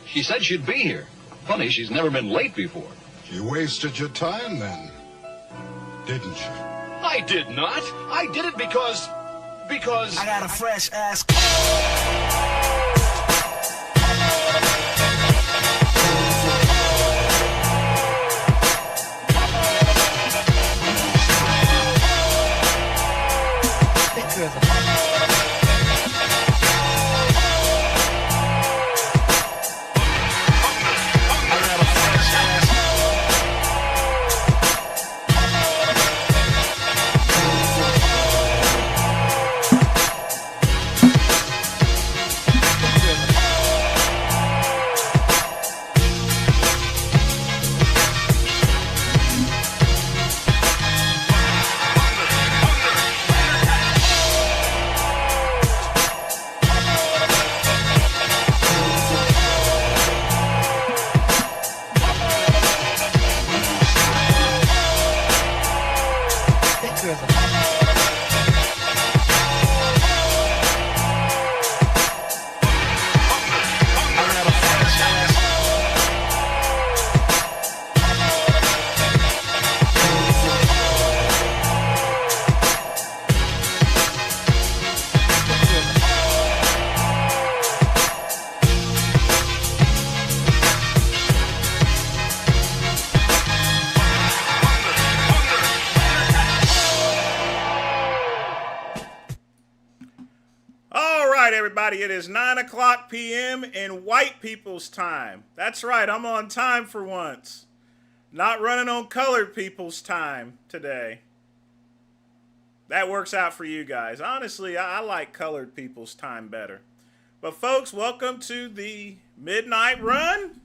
She said she'd be here. Funny, she's never been late before. You wasted your time then, didn't you? I did not. I did it because... I got a fresh ass... Everybody, it is 9:00 p.m. in white people's time. That's right, I'm on time for once. Not running on colored people's time today. That works out for you guys. Honestly, I like colored people's time better. But folks, welcome to the Midnight Run.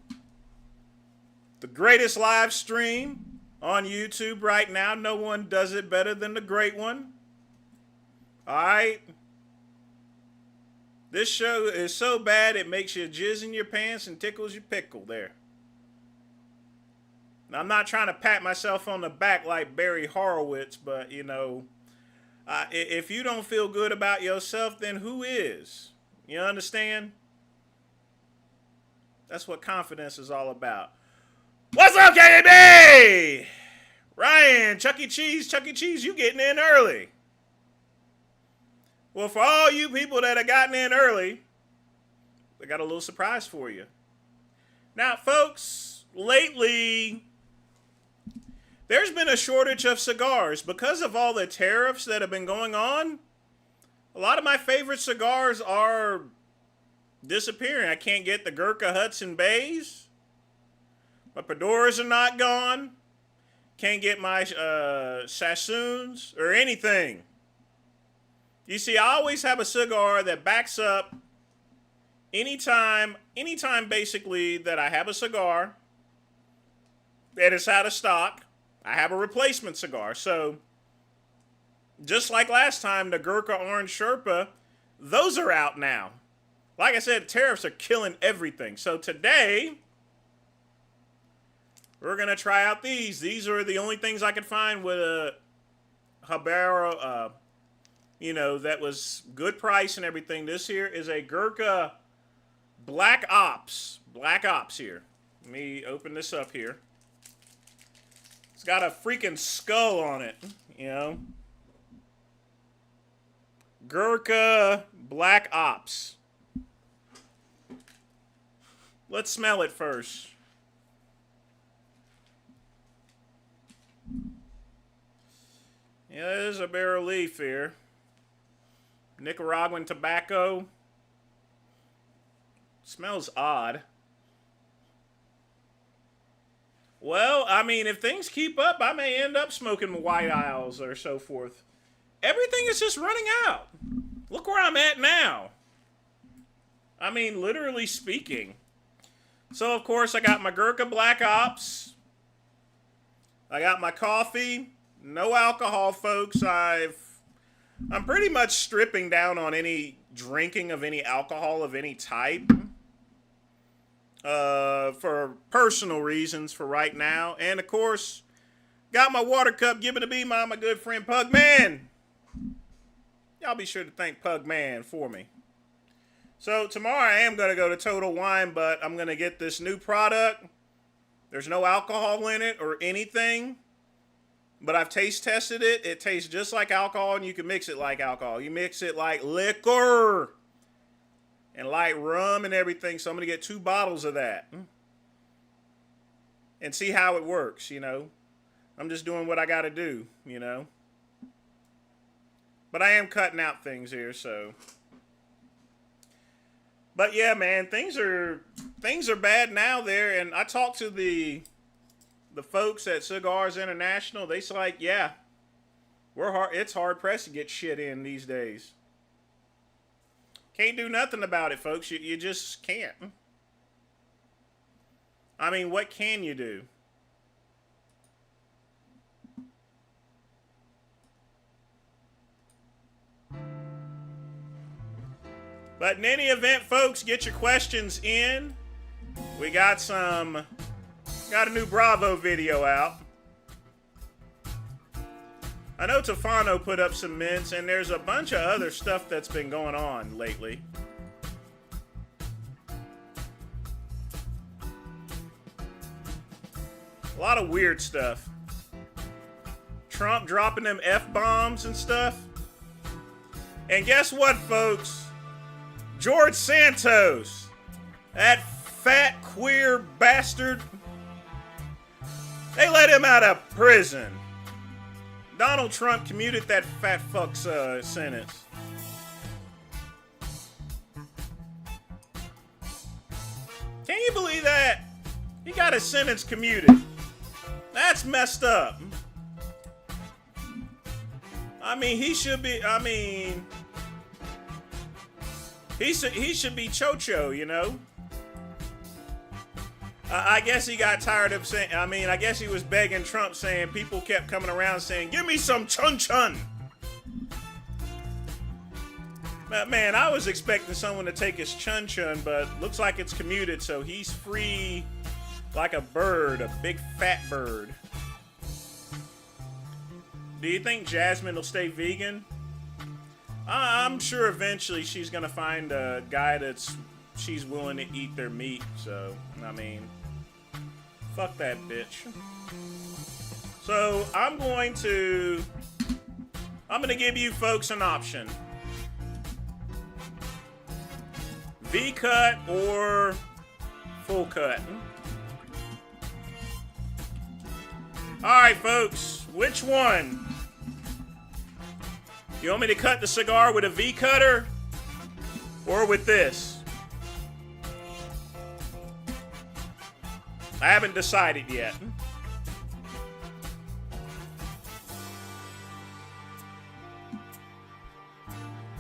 The greatest live stream on YouTube right now. No one does it better than the great one. All right. This show is so bad it makes you jizz in your pants and tickles your pickle there. Now, I'm not trying to pat myself on the back like Barry Horowitz, but, you know, if you don't feel good about yourself, then who is? You understand? That's what confidence is all about. What's up, KDB? Ryan, Chuck E. Cheese, you getting in early. Well, for all you people that have gotten in early, I got a little surprise for you. Now, folks, lately, there's been a shortage of cigars. Because of all the tariffs that have been going on, a lot of my favorite cigars are disappearing. I can't get the Gurkha Hudson Bays. My Fedoras are not gone. Can't get my Sassoons or anything. You see, I always have a cigar that backs up anytime basically that I have a cigar that is out of stock, I have a replacement cigar. So, just like last time, the Gurkha Orange Sherpa, those are out now. Like I said, tariffs are killing everything. So today, we're going to try out these. These are the only things I could find with a Habero, you know, that was good price and everything. This here is a Gurkha Black Ops. Black Ops here. Let me open this up here. It's got a freaking skull on it, you know. Gurkha Black Ops. Let's smell it first. Yeah, there's a barrel leaf here. Nicaraguan tobacco. Smells odd. Well, I mean, if things keep up, I may end up smoking White Isles or so forth. Everything is just running out. Look where I'm at now. I mean, literally speaking. So, of course, I got my Gurkha Black Ops. I got my coffee. No alcohol, folks. I'm pretty much stripping down on any drinking of any alcohol of any type. For personal reasons for right now. And, of course, got my water cup given to me by my good friend Pugman. Y'all be sure to thank Pugman for me. So tomorrow I am going to go to Total Wine, but I'm going to get this new product. There's no alcohol in it or anything, but I've taste tested it. It tastes just like alcohol, and you can mix it like alcohol. You mix it like liquor and like rum and everything. So I'm going to get 2 bottles of that and see how it works, you know. I'm just doing what I got to do, you know. But I am cutting out things here, so... But yeah, man, things are bad now there, and I talked to the folks at Cigars International. They say like, yeah, it's hard pressed to get shit in these days. Can't do nothing about it, folks. You just can't. I mean, what can you do? But in any event, folks, get your questions in. We got a new Bravo video out. I know Tefano put up some mints, and there's a bunch of other stuff that's been going on lately. A lot of weird stuff. Trump dropping them F-bombs and stuff. And guess what, folks? George Santos, that fat queer bastard, they let him out of prison. Donald Trump commuted that fat fuck's sentence. Can you believe that? He got his sentence commuted. That's messed up. I mean, he should be, he should be Chocho, you know? I guess he got tired of saying, I guess he was begging Trump, saying, people kept coming around saying, give me some chun-chun. Man, I was expecting someone to take his chun-chun, but looks like it's commuted, so he's free like a bird, a big fat bird. Do you think Jasmine will stay vegan? I'm sure eventually she's going to find a guy she's willing to eat their meat. So, I mean, fuck that bitch. So, I'm going to give you folks an option. V-cut or full cut. Alright, folks, which one? You want me to cut the cigar with a V-cutter or with this? I haven't decided yet.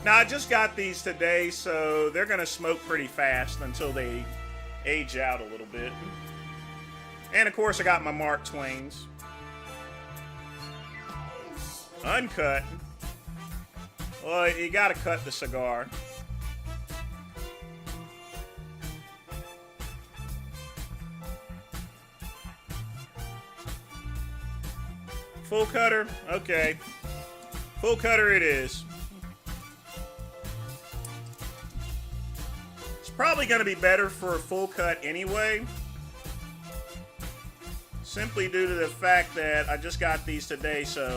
Now, I just got these today, so they're going to smoke pretty fast until they age out a little bit. And, of course, I got my Mark Twains. Uncut. Well, you gotta cut the cigar. Full cutter? Okay. Full cutter it is. It's probably gonna be better for a full cut anyway. Simply due to the fact that I just got these today, so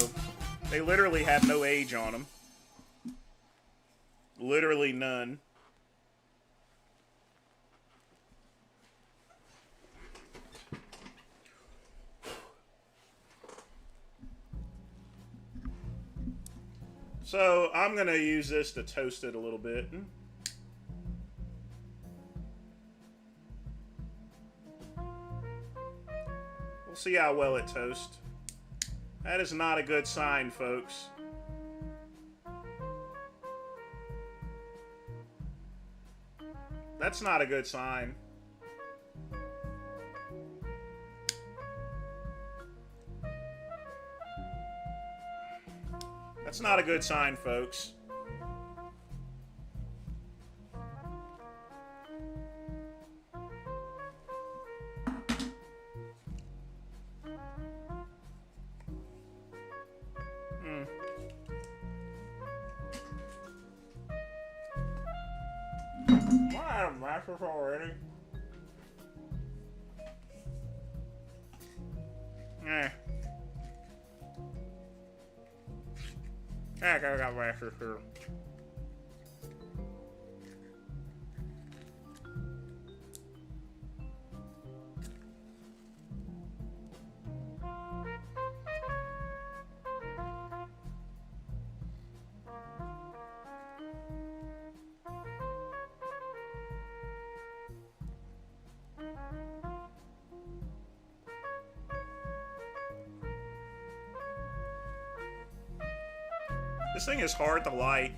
they literally have no age on them. Literally none. So I'm going to use this to toast it a little bit. We'll see how well it toasts. That is not a good sign, folks. That's not a good sign. That's not a good sign, folks. Am I out of mattress already? Heck, I got mattress here. This thing is hard to light.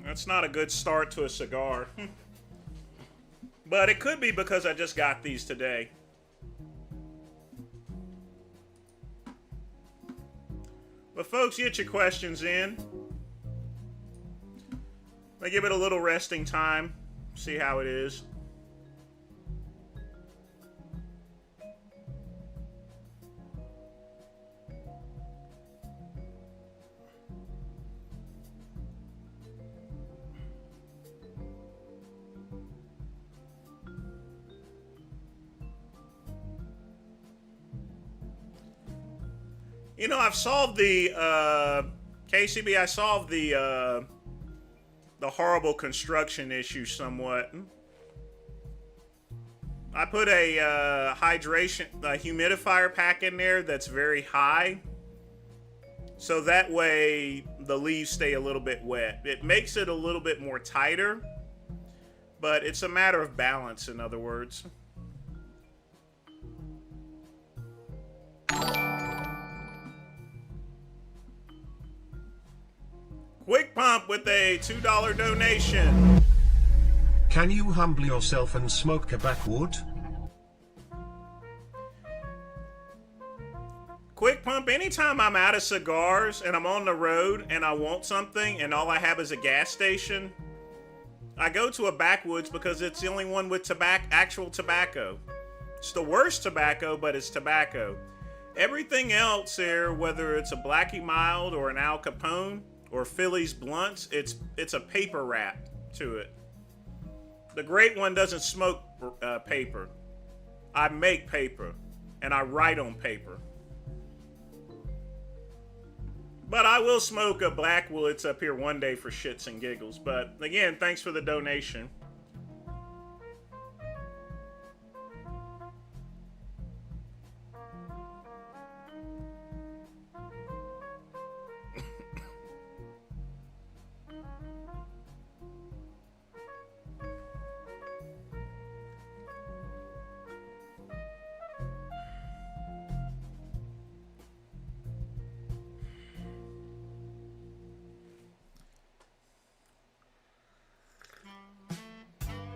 That's not a good start to a cigar. But it could be because I just got these today. But folks, get your questions in. I give it a little resting time. See how it is. You know, I've solved the KCB. I solved the horrible construction issue somewhat. I put a humidifier pack in there that's very high, so that way the leaves stay a little bit wet. It makes it a little bit more tighter, but it's a matter of balance, in other words. Quick Pump with a $2 donation. Can you humble yourself and smoke a backwood? Quick Pump, anytime I'm out of cigars and I'm on the road and I want something and all I have is a gas station, I go to a backwoods because it's the only one with actual tobacco. It's the worst tobacco, but it's tobacco. Everything else there, whether it's a Blackie Mild or an Al Capone or Philly's Blunts, it's a paper wrap to it. The great one doesn't smoke paper. I make paper, and I write on paper. But I will smoke a Blackwoods up here one day for shits and giggles. But again, thanks for the donation.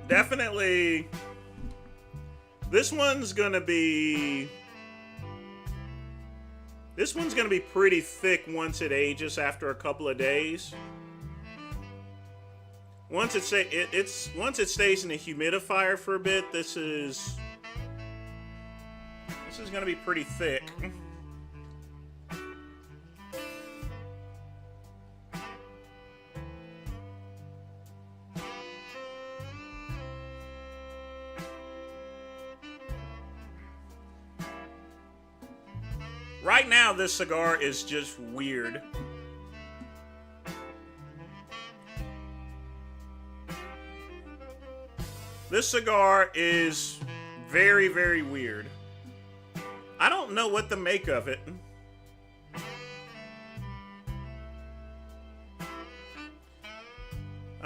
Definitely, this one's gonna be pretty thick once it ages after a couple of days. Once it stays in the humidifier for a bit, this is gonna be pretty thick. Right now, this cigar is just weird. This cigar is very, very weird. I don't know what to make of it.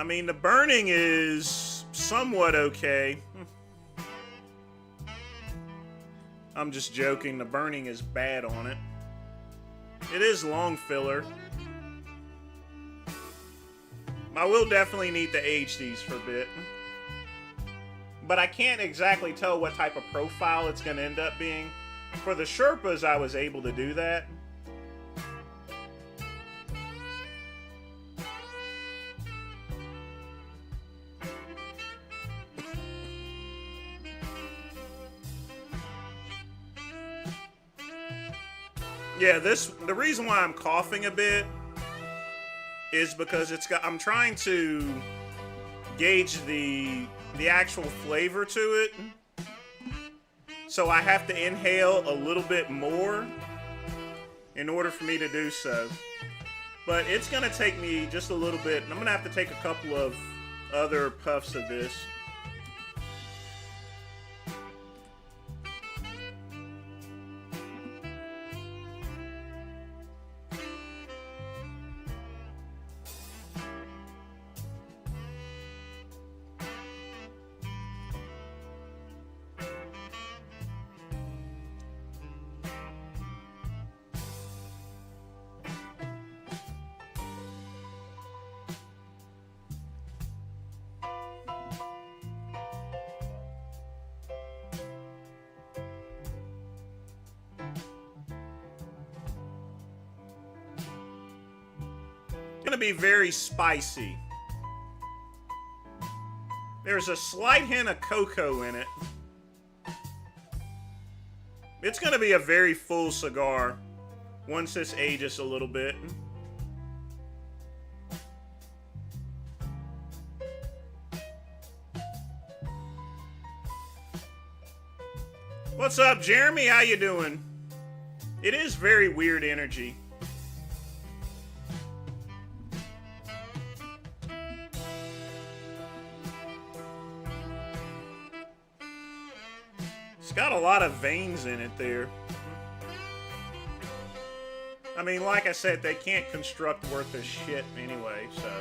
mean, the burning is somewhat okay. I'm just joking. The burning is bad on it. It is long filler. I will definitely need to age these for a bit. But I can't exactly tell what type of profile it's going to end up being. For the Sherpas, I was able to do that. Yeah, the reason why I'm coughing a bit is because I'm trying to gauge the actual flavor to it. So I have to inhale a little bit more in order for me to do so. But it's going to take me just a little bit. I'm going to have to take a couple of other puffs of this. Gonna be very spicy. There's a slight hint of cocoa in it. It's gonna be a very full cigar once this ages a little bit. What's up, Jeremy? How you doing? It is very weird energy. Got a lot of veins in it there. I mean, like I said, they can't construct worth a shit anyway, so.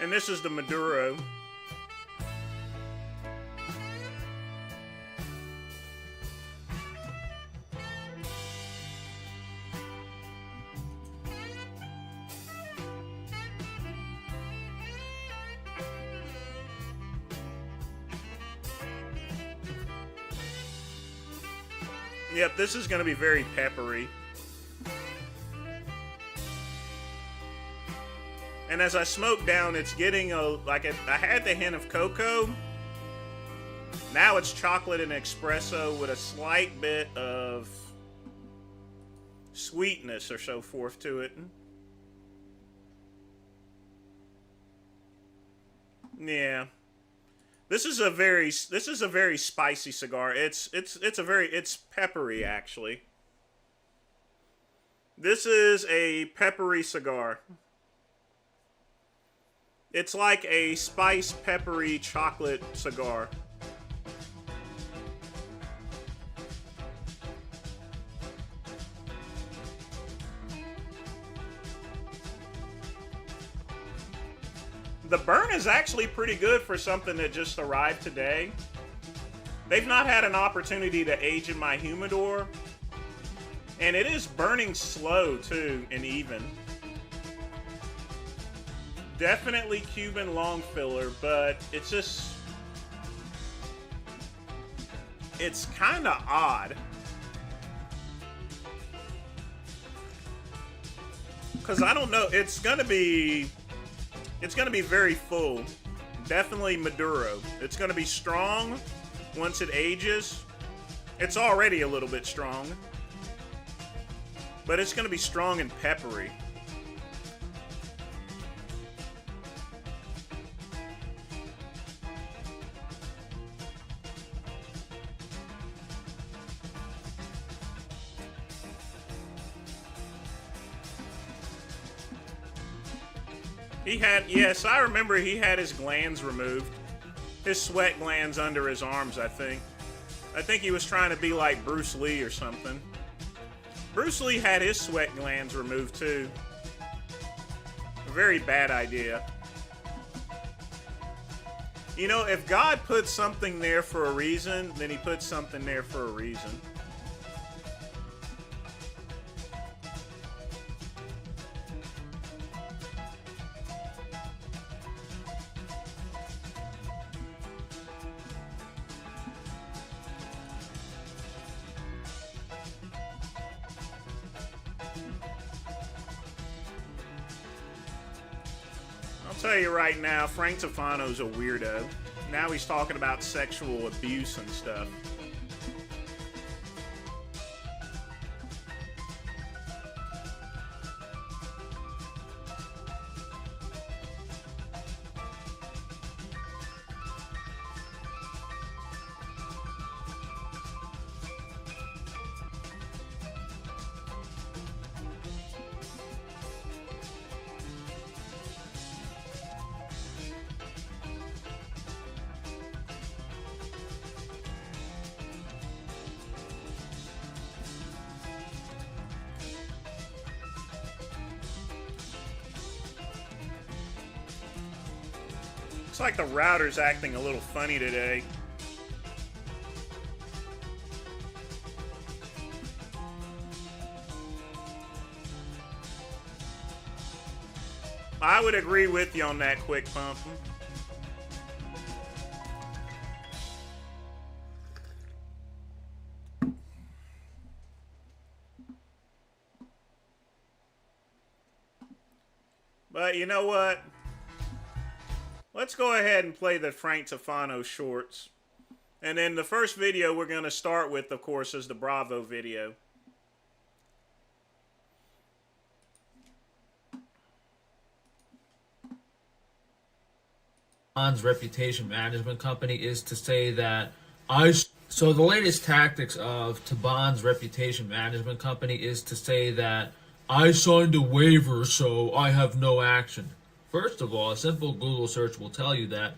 And this is the Maduro. Yep, this is going to be very peppery. And as I smoke down, it's getting I had the hint of cocoa. Now it's chocolate and espresso with a slight bit of sweetness or so forth to it. Yeah. This is a very spicy cigar. It's peppery actually. This is a peppery cigar. It's like a spice peppery chocolate cigar. The burn is actually pretty good for something that just arrived today. They've not had an opportunity to age in my humidor. And it is burning slow, too, and even. Definitely Cuban long filler, but it's just... it's kind of odd. Because I don't know, it's going to be very full. Definitely Maduro. It's going to be strong once it ages. It's already a little bit strong. But it's going to be strong and peppery. He had, yes, I remember he had his glands removed. His sweat glands under his arms, I think. I think he was trying to be like Bruce Lee or something. Bruce Lee had his sweat glands removed too. Very bad idea. You know, if God puts something there for a reason, then he puts something there for a reason. I'll tell you right now, Frank Tufano's a weirdo. Now he's talking about sexual abuse and stuff. Looks like the router's acting a little funny today. I would agree with you on that, Quick Pump. But you know what? Let's go ahead and play the Frank Tufano shorts. And then the first video we're going to start with, of course, is the Bravo video. Bond's reputation management company is to say that so the latest tactics of Taban's reputation management company is to say that I signed a waiver, so I have no action. First of all, a simple Google search will tell you that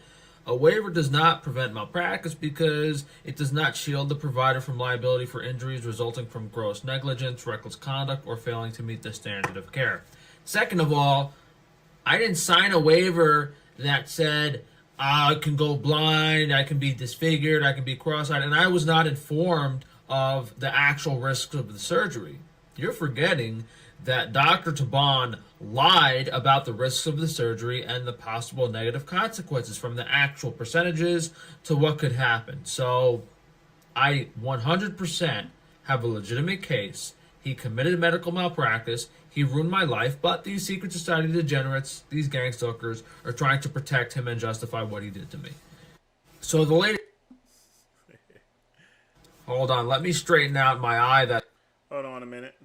a waiver does not prevent malpractice because it does not shield the provider from liability for injuries resulting from gross negligence, reckless conduct, or failing to meet the standard of care. Second of all, I didn't sign a waiver that said I can go blind, I can be disfigured, I can be cross-eyed, and I was not informed of the actual risks of the surgery. You're forgetting that Dr. Taban lied about the risks of the surgery and the possible negative consequences from the actual percentages to what could happen. So I 100% have a legitimate case. He committed medical malpractice. He ruined my life, but these secret society degenerates, these gangstalkers, are trying to protect him and justify what he did to me. So the latest... Hold on, let me straighten out my eye that... Hold on a minute.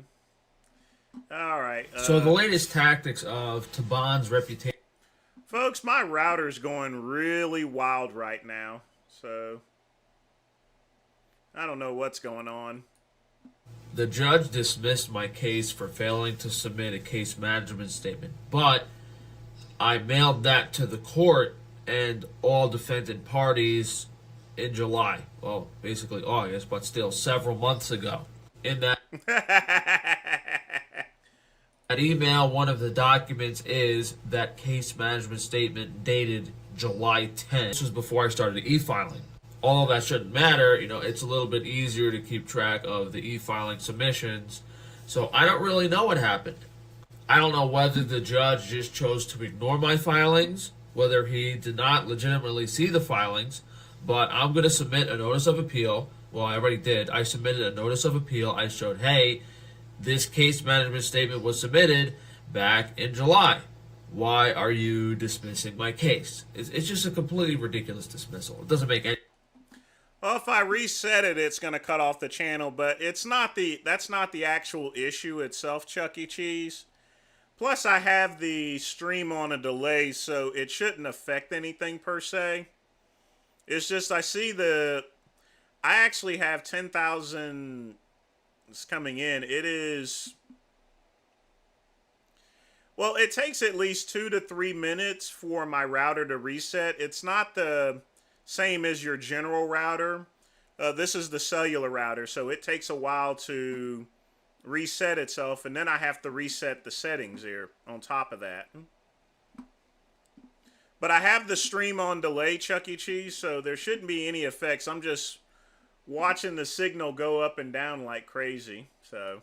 All right. So the latest tactics of Taban's reputation... Folks, my router's going really wild right now, so I don't know what's going on. The judge dismissed my case for failing to submit a case management statement, but I mailed that to the court and all defendant parties in July. Well, basically August, but still several months ago. In that email, one of the documents is that case management statement dated July 10th. This was before I started e-filing. All of that shouldn't matter. You know, it's a little bit easier to keep track of the e-filing submissions. So I don't really know what happened. I don't know whether the judge just chose to ignore my filings, whether he did not legitimately see the filings, but I'm going to submit a notice of appeal. Well, I already did. I submitted a notice of appeal. I showed, hey, this case management statement was submitted back in July. Why are you dismissing my case? It's just a completely ridiculous dismissal. It doesn't make any... Well, if I reset it, it's going to cut off the channel, but that's not the actual issue itself, Chuck E. Cheese. Plus, I have the stream on a delay, so it shouldn't affect anything per se. It's just I actually have 10,000 coming in. It is... Well, it takes at least 2 to 3 minutes for my router to reset. It's not the same as your general router. This is the cellular router, so it takes a while to reset itself, and then I have to reset the settings here on top of that. But I have the stream on delay, Chuck E. Cheese, so there shouldn't be any effects. I'm just watching the signal go up and down like crazy. So,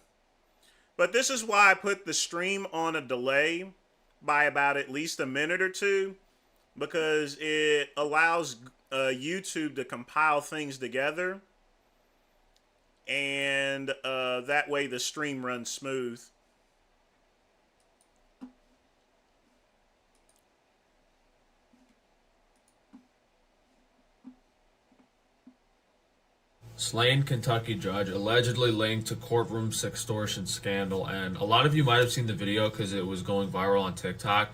but this is why I put the stream on a delay by about at least a minute or two, because it allows YouTube to compile things together, and that way the stream runs smooth. Slain Kentucky judge allegedly linked to courtroom sextortion scandal, and a lot of you might have seen the video because it was going viral on TikTok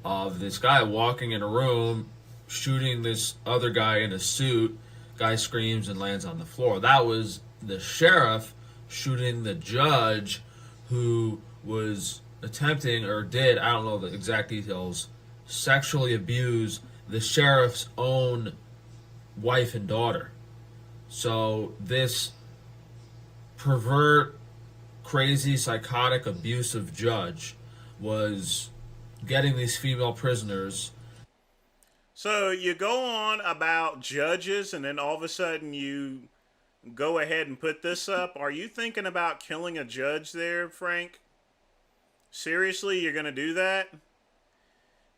of this guy walking in a room, shooting this other guy in a suit. Guy screams and lands on the floor. That was the sheriff shooting the judge who was attempting, or did, I don't know the exact details, sexually abuse the sheriff's own wife and daughter. So this pervert, crazy, psychotic, abusive judge was getting these female prisoners. So you go on about judges, and then all of a sudden you go ahead and put this up. Are you thinking about killing a judge there, Frank? Seriously, you're going to do that?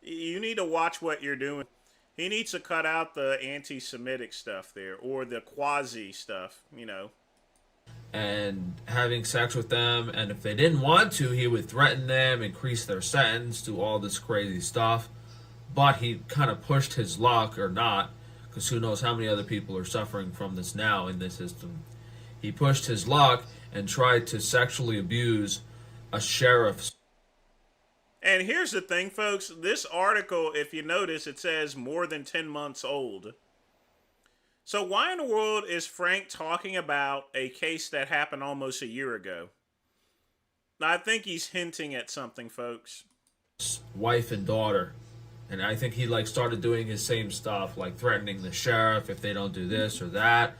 You need to watch what you're doing. He needs to cut out the anti-Semitic stuff there, or the quasi stuff, you know. And having sex with them, and if they didn't want to, he would threaten them, increase their sentence, do all this crazy stuff. But he kind of pushed his luck, or not, because who knows how many other people are suffering from this now in this system. He pushed his luck and tried to sexually abuse a sheriff's. And here's the thing, folks. This article, if you notice, it says more than 10 months old. So why in the world is Frank talking about a case that happened almost a year ago? I think he's hinting at something, folks. Wife and daughter. And I think he started doing his same stuff, like threatening the sheriff if they don't do this or that.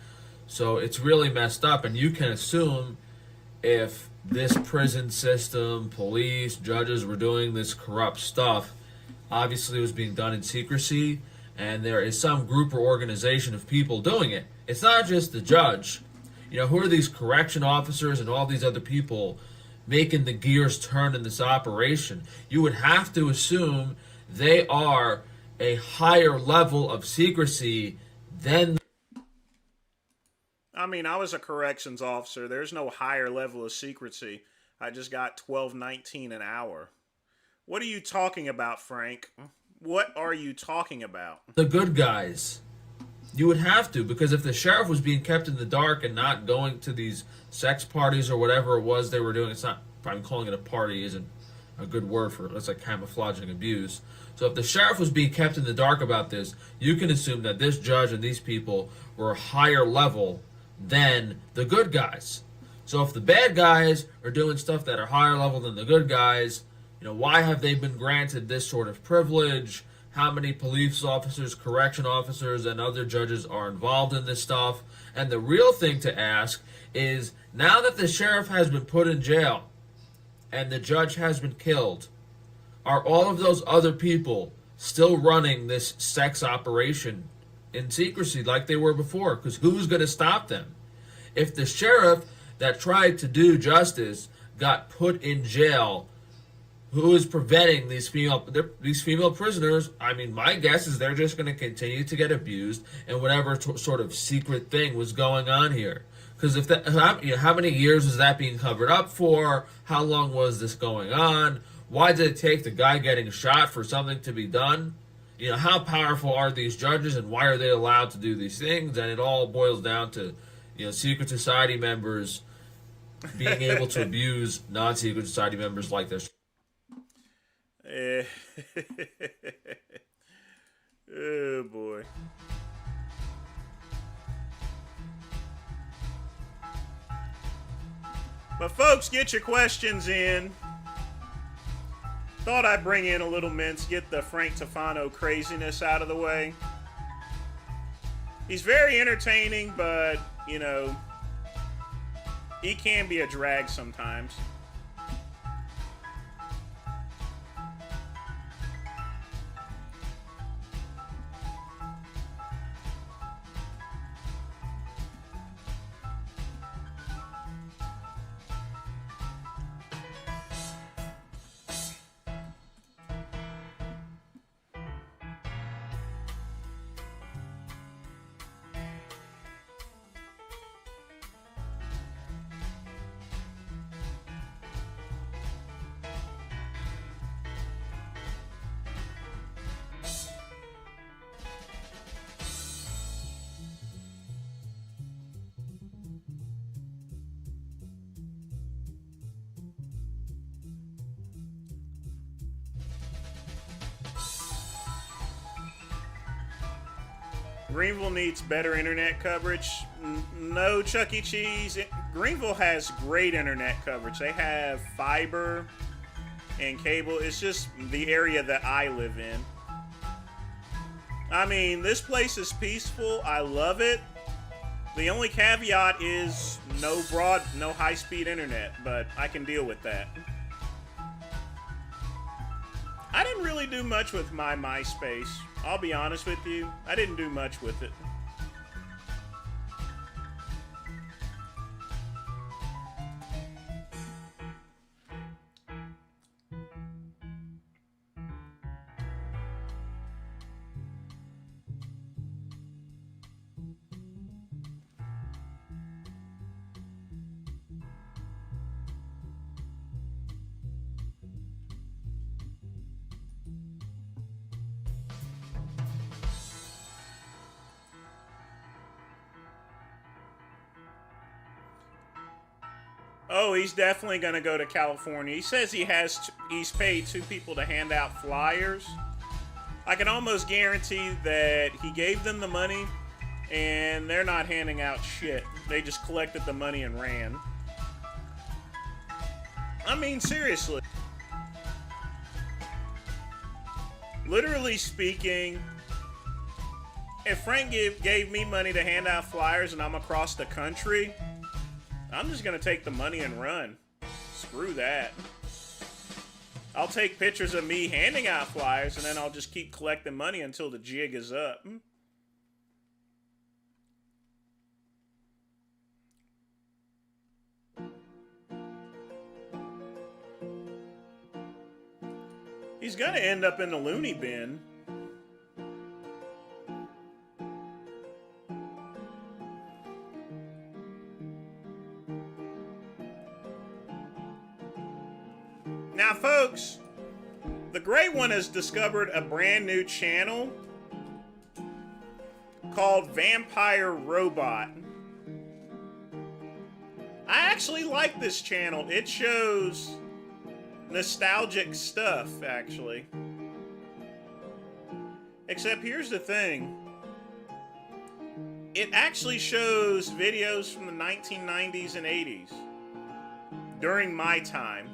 So it's really messed up, and you can assume if this prison system, police, judges were doing this corrupt stuff, obviously it was being done in secrecy, and there is some group or organization of people doing it. It's not just the judge. You know, who are these correction officers and all these other people making the gears turn in this operation? You would have to assume they are a higher level of secrecy than... I mean, I was a corrections officer. There's no higher level of secrecy. I just got $12.19 an hour. What are you talking about, Frank? What are you talking about? The good guys. You would have to, because if the sheriff was being kept in the dark and not going to these sex parties or whatever it was they were doing, it's not, I'm calling it a party isn't a good word for it. It's like camouflaging abuse. So if the sheriff was being kept in the dark about this, you can assume that this judge and these people were a higher level than the good guys. So if the bad guys are doing stuff that are higher level than the good guys, you know, why have they been granted this sort of privilege? How many police officers, correction officers, and other judges are involved in this stuff? And the real thing to ask is, now that the sheriff has been put in jail and the judge has been killed, are all of those other people still running this sex operation in secrecy like they were before? Because who's going to stop them? If the sheriff that tried to do justice got put in jail, who is preventing these female prisoners? I mean, my guess is they're just going to continue to get abused, and whatever sort of secret thing was going on here. Because if that, how many years was that being covered up for? How long was this going on? Why did it take the guy getting shot for something to be done? You know, how powerful are these judges, and why are they allowed to do these things? And it all boils down to, you know, secret society members being able to abuse non-secret society members like this. Oh boy. But folks, get your questions in. Thought I'd bring in a little mince, get the Frank Tufano craziness out of the way. He's very entertaining, but, you know, he can be a drag sometimes. Greenville needs better internet coverage. No, Chuck E. Cheese. Greenville has great internet coverage. They have fiber and cable. It's just the area that I live in. I mean, this place is peaceful. I love it. The only caveat is no high-speed internet, but I can deal with that. I didn't really do much with my MySpace. I'll be honest with you. I didn't do much with it. Oh, he's definitely going to go to California. He says he's paid 2 people to hand out flyers. I can almost guarantee that he gave them the money and they're not handing out shit. They just collected the money and ran. I mean, seriously. Literally speaking, if Frank gave me money to hand out flyers and I'm across the country, I'm just going to take the money and run. Screw that. I'll take pictures of me handing out flyers and then I'll just keep collecting money until the jig is up. He's going to end up in the loony bin. Now, folks, the Great One has discovered a brand new channel called Vampire Robot. I actually like this channel. It shows nostalgic stuff, actually. Except here's the thing. It actually shows videos from the 1990s and 80s during my time.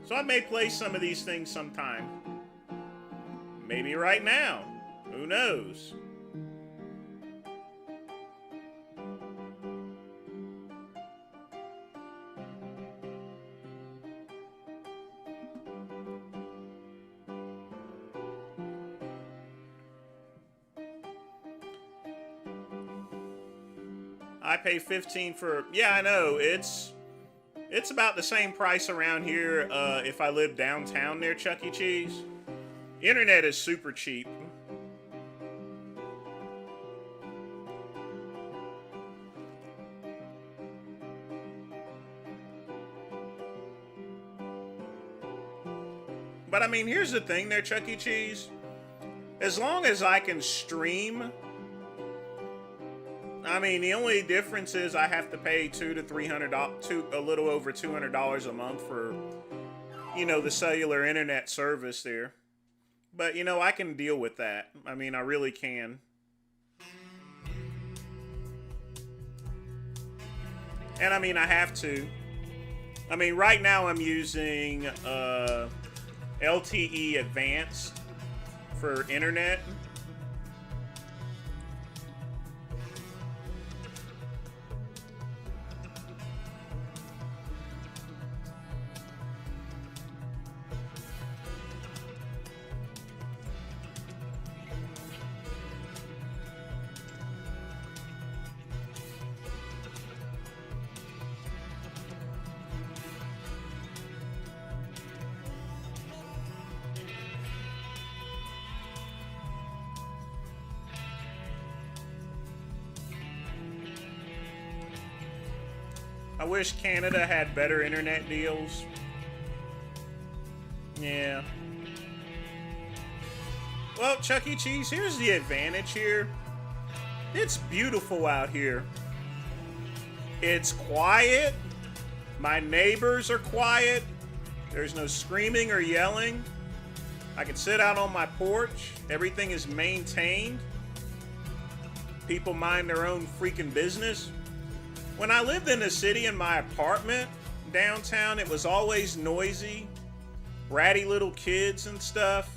So I may play some of these things sometime. Maybe right now. Who knows? I pay $15 for... Yeah, I know. It's about the same price around here if I live downtown near Chuck E. Cheese. Internet is super cheap. But I mean, here's the thing there, Chuck E. Cheese. As long as I can stream... I mean, the only difference is I have to pay $200 to $300, a little over $200 a month for, you know, the cellular internet service there. But, you know, I can deal with that. I mean, I really can. And, I mean, I have to. I mean, right now I'm using LTE Advanced for internet. I wish Canada had better internet deals. Yeah. Well, Chuck E. Cheese, here's the advantage here. It's beautiful out here. It's quiet. My neighbors are quiet. There's no screaming or yelling. I can sit out on my porch. Everything is maintained. people mind their own freaking business. When I lived in the city in my apartment downtown, it was always noisy, ratty little kids and stuff.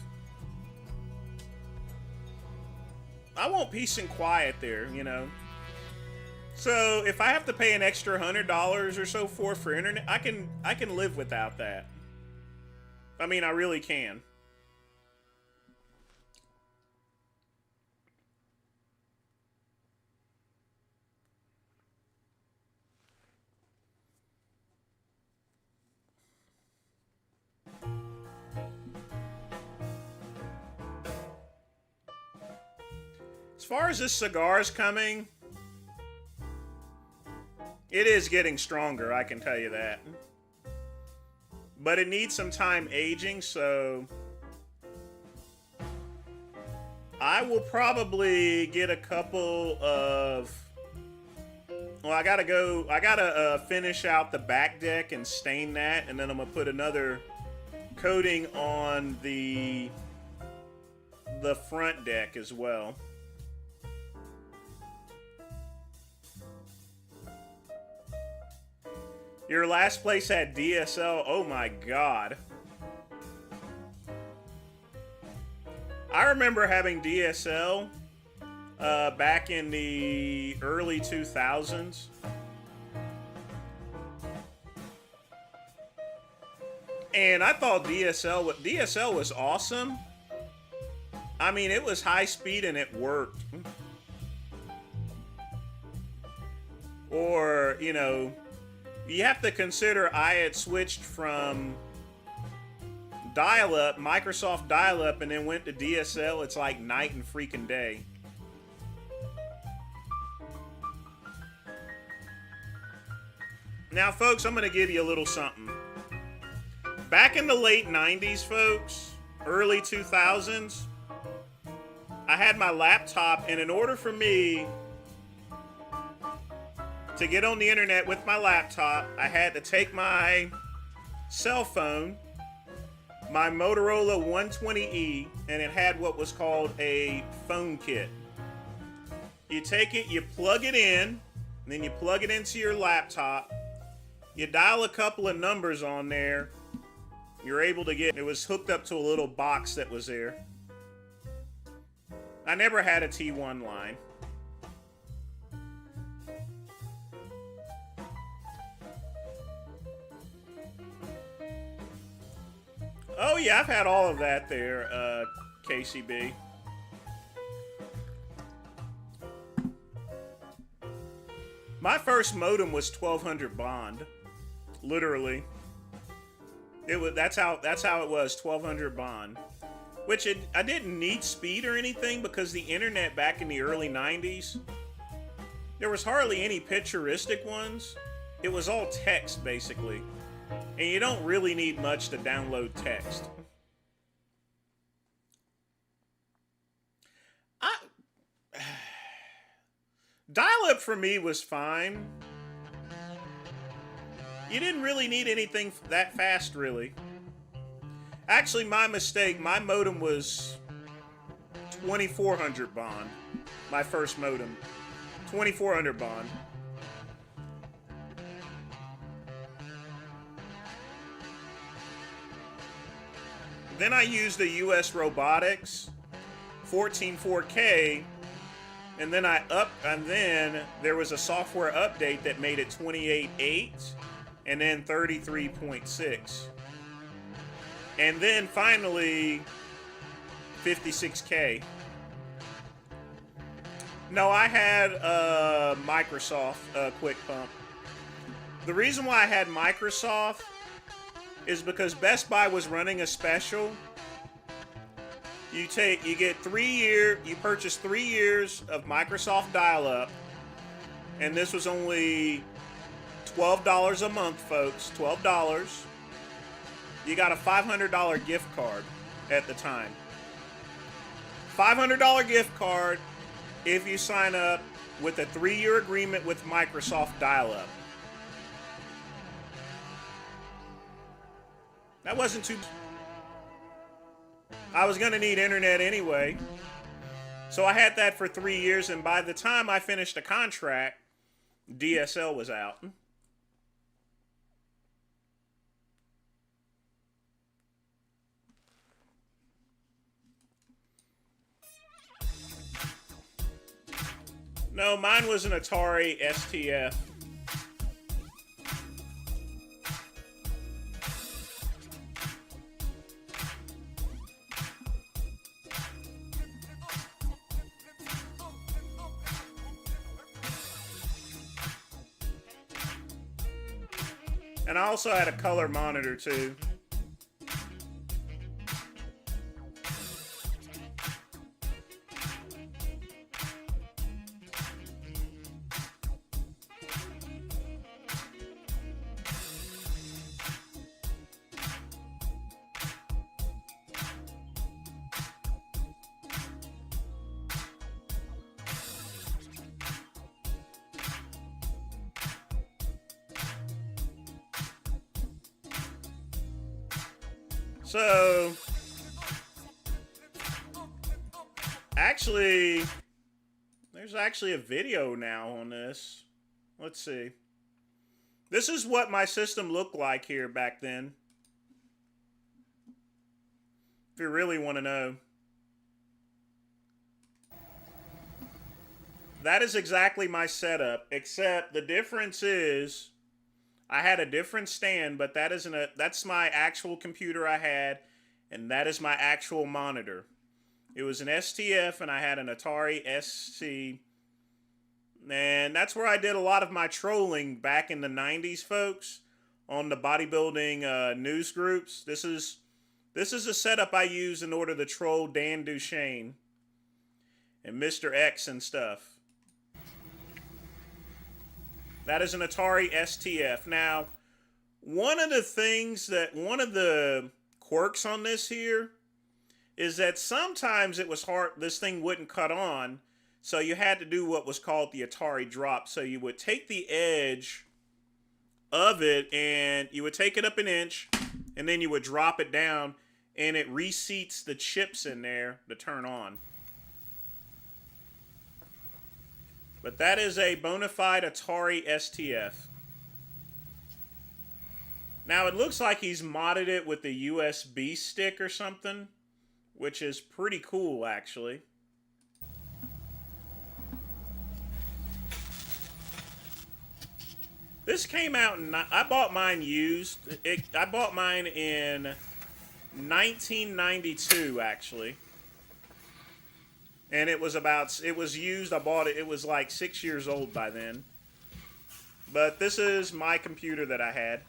I want peace and quiet there, you know. So if I have to pay an extra $100 or so for internet, I can live without that. I mean, I really can. As far as this cigar is coming, it is getting stronger, I can tell you that. But it needs some time aging, so I will probably get a couple of... Well, I gotta finish out the back deck and stain that, and then I'm gonna put another coating on the front deck as well. Your last place had DSL? Oh my god. I remember having DSL back in the early 2000s. And I thought DSL was awesome. I mean, it was high speed and it worked. Or, you know, you have to consider I had switched from dial-up, Microsoft dial-up, and then went to DSL. It's like night and freaking day. Now, folks, I'm going to give you a little something. Back in the late 90s, folks, early 2000s, I had my laptop, and in order for me to get on the internet with my laptop, I had to take my cell phone, my Motorola 120E, and it had what was called a phone kit. You take it, you plug it in, and then you plug it into your laptop. You dial a couple of numbers on there. You're able to get, it was hooked up to a little box that was there. I never had a T1 line. Oh yeah, I've had all of that there, KCB. My first modem was 1200 baud, literally. That's how it was, 1200 baud. Which I didn't need speed or anything because the internet back in the early 90s, there was hardly any picturistic ones. It was all text basically. And you don't really need much to download text. Dial-up for me was fine. You didn't really need anything that fast, really. Actually, my mistake. My modem was 2400 baud. My first modem. 2400 baud. Then I used the US Robotics 144K, and then there was a software update that made it 28.8 and then 33.6. And then finally 56K. No, I had Microsoft Quick Pump. The reason why I had Microsoft is because Best Buy was running a special. You get 3 years, you purchase 3 years of Microsoft dial-up, and this was only $12 a month, folks. $12. You got a $500 gift card at the time. $500 gift card if you sign up with a 3-year agreement with Microsoft dial-up. That wasn't too... I was going to need internet anyway. So I had that for 3 years, and by the time I finished the contract, DSL was out. No, mine was an Atari STF. And I also had a color monitor too. So, actually, there's actually a video now on this. Let's see. This is what my system looked like here back then. If you really want to know. That is exactly my setup, except the difference is I had a different stand, but that's my actual computer I had, and that is my actual monitor. It was an STF, and I had an Atari ST, and that's where I did a lot of my trolling back in the 90s, folks, on the bodybuilding news groups. This is a setup I use in order to troll Dan Duchesne and Mr. X and stuff. That is an Atari STF. Now, one of the quirks on this here is that sometimes it was hard, this thing wouldn't cut on, so you had to do what was called the Atari drop. So you would take the edge of it and you would take it up an inch and then you would drop it down and it reseats the chips in there to turn on. But that is a bona fide Atari STF. Now it looks like he's modded it with a USB stick or something, which is pretty cool actually. This came out in, I bought mine used. I bought mine in 1992 actually. And it was used, I bought it, it was like 6 years old by then. But this is my computer that I had.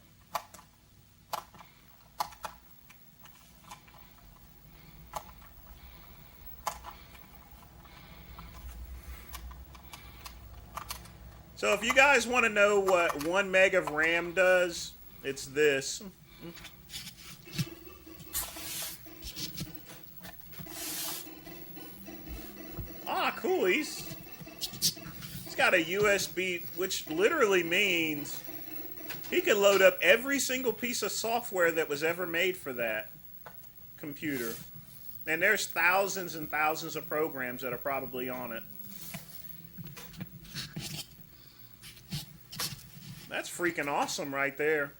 So if you guys want to know what 1 meg of RAM does, it's this. Ah, cool. He's got a USB, which literally means he could load up every single piece of software that was ever made for that computer. And there's thousands and thousands of programs that are probably on it. That's freaking awesome right there.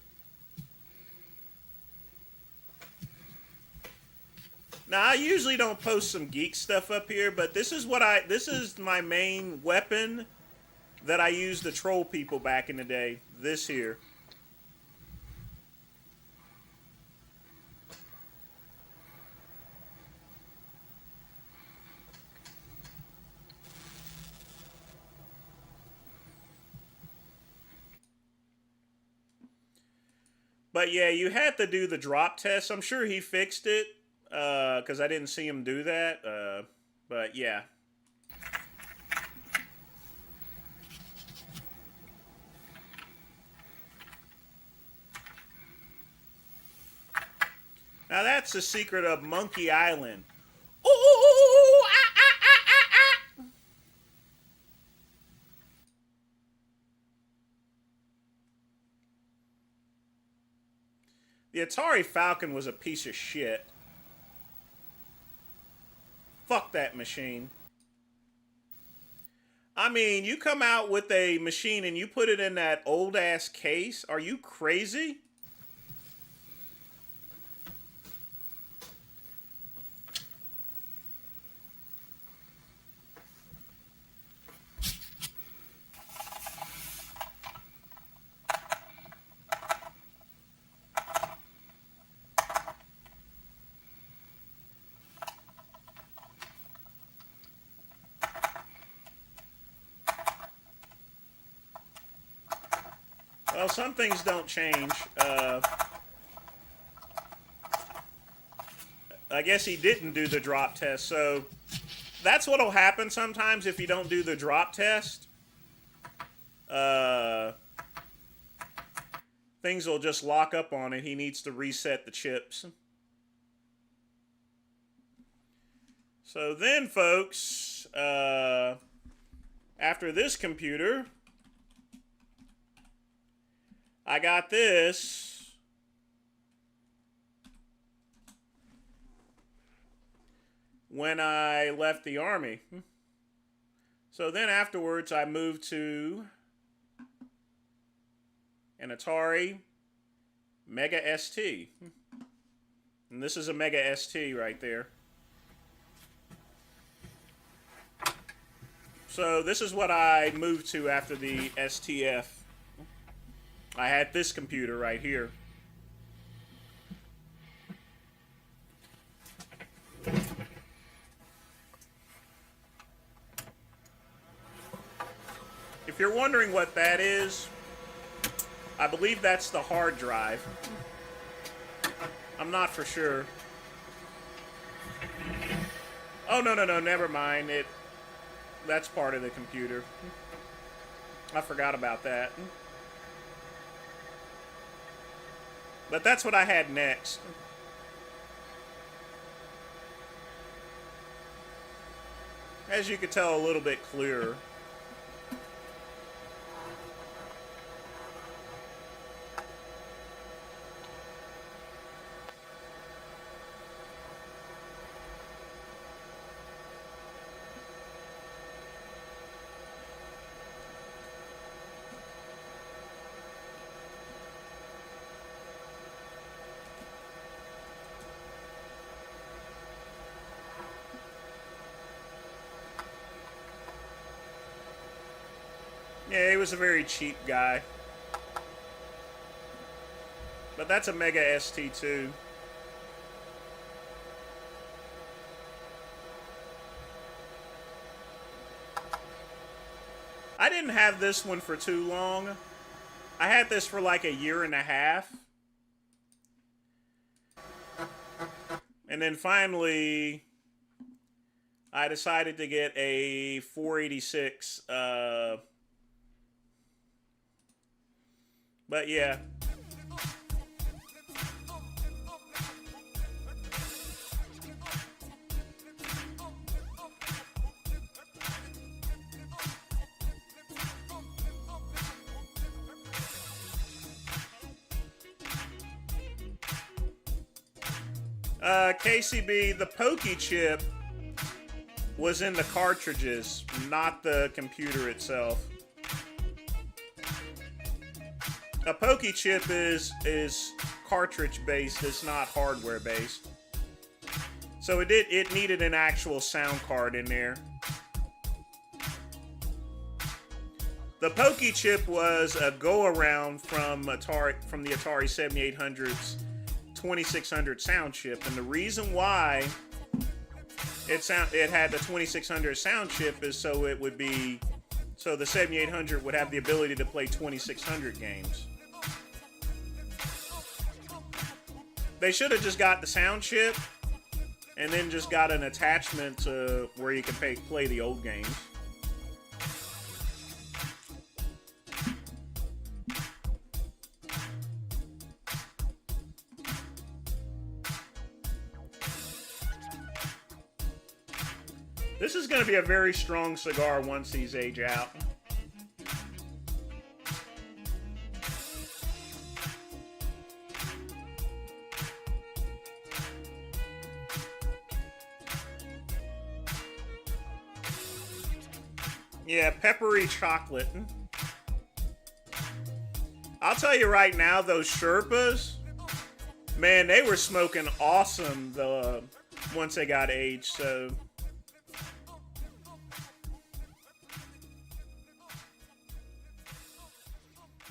Now, I usually don't post some geek stuff up here, but this is my main weapon that I used to troll people back in the day. This here. But yeah, you had to do the drop test. I'm sure he fixed it. Because I didn't see him do that. But yeah. Now that's the secret of Monkey Island. Ooh, ah, ah, ah, ah, ah. The Atari Falcon was a piece of shit. Fuck that machine. I mean, you come out with a machine and you put it in that old ass case. Are you crazy? Well, some things don't change. I guess he didn't do the drop test, so that's what'll happen sometimes if you don't do the drop test. Things will just lock up on it. He needs to reset the chips. So then, folks, after this computer, I got this. When I left the Army. So then afterwards, I moved to an Atari Mega ST. And this is a Mega ST right there. So this is what I moved to after the STF. I had this computer right here. If you're wondering what that is, I believe that's the hard drive. I'm not for sure. Oh, no, never mind. That's part of the computer. I forgot about that. But that's what I had next. As you can tell, a little bit clearer. Yeah, he was a very cheap guy. But that's a Mega ST too. I didn't have this one for too long. I had this for like a year and a half. And then finally, I decided to get a 486. But yeah. KCB, the Pokey chip was in the cartridges, not the computer itself. A Pokey chip is cartridge based, it's not hardware based. So it needed an actual sound card in there. The Pokey chip was a go around from the Atari 7800's 2600 sound chip, and the reason why it had the 2600 sound chip is so the 7800 would have the ability to play 2600 games. They should have just got the sound chip and then just got an attachment to where you can play the old games. This is going to be a very strong cigar once these age out. Yeah, peppery chocolate. I'll tell you right now, those Sherpas, man, they were smoking awesome once they got aged, so.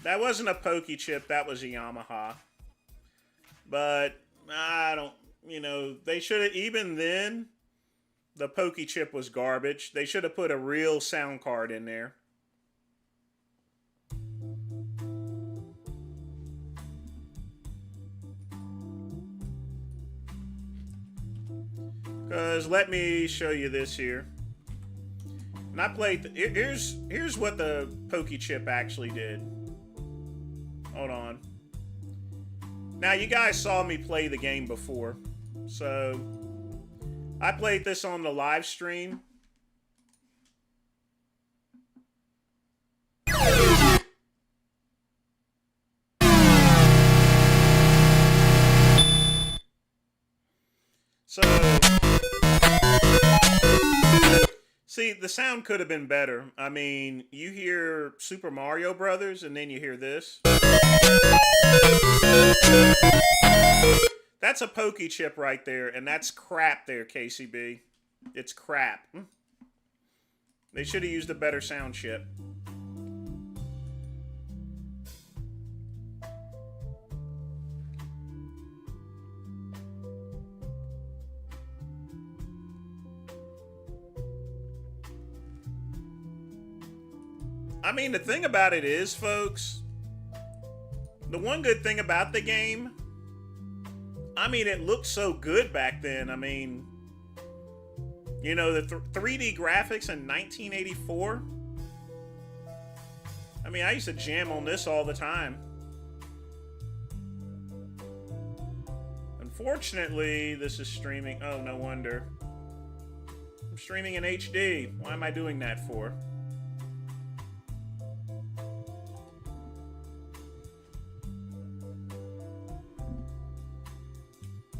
That wasn't a Pokey chip, that was a Yamaha. But, I don't, they should have, even then, the Pokey chip was garbage. They should have put a real sound card in there. Because let me show you this here. And I played, here's what the Pokey chip actually did. Hold on. Now, you guys saw me play the game before. So, I played this on the live stream. So, see, the sound could have been better. I mean, you hear Super Mario Brothers, and then you hear this. That's a Pokey chip right there, and that's crap there, KCB. It's crap. They should have used a better sound chip. I mean, the thing about it is, folks, the one good thing about the game, I mean, it looked so good back then. I mean, the 3D graphics in 1984. I mean, I used to jam on this all the time. Unfortunately, this is streaming. Oh, no wonder. I'm streaming in HD. Why am I doing that for?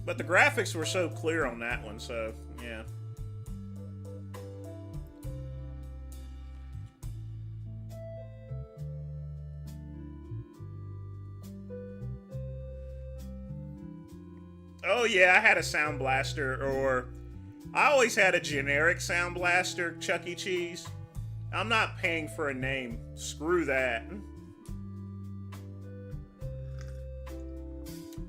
But the graphics were so clear on that one, so, yeah. Oh, yeah, I had a Sound Blaster, or I always had a generic Sound Blaster, Chuck E. Cheese. I'm not paying for a name. Screw that.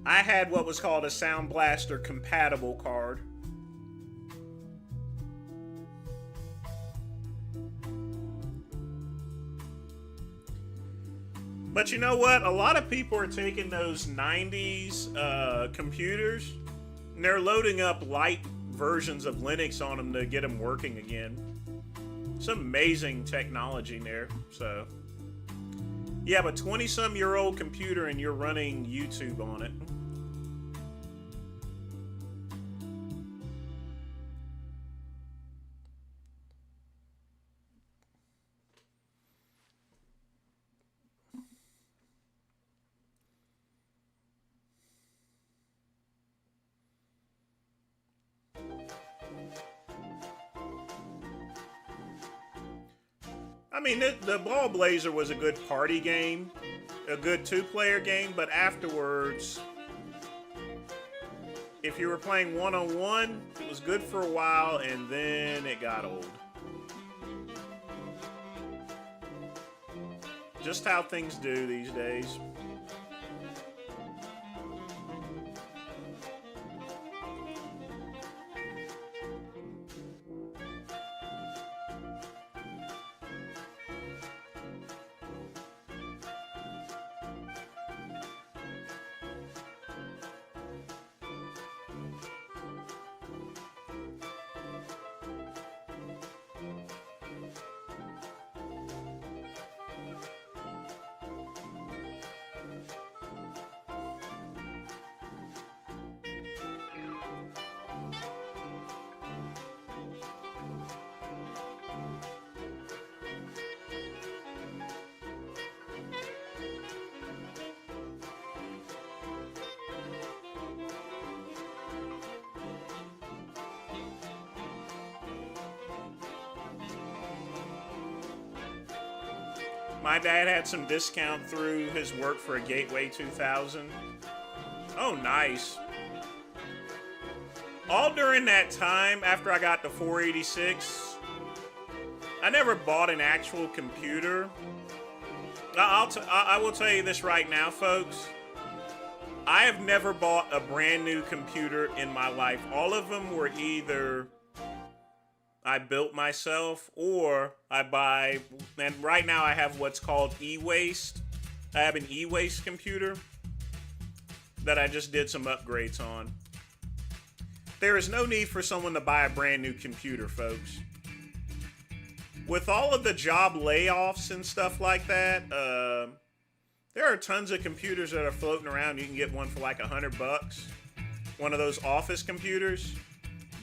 I had what was called a Sound Blaster compatible card. But you know what? A lot of people are taking those 90s computers and they're loading up light versions of Linux on them to get them working again. It's amazing technology there. So, you have a 20-some-year-old computer and you're running YouTube on it. I mean, the Ball Blazer was a good party game, a good two-player game, but afterwards, if you were playing one-on-one, it was good for a while, and then it got old. Just how things do these days. My dad had some discount through his work for a Gateway 2000. Oh, nice. All during that time, after I got the 486, I never bought an actual computer. I will tell you this right now, folks. I have never bought a brand new computer in my life. All of them were either I built myself or I buy, and right now I have what's called e-waste. I have an e-waste computer that I just did some upgrades on. There is no need for someone to buy a brand new computer, folks. With all of the job layoffs and stuff like that, there are tons of computers that are floating around. You can get one for like $100. One of those office computers.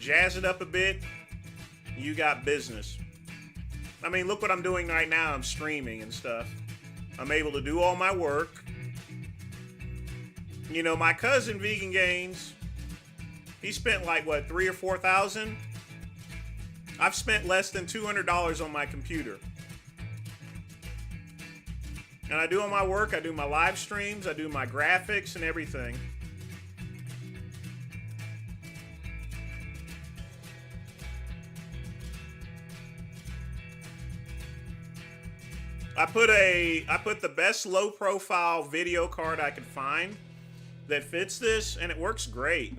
Jazz it up a bit. You got business. I mean, look what I'm doing right now. I'm streaming and stuff. I'm able to do all my work. You know, my cousin Vegan Gains, he spent like what, $3,000 or $4,000. I've spent less than $200 on my computer. And I do all my work. I do my live streams. I do my graphics and everything. I put the best low profile video card I could find that fits this, and it works great.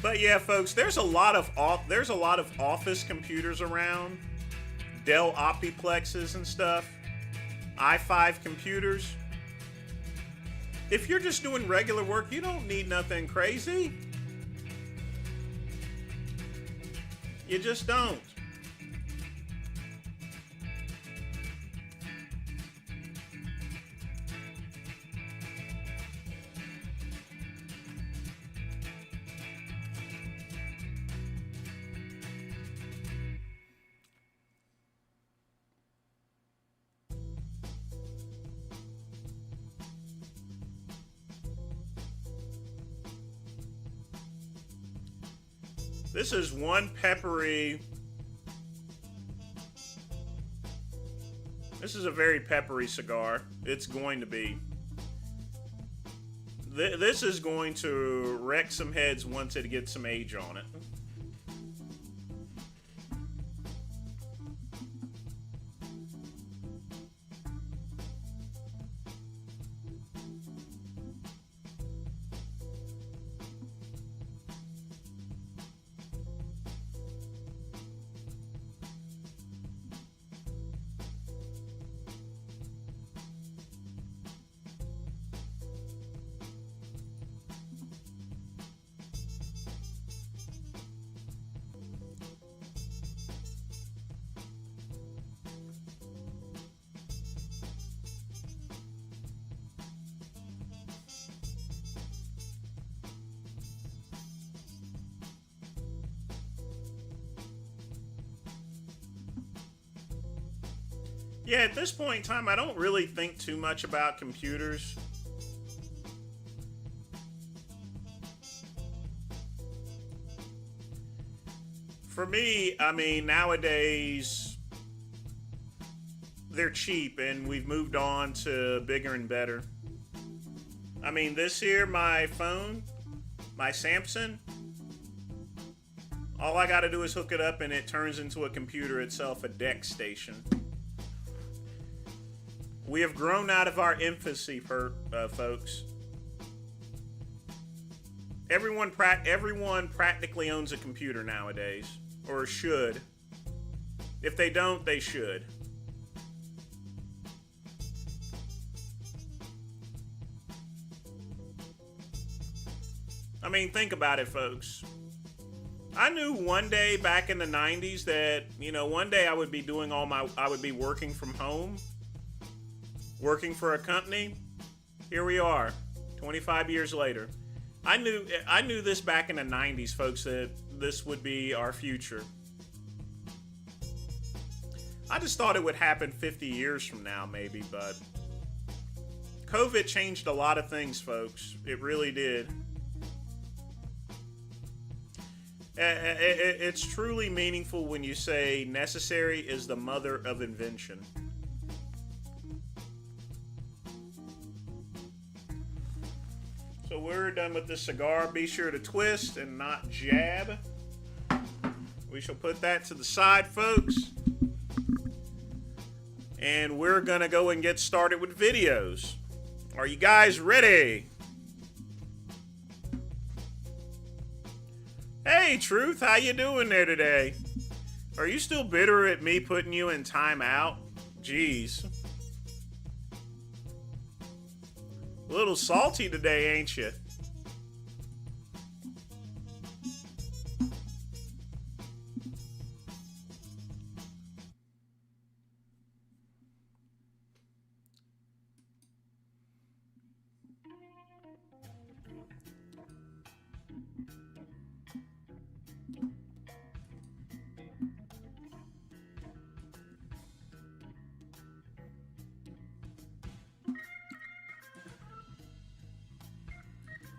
But yeah, folks, there's a lot of office computers around, Dell Optiplexes and stuff, i5 computers. If you're just doing regular work, you don't need nothing crazy. You just don't. This is one peppery. This is a very peppery cigar. It's going to be. This is going to wreck some heads once it gets some age on it. Yeah, at this point in time, I don't really think too much about computers. For me, I mean, nowadays, they're cheap and we've moved on to bigger and better. I mean, this here, my phone, my Samsung, all I gotta do is hook it up and it turns into a computer itself, a DeX station. We have grown out of our infancy, folks. Everyone practically owns a computer nowadays, or should. If they don't, they should. I mean, think about it, folks. I knew one day back in the 90s that, you know, one day I would be working from home. Working for a company. Here we are, 25 years later. I knew this back in the 90s, folks, that this would be our future. I just thought it would happen 50 years from now, maybe, but COVID changed a lot of things, folks. It really did. It's truly meaningful when you say necessary is the mother of invention. So we're done with the cigar. Be sure to twist and not jab. We shall put that to the side, folks. And we're going to go and get started with videos. Are you guys ready? Hey, Truth, how you doing there today? Are you still bitter at me putting you in timeout? Jeez. A little salty today, ain't you?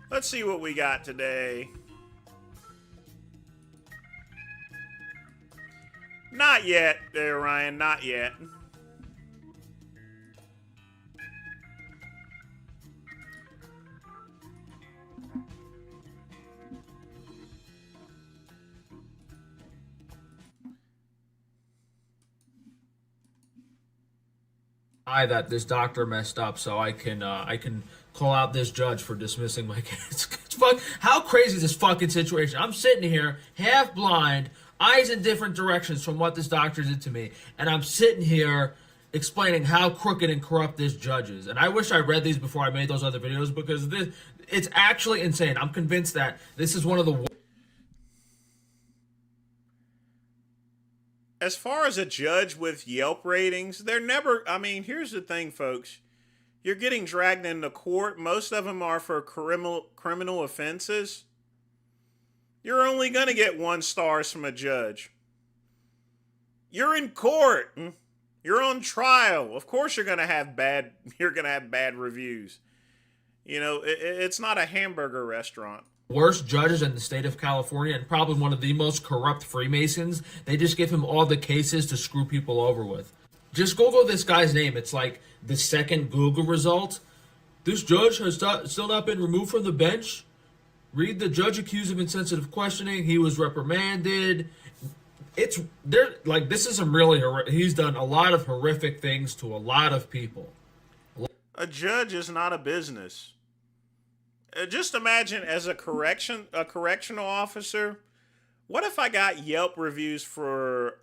Let's see what we got today. Not yet, there, Ryan. Not yet. That this doctor messed up, so I can call out this judge for dismissing my case. How crazy is this fucking situation? I'm sitting here half blind, eyes in different directions from what this doctor did to me, and I'm sitting here explaining how crooked and corrupt this judge is. And I wish I read these before I made those other videos, because it's actually insane. I'm convinced that this is one of the. As far as a judge with Yelp ratings, they're never, I mean, here's the thing, folks. You're getting dragged into court. Most of them are for criminal offenses. You're only going to get 1 stars from a judge. You're in court. You're on trial. Of course you're going to have bad reviews. You know, it's not a hamburger restaurant. Worst judges in the state of California, and probably one of the most corrupt Freemasons. They just give him all the cases to screw people over with. Just Google this guy's name. It's like the second Google result. This judge has still not been removed from the bench. Read the judge accused of insensitive questioning. He was reprimanded. It's there. Like, this is some really he's done a lot of horrific things to a lot of people. A judge is not a business. Just imagine as a correctional officer, what if I got Yelp reviews for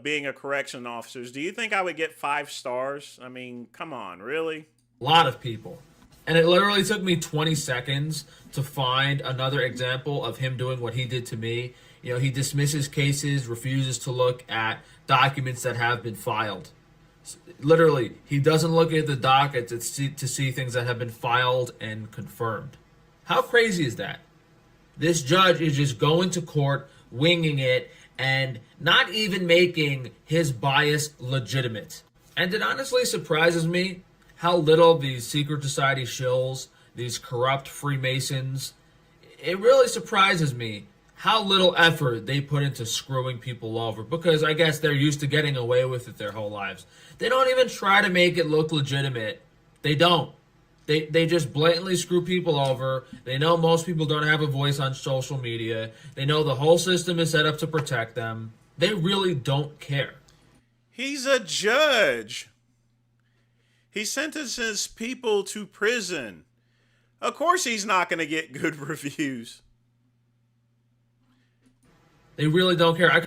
being a correction officer? Do you think I would get 5 stars? I mean, come on, really? A lot of people. And it literally took me 20 seconds to find another example of him doing what he did to me. You know, he dismisses cases, refuses to look at documents that have been filed. Literally, he doesn't look at the docket to see things that have been filed and confirmed. How crazy is that? This judge is just going to court, winging it, and not even making his bias legitimate. And it honestly surprises me how little these secret society shills, these corrupt Freemasons, it really surprises me how little effort they put into screwing people over, because I guess they're used to getting away with it their whole lives. They don't even try to make it look legitimate. They don't. They just blatantly screw people over. They know most people don't have a voice on social media. They know the whole system is set up to protect them. They really don't care. He's a judge. He sentences people to prison. Of course he's not going to get good reviews. They really don't care.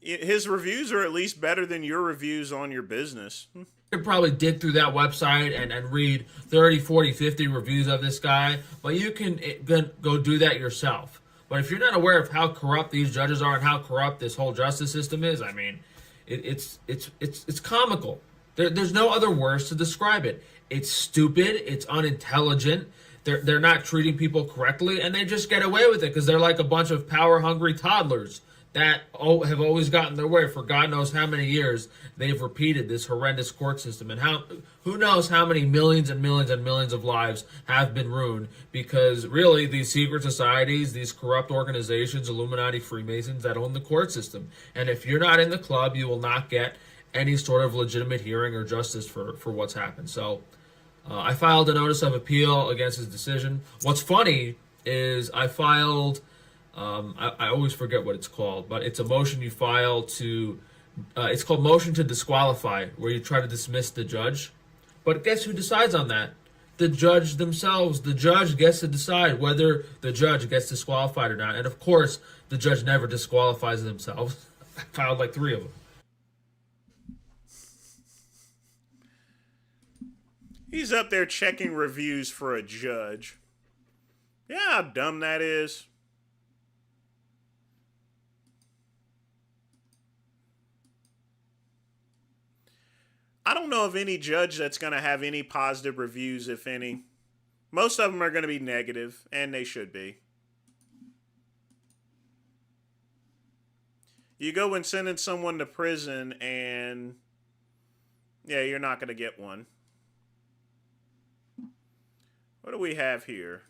His reviews are at least better than your reviews on your business. You could probably dig through that website and read 30, 40, 50 reviews of this guy, but you can go do that yourself. But if you're not aware of how corrupt these judges are and how corrupt this whole justice system is, I mean, it's comical. There's no other words to describe it. It's stupid. It's unintelligent. They're not treating people correctly, and they just get away with it because they're like a bunch of power-hungry toddlers. that have always gotten their way for God knows how many years. They've repeated this horrendous court system, and who knows how many millions and millions and millions of lives have been ruined because really these secret societies, these corrupt organizations, Illuminati, Freemasons that own the court system. And if you're not in the club, you will not get any sort of legitimate hearing or justice for what's happened. So I filed a notice of appeal against his decision. What's funny is I filed, I always forget what it's called, but it's a motion you file to, it's called motion to disqualify, where you try to dismiss the judge. But guess who decides on that? The judge themselves. The judge gets to decide whether the judge gets disqualified or not. And of course, the judge never disqualifies themselves. I filed like 3 of them. He's up there checking reviews for a judge. Yeah, how dumb that is. I don't know of any judge that's going to have any positive reviews, if any. Most of them are going to be negative, and they should be. You go and sentence someone to prison, and yeah, you're not going to get one. What do we have here?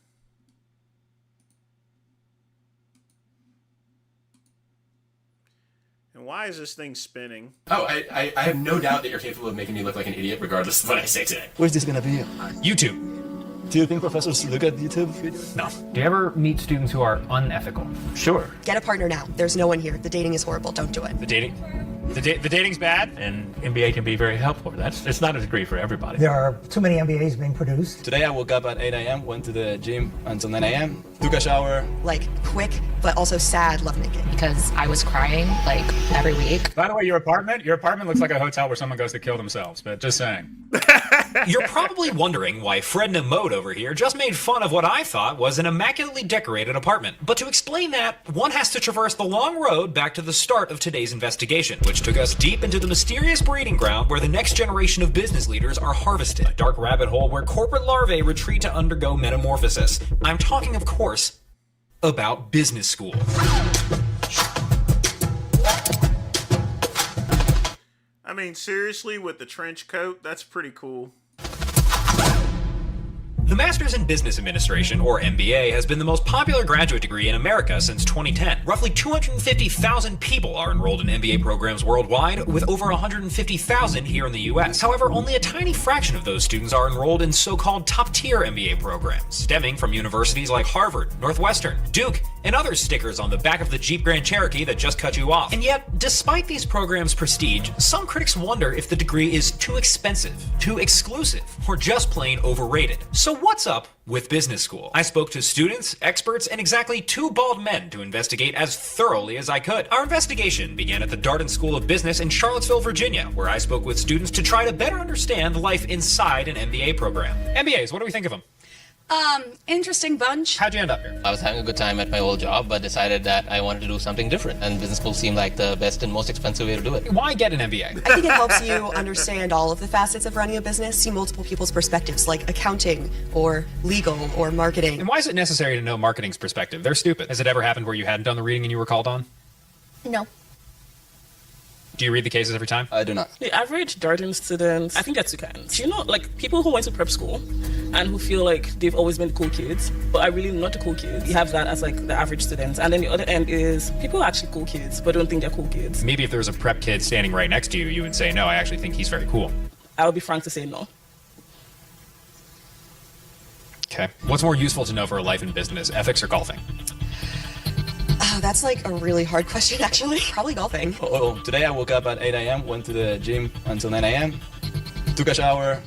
And why is this thing spinning? Oh, I have no doubt that you're capable of making me look like an idiot regardless of what I say today. Where's this gonna be? YouTube. Do you think professors look at YouTube videos? No. Do you ever meet students who are unethical? Sure. Get a partner now. There's no one here. The dating is horrible. Don't do it. The dating's bad, and MBA can be very helpful. It's not a degree for everybody. There are too many MBAs being produced. Today I woke up at 8 a.m., went to the gym until 9 a.m., took a shower. Like, quick, but also sad lovemaking. Because I was crying, like, every week. By the way, your apartment looks like a hotel where someone goes to kill themselves, but just saying. You're probably wondering why Fredna Mode over here just made fun of what I thought was an immaculately decorated apartment. But to explain that, one has to traverse the long road back to the start of today's investigation, which took us deep into the mysterious breeding ground where the next generation of business leaders are harvested. A dark rabbit hole where corporate larvae retreat to undergo metamorphosis. I'm talking, of course, about business school. I mean, seriously, with the trench coat, that's pretty cool. The Master's in Business Administration, or MBA, has been the most popular graduate degree in America since 2010. Roughly 250,000 people are enrolled in MBA programs worldwide, with over 150,000 here in the US. However, only a tiny fraction of those students are enrolled in so-called top-tier MBA programs, stemming from universities like Harvard, Northwestern, Duke, and other stickers on the back of the Jeep Grand Cherokee that just cut you off. And yet, despite these programs' prestige, some critics wonder if the degree is too expensive, too exclusive, or just plain overrated. So what's up with business school? I spoke to students, experts, and exactly 2 bald men to investigate as thoroughly as I could. Our investigation began at the Darden School of Business in Charlottesville, Virginia, where I spoke with students to try to better understand life inside an MBA program. MBAs, what do we think of them? Interesting bunch. How'd you end up here? I was having a good time at my old job, but decided that I wanted to do something different, and business school seemed like the best and most expensive way to do it. Why get an MBA? I think it helps you understand all of the facets of running a business, see multiple people's perspectives, like accounting or legal or marketing. And why is it necessary to know marketing's perspective? They're stupid. Has it ever happened where you hadn't done the reading and you were called on? No. Do you read the cases every time? I do not. The average Darden student, I think that's 2 kinds. You know, like people who went to prep school and who feel like they've always been the cool kids, but are really not the cool kids. You have that as like the average student. And then the other end is people who are actually cool kids, but don't think they're cool kids. Maybe if there was a prep kid standing right next to you, you would say, no, I actually think he's very cool. I would be frank to say no. Okay. What's more useful to know for a life in business, ethics or golfing? Oh, that's like a really hard question, actually. Probably golfing. Today I woke up at 8 a.m., went to the gym until 9 a.m., took a shower,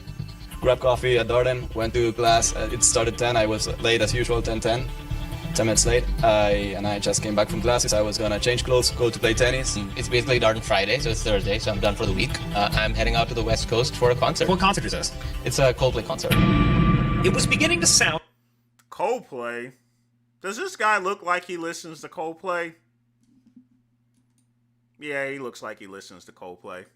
grabbed coffee at Darden, went to class. It started 10. I was late as usual, 10:10. 10 minutes late. I just came back from classes. I was gonna change clothes, go to play tennis. It's basically Darden Friday, so it's Thursday, so I'm done for the week. I'm heading out to the West Coast for a concert. What concert is this? It's a Coldplay concert. It was beginning to sound... Coldplay? Does this guy look like he listens to Coldplay? Yeah, he looks like he listens to Coldplay.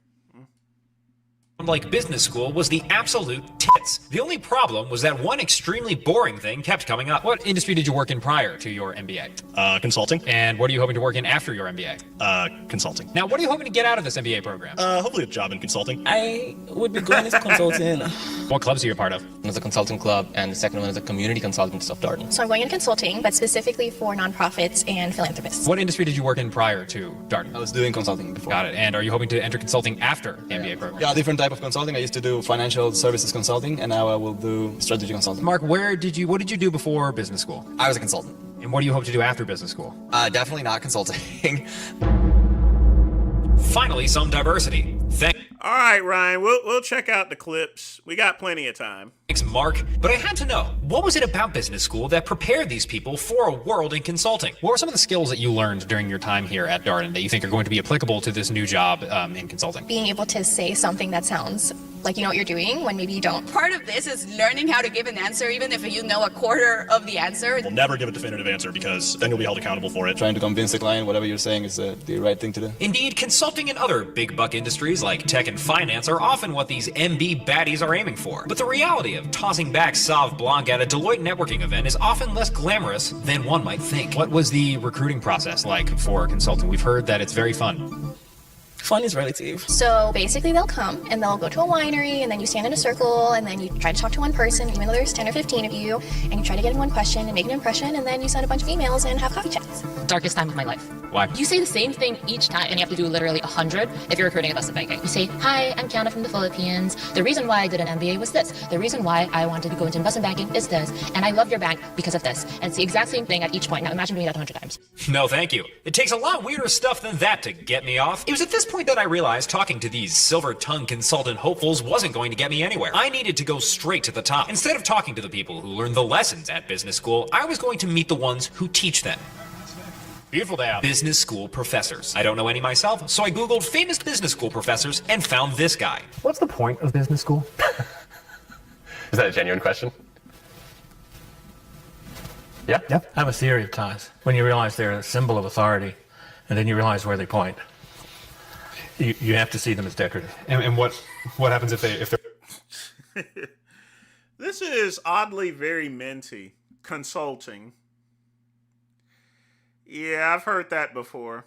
like business school was the absolute tip nonprofits. The only problem was that one extremely boring thing kept coming up. What industry did you work in prior to your MBA? Consulting. And what are you hoping to work in after your MBA? Consulting. Now, what are you hoping to get out of this MBA program? Hopefully a job in consulting. I would be going into consulting. What clubs are you a part of? One is a consulting club, and the second one is a community consultants of Darden. So I'm going into consulting, but specifically for nonprofits and philanthropists. What industry did you work in prior to Darden? I was doing consulting before. Got it. And are you hoping to enter consulting after MBA program? Yeah, different type of consulting. I used to do financial services consulting, and now I will do strategy consulting. Mark, what did you do before business school? I was a consultant. And what do you hope to do after business school? Definitely not consulting. Finally, some diversity. All right, Ryan, we'll check out the clips. We got plenty of time. Thanks, Mark. But I had to know, what was it about business school that prepared these people for a world in consulting? What were some of the skills that you learned during your time here at Darden that you think are going to be applicable to this new job in consulting? Being able to say something that sounds like you know what you're doing when maybe you don't. Part of this is learning how to give an answer even if you know a quarter of the answer. We'll never give a definitive answer because then you'll be held accountable for it. Trying to convince the client whatever you're saying is the right thing to do. Indeed, consulting and other big buck industries like tech and finance are often what these MB baddies are aiming for. But the reality of tossing back Sauv Blanc at a Deloitte networking event is often less glamorous than one might think. What was the recruiting process like for consulting? We've heard that it's very fun. Fun is relative. So basically they'll come and they'll go to a winery and then you stand in a circle and then you try to talk to one person even though there's 10 or 15 of you and you try to get in one question and make an impression and then you send a bunch of emails and have coffee chats. Darkest time of my life. Why? You say the same thing each time and you have to do literally 100 if you're recruiting investment banking. You say, hi, I'm Kiana from the Philippines. The reason why I did an MBA was this. The reason why I wanted to go into investment banking is this. And I love your bank because of this. And it's the exact same thing at each point. Now imagine doing that 100 times. No, thank you. It takes a lot weirder stuff than that to get me off. It was at this point that I realized talking to these silver-tongued consultant hopefuls wasn't going to get me anywhere. I needed to go straight to the top. Instead of talking to the people who learned the lessons at business school, I was going to meet the ones who teach them. Beautiful day out. Business school professors. I don't know any myself, so I googled famous business school professors and found this guy. What's the point of business school? Is that a genuine question? Yeah? Yep. I have a theory of ties. When you realize they're a symbol of authority, and then you realize where they point. You have to see them as decorative. And what happens if they're... This is oddly very minty. Consulting. Yeah, I've heard that before.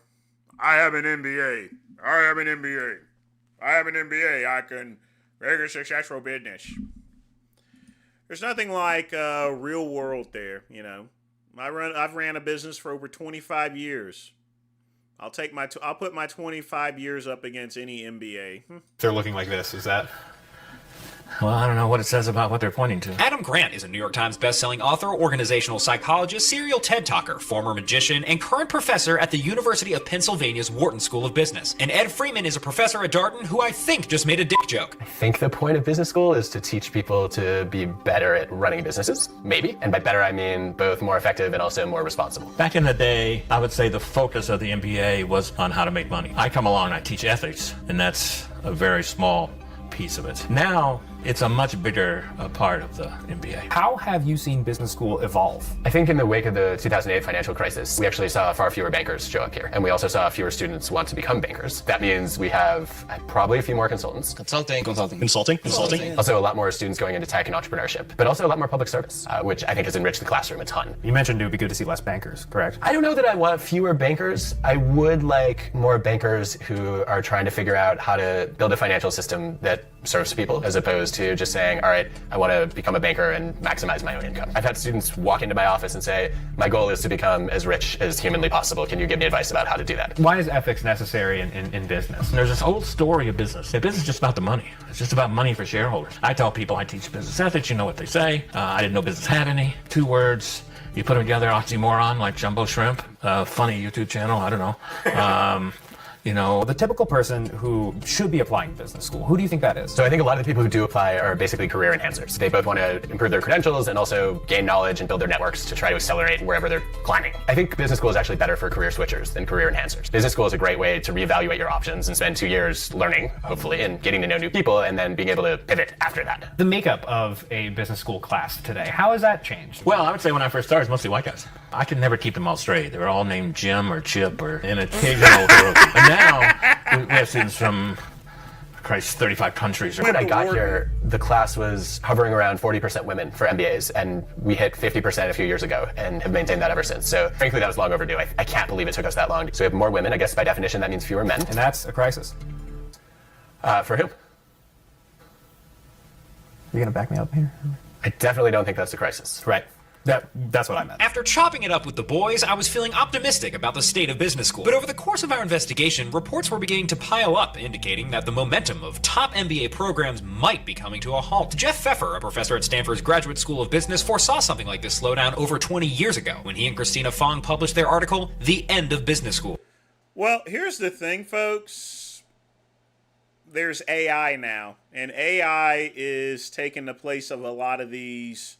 I have an MBA. I have an MBA. I have an MBA. I can make a successful business. There's nothing like real world there, you know. I've ran a business for over 25 years. I'll put my 25 years up against any MBA. They're looking like this, is that... Well, I don't know what it says about what they're pointing to. Adam Grant is a New York Times bestselling author, organizational psychologist, serial TED Talker, former magician, and current professor at the University of Pennsylvania's Wharton School of Business. And Ed Freeman is a professor at Darden who I think just made a dick joke. I think the point of business school is to teach people to be better at running businesses, maybe. And by better, I mean both more effective and also more responsible. Back in the day, I would say the focus of the MBA was on how to make money. I come along and I teach ethics, and that's a very small piece of it. Now, it's a much bigger part of the MBA. How have you seen business school evolve? I think in the wake of the 2008 financial crisis, we actually saw far fewer bankers show up here. And we also saw fewer students want to become bankers. That means we have probably a few more consultants. Consulting. Also a lot more students going into tech and entrepreneurship, but also a lot more public service, which I think has enriched the classroom a ton. You mentioned it would be good to see less bankers, correct? I don't know that I want fewer bankers. I would like more bankers who are trying to figure out how to build a financial system that serves people, as opposed to just saying, all right, I want to become a banker and maximize my own income. I've had students walk into my office and say, my goal is to become as rich as humanly possible. Can you give me advice about how to do that? Why is ethics necessary in business? There's this old story of business. Business is just about the money. It's just about money for shareholders. I tell people I teach business ethics. You know what they say. I didn't know business had any. 2 words. You put them together, oxymoron, like jumbo shrimp. Funny YouTube channel. I don't know. You know, the typical person who should be applying to business school, who do you think that is? So I think a lot of the people who do apply are basically career enhancers. They both want to improve their credentials and also gain knowledge and build their networks to try to accelerate wherever they're climbing. I think business school is actually better for career switchers than career enhancers. Business school is a great way to reevaluate your options and spend 2 years learning, hopefully, and getting to know new people and then being able to pivot after that. The makeup of a business school class today, how has that changed? Well, I would say when I first started, it's mostly white guys. I could never keep them all straight. They were all named Jim or Chip or an occasional Hiroki. And now we have students from Christ, 35 countries. When I got here, the class was hovering around 40% women for MBAs, and we hit 50% a few years ago and have maintained that ever since. So frankly, that was long overdue. I can't believe it took us that long. So we have more women. I guess by definition, that means fewer men. And that's a crisis. For whom? You gonna back me up here? I definitely don't think that's a crisis. Right. That's what I meant. After chopping it up with the boys, I was feeling optimistic about the state of business school. But over the course of our investigation, reports were beginning to pile up, indicating that the momentum of top MBA programs might be coming to a halt. Jeff Pfeffer, a professor at Stanford's Graduate School of Business, foresaw something like this slowdown over 20 years ago when he and Christina Fong published their article, The End of Business School. Well, here's the thing, folks. There's AI now, and AI is taking the place of a lot of these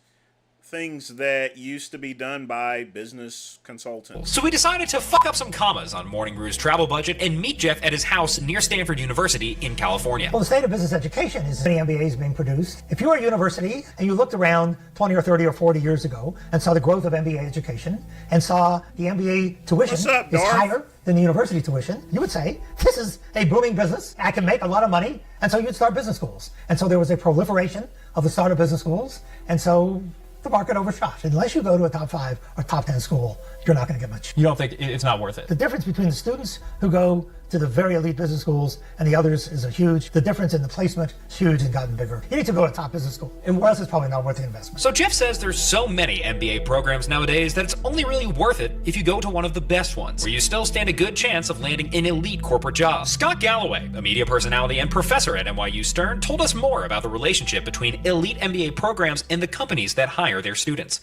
things that used to be done by business consultants. So we decided to fuck up some commas on Morning Brew's travel budget and meet Jeff at his house near Stanford University in California. Well, the state of business education is many MBAs being produced. If you were a university and you looked around 20 or 30 or 40 years ago and saw the growth of MBA education and saw the MBA tuition is higher than the university tuition, you would say, this is a booming business. I can make a lot of money. And so you'd start business schools. And so there was a proliferation of the start of business schools. And so the market overshot. Unless you go to a top 5 or top 10 school, you're not going to get much. You don't think it's not worth it? The difference between the students who go to the very elite business schools and the others is huge. The difference in the placement is huge and gotten bigger. You need to go to a top business school, or else it's probably not worth the investment. So Jeff says there's so many MBA programs nowadays that it's only really worth it if you go to one of the best ones, where you still stand a good chance of landing an elite corporate job. Scott Galloway, a media personality and professor at NYU Stern, told us more about the relationship between elite MBA programs and the companies that hire their students.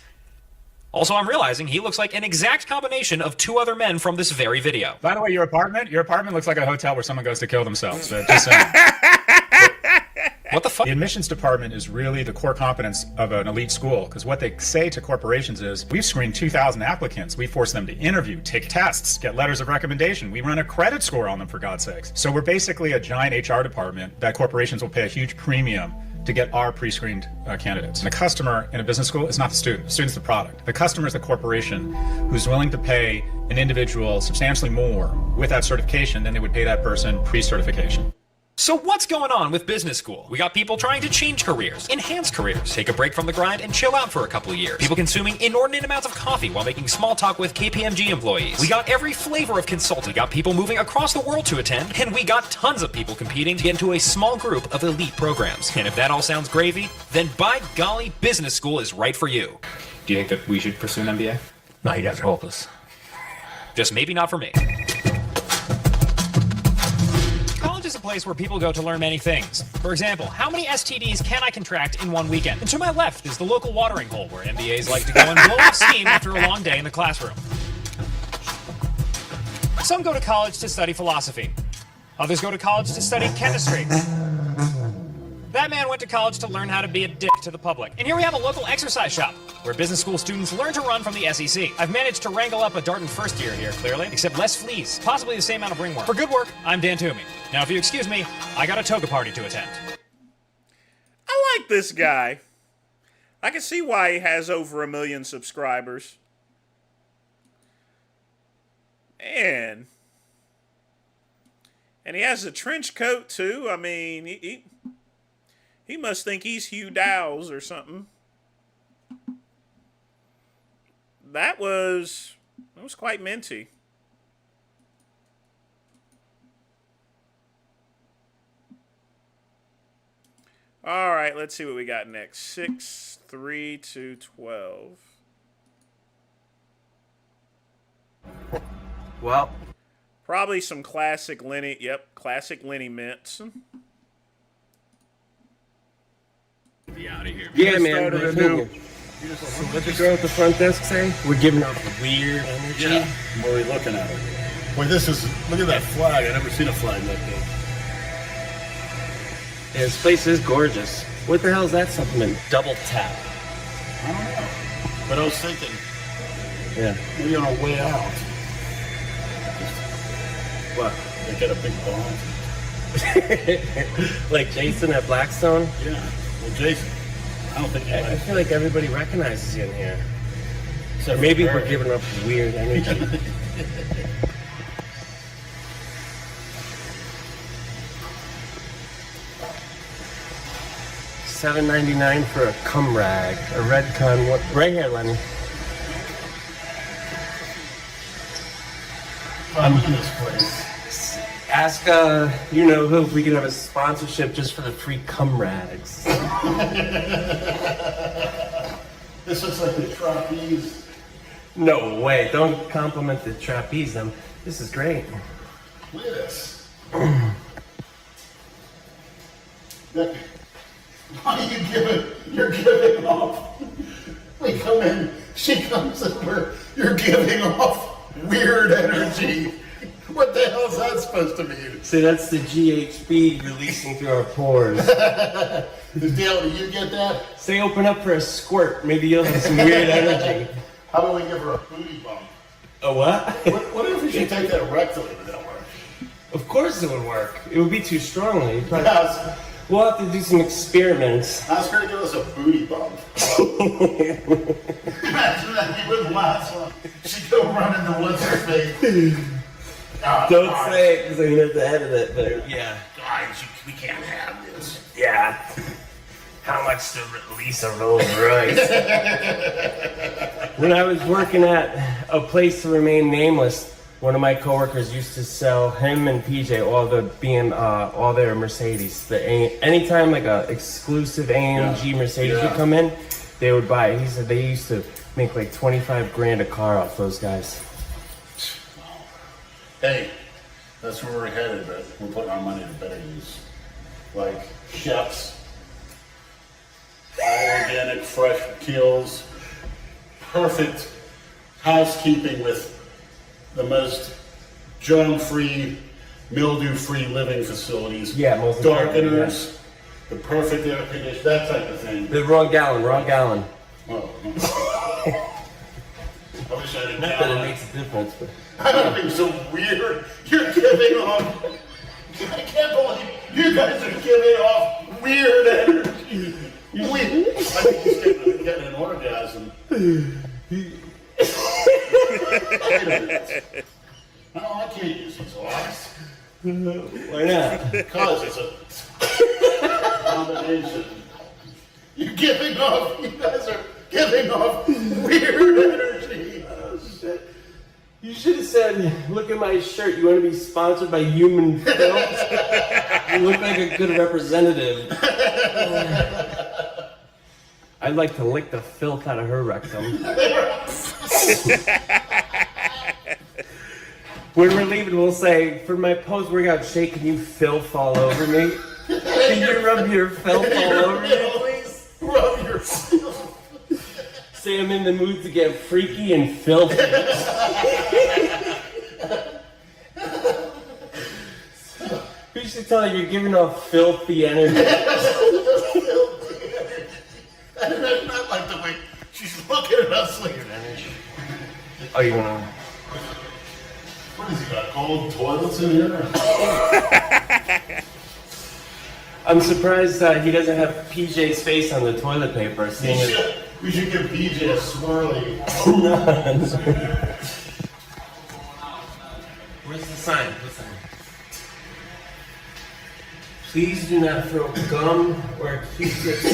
Also, I'm realizing he looks like an exact combination of two other men from this very video. By the way, your apartment looks like a hotel where someone goes to kill themselves. Just saying. What the fuck? The admissions department is really the core competence of an elite school, because what they say to corporations is, we've screened 2,000 applicants. We force them to interview, take tests, get letters of recommendation. We run a credit score on them, for God's sakes. So we're basically a giant HR department that corporations will pay a huge premium to get our pre-screened candidates. And the customer in a business school is not the student. The student's the product. The customer is the corporation who's willing to pay an individual substantially more with that certification than they would pay that person pre-certification. So what's going on with business school? We got people trying to change careers, enhance careers, take a break from the grind, and chill out for a couple of years. People consuming inordinate amounts of coffee while making small talk with KPMG employees. We got every flavor of consulting. We got people moving across the world to attend, and we got tons of people competing to get into a small group of elite programs. And if that all sounds gravy, then by golly, business school is right for you. Do you think that we should pursue an MBA? No, you guys are hopeless. Just maybe not for me. College is a place where people go to learn many things. For example, how many STDs can I contract in one weekend? And to my left is the local watering hole where MBAs like to go and blow off steam after a long day in the classroom. Some go to college to study philosophy. Others go to college to study chemistry. That man went to college to learn how to be a dick to the public. And here we have a local exercise shop, where business school students learn to run from the SEC. I've managed to wrangle up a Darden first year here, clearly, except less fleas, possibly the same amount of ringworm. For good work, I'm Dan Toomey. Now, if you excuse me, I got a toga party to attend. I like this guy. I can see why he has over 1 million subscribers. Man. And he has a trench coat, too. I mean, he must think he's Hugh Dowes or something. That was quite minty. All right, let's see what we got next. 6, 3 to 12. Well, probably some classic Lenny. Yep, classic Lenny mints. Be out of here. Yeah, man. So what the girl at the front desk say? We're giving off a weird energy. Yeah. What are we looking at? Boy, look at that flag. I've never seen a flag like this. Yeah, this place is gorgeous. What the hell is that supplement? Double tap. I don't know. But I was thinking, yeah, maybe on our way out. What? They get a big bomb. Like Jason at Blackstone? Yeah. Well, Jason, I don't think I feel like everybody recognizes you in here. So maybe we're giving up weird energy. $7.99 for a cum rag, a red cum. What? Right here, Lenny. In this place. Ask, you know who, if we could have a sponsorship just for the free cum rags. This looks like the trapeze. No way! Don't compliment the trapeze. Them. This is great. Look at this. Why are you giving? You're giving off. We come in. She comes over. You're giving off weird energy. What the hell is that supposed to mean? See, that's the GHB releasing through our pores. Dale, do you get that? Say open up for a squirt. Maybe you'll have some weird energy. How about we give her a booty bump? A what? What if we should take that rectally? Would that work? Of course it would work. It would be too strongly. We'll have to do some experiments. Ask her to give us a booty bump. Imagine that you would last one. She'd go run into what's her face. Don't say it because I'm at the head of it, but yeah. Guys, we can't have this. Yeah. How much to release a Rolls Royce? When I was working at a place to remain nameless, one of my coworkers used to sell him and PJ all their Mercedes. Anytime like a exclusive AMG Mercedes would come in, they would buy it. He said they used to make like 25 grand a car off those guys. Hey, that's where we're headed, but we're putting our money to better use. Like chefs, all organic, fresh kills, perfect housekeeping with the most germ-free, mildew-free living facilities. Yeah, most darkeners, the perfect air conditioning, that type of thing. The wrong gallon. Oh, I wish I didn't. Not that it makes a difference, but I don't think so weird. You're giving off. I can't believe you guys are giving off weird energy. I think he's getting an orgasm. No, I can't use these locks. Why not? Because it's a combination. You guys are giving off weird energy. Oh, shit. You should have said, look at my shirt. You want to be sponsored by Human Filth? You look like a good representative. I'd like to lick the filth out of her rectum. When we're leaving, we'll say, for my post-workout shake, can you filth all over me? Can you rub your filth all over me, please? Rub your filth. Say I'm in the mood to get freaky and filthy. We should tell her you're giving off filthy energy. And that's not like the way she's looking at us like energy. Oh, you wanna? What is he got? Cold toilets in here? I'm surprised he doesn't have PJ's face on the toilet paper. We should give PJ a swirly. Where's the sign? Please do not throw gum or Q-tips.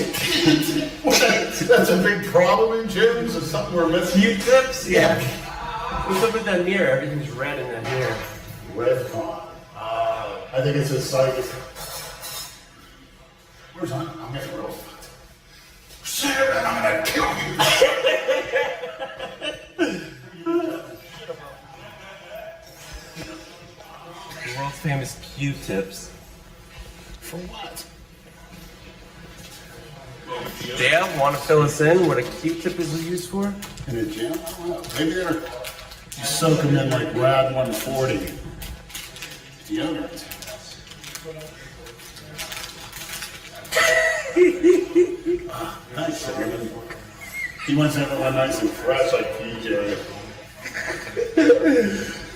That's a big problem in gyms. It's something we're missing. Q-tips? Yeah. What's up with that mirror? Everything's red in that mirror. Red con. I think it's a site. Where's on? I'm getting real fucked. Shit, and I'm gonna kill you. The world's famous Q-tips. For what? Dale, want to fill us in what a Q-tip is used for? In a gym? I don't know. Maybe you soak them in like Rad 140. Deodorant. Nice, Simon. He wants everyone nice and fresh like PJ.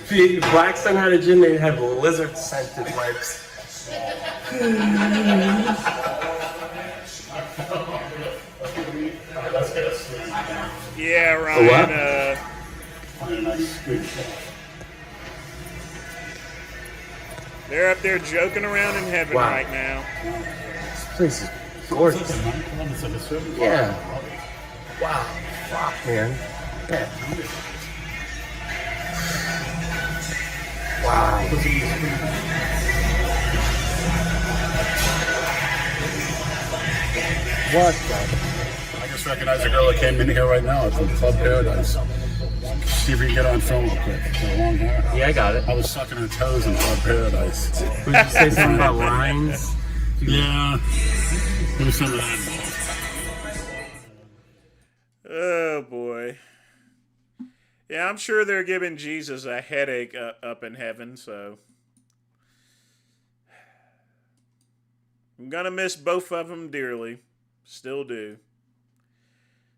If Blackstone had a gym, they'd have lizard-scented wipes. Yeah, Ryan. They're up there joking around in heaven right now. This place is Gorgeous. Yeah. Yeah. Wow. Fuck, man. Yeah. Wow. What the? I just recognize a girl that came in here right now from Club Paradise. See if we can get on film real quick. With the long hair. Yeah, I got it. I was sucking her toes in Club Paradise. Would you say something about lines? Yeah. There was some of that. Oh boy. Yeah, I'm sure they're giving Jesus a headache up in heaven, so I'm gonna miss both of them dearly. Still do.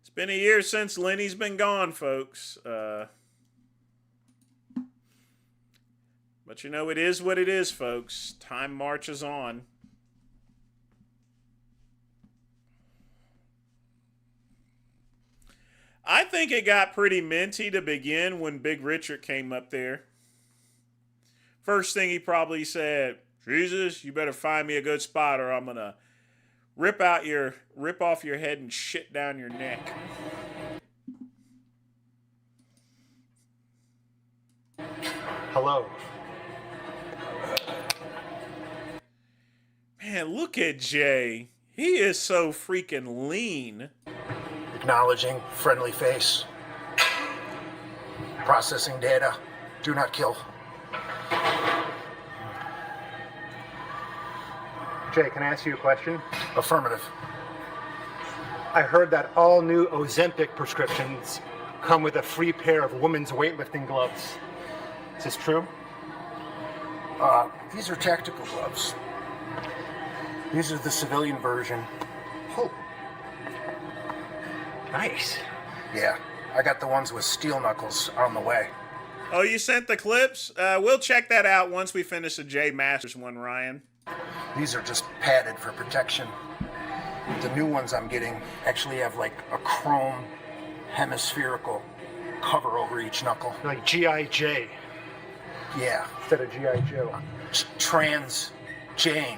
It's been a year since Lenny's been gone, folks. But you know, it is what it is, folks. Time marches on. I think it got pretty minty to begin when Big Richard came up there. First thing he probably said, Jesus, you better find me a good spot or I'm going to rip off your head and shit down your neck. Hello. Man, look at Jay. He is so freaking lean. Acknowledging, friendly face. Processing data. Do not kill. Jay, can I ask you a question? Affirmative. I heard that all new Ozempic prescriptions come with a free pair of women's weightlifting gloves. Is this true? These are tactical gloves. These are the civilian version. Oh. Nice. Yeah, I got the ones with steel knuckles on the way. Oh, you sent the clips? We'll check that out once we finish the Jay Masters one, Ryan. These are just padded for protection. The new ones I'm getting actually have like a chrome hemispherical cover over each knuckle. Like G.I. Yeah. Instead of G.I. Joe. Trans Jane.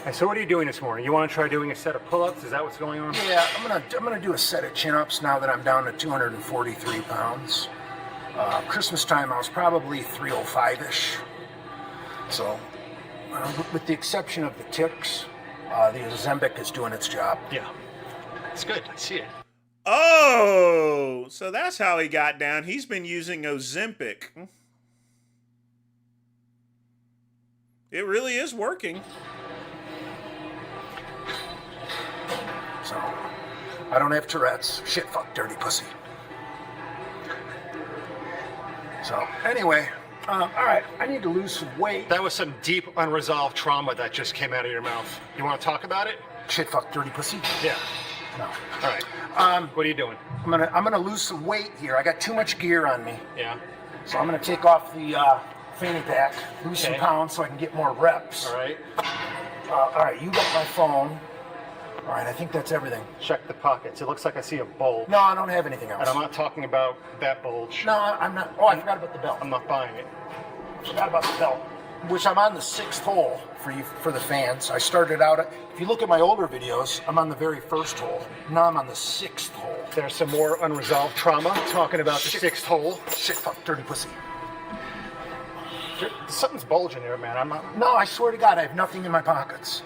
Hey, so what are you doing this morning? You want to try doing a set of pull-ups? Is that what's going on? Yeah, I'm gonna do a set of chin-ups now that I'm down to 243 pounds. Christmas time I was probably 305-ish. So, with the exception of the ticks, the Ozempic is doing its job. Yeah, it's good. I see it. Oh, so that's how he got down. He's been using Ozempic. It really is working. So, I don't have Tourette's. Shit, fuck, dirty pussy. So, anyway, all right, I need to lose some weight. That was some deep, unresolved trauma that just came out of your mouth. You want to talk about it? Shit, fuck, dirty pussy? Yeah. No. All right. What are you doing? I'm gonna lose some weight here. I got too much gear on me. Yeah. So I'm gonna take off the fanny pack, lose some pounds so I can get more reps. All right. All right, you got my phone. All right, I think that's everything. Check the pockets. It looks like I see a bulge. No, I don't have anything else. And I'm not talking about that bulge. No, I'm not. Oh, I forgot about the belt. I'm not buying it. Forgot about the belt. Which I'm on the 6th hole for the fans. I started out if you look at my older videos, I'm on the very first hole. Now I'm on the 6th hole. There's some more unresolved trauma talking about the 6th hole. Shit, fuck, dirty pussy. Something's bulging there, man. I'm not. No, I swear to God, I have nothing in my pockets.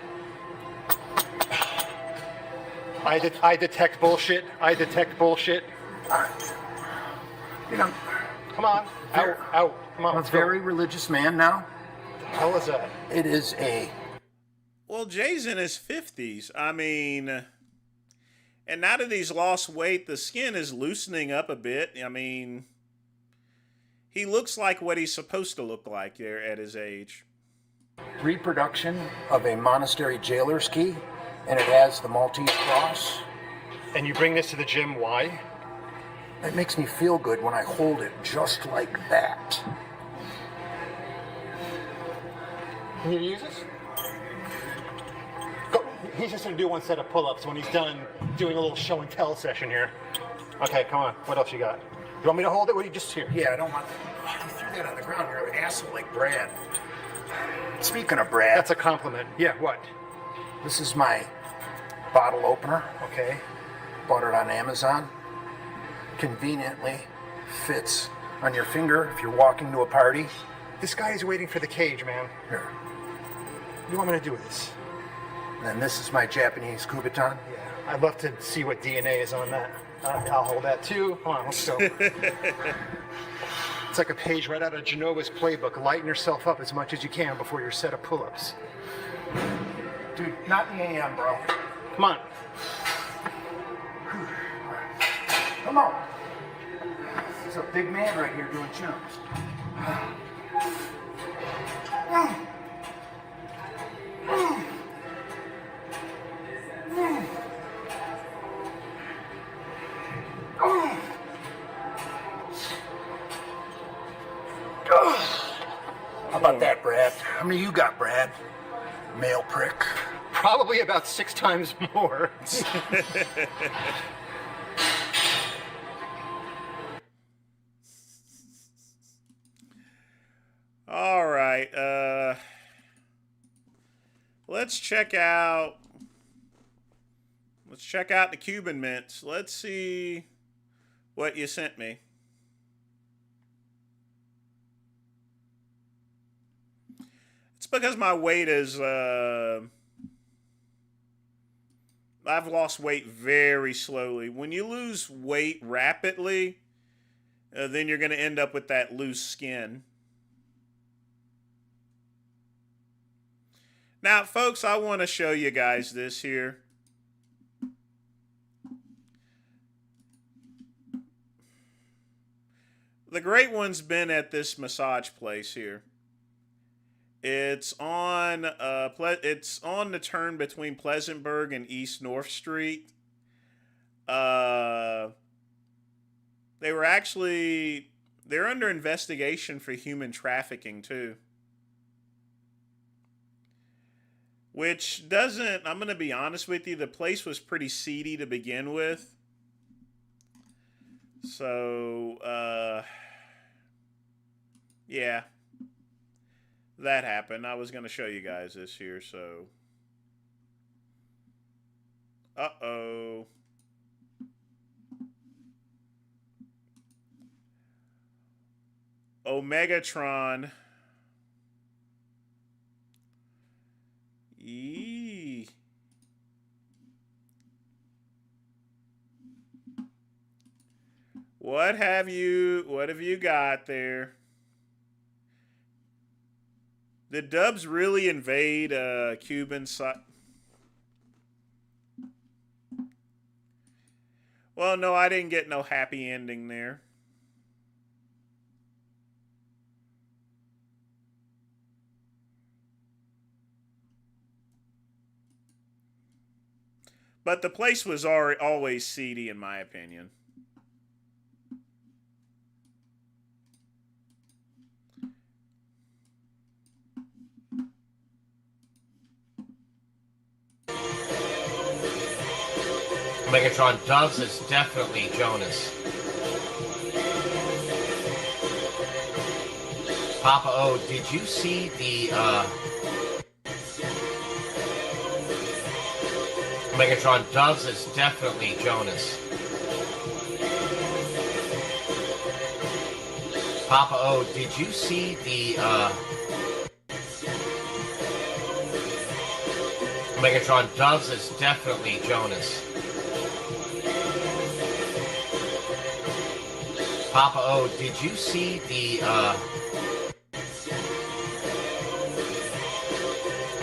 I detect bullshit. I detect bullshit. You know, come on, out. Come on, I'm a very religious man now. The hell is that? It is a. Well, Jay's in his 50s. I mean, and now that he's lost weight, the skin is loosening up a bit. I mean, he looks like what he's supposed to look like there at his age. Reproduction of a monastery jailer's key, and it has the Maltese cross. And you bring this to the gym, why? It makes me feel good when I hold it just like that. Can you use this? Go. He's just going to do one set of pull-ups when he's done doing a little show and tell session here. Okay, come on. What else you got? You want me to hold it? What are you just here? Yeah, I don't want that. You threw that on the ground. You're an asshole like Brad. Speaking of Brad. That's a compliment. Yeah, what? This is my bottle opener, okay? Bought it on Amazon. Conveniently fits on your finger if you're walking to a party. This guy is waiting for the cage, man. Here. What do you want me to do with this? And then this is my Japanese Kubitan. Yeah, I'd love to see what DNA is on that. I'll hold that too. Come on, let's go. It's like a page right out of Genova's playbook. Lighten yourself up as much as you can before your set of pull-ups. Dude, not in the AM, bro. Come on. Come on. There's a big man right here doing chin-ups. How about that, Brad? How many you got, Brad? Male prick. Probably about 6 times more. All right. Let's check out the Cuban mints. Let's see what you sent me. It's because my weight is I've lost weight very slowly. When you lose weight rapidly, then you're going to end up with that loose skin. Now, folks, I want to show you guys this here. The great one's been at this massage place here. It's on the turn between Pleasantburg and East North Street. They're under investigation for human trafficking too. Which doesn't, I'm going to be honest with you, the place was pretty seedy to begin with. So, yeah. That happened. I was going to show you guys this here, so. Uh-oh. Omegatron. Eee. What have you got there? Did Dubs really invade Cuban side? Well, no, I didn't get no happy ending there. But the place was always seedy, in my opinion. Megatron, Dubs is definitely Jonas. Papa O, did you see the, Megatron, Dubs is definitely Jonas. Papa O, did you see the, Megatron, Dubs is definitely Jonas. Papa O, did you see the,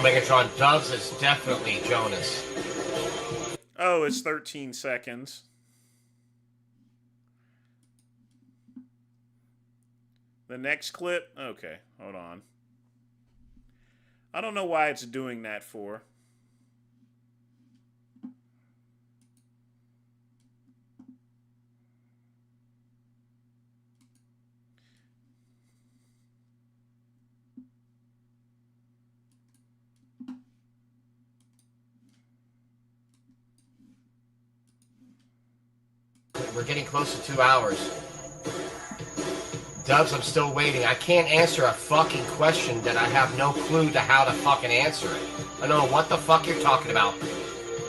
Megatron, Dubs is definitely Jonas. Oh, it's 13 seconds. The next clip? Okay, hold on. I don't know why it's doing that for. We're getting close to 2 hours. Dubs, I'm still waiting. I can't answer a fucking question that I have no clue to how to fucking answer it. I don't know what the fuck you're talking about.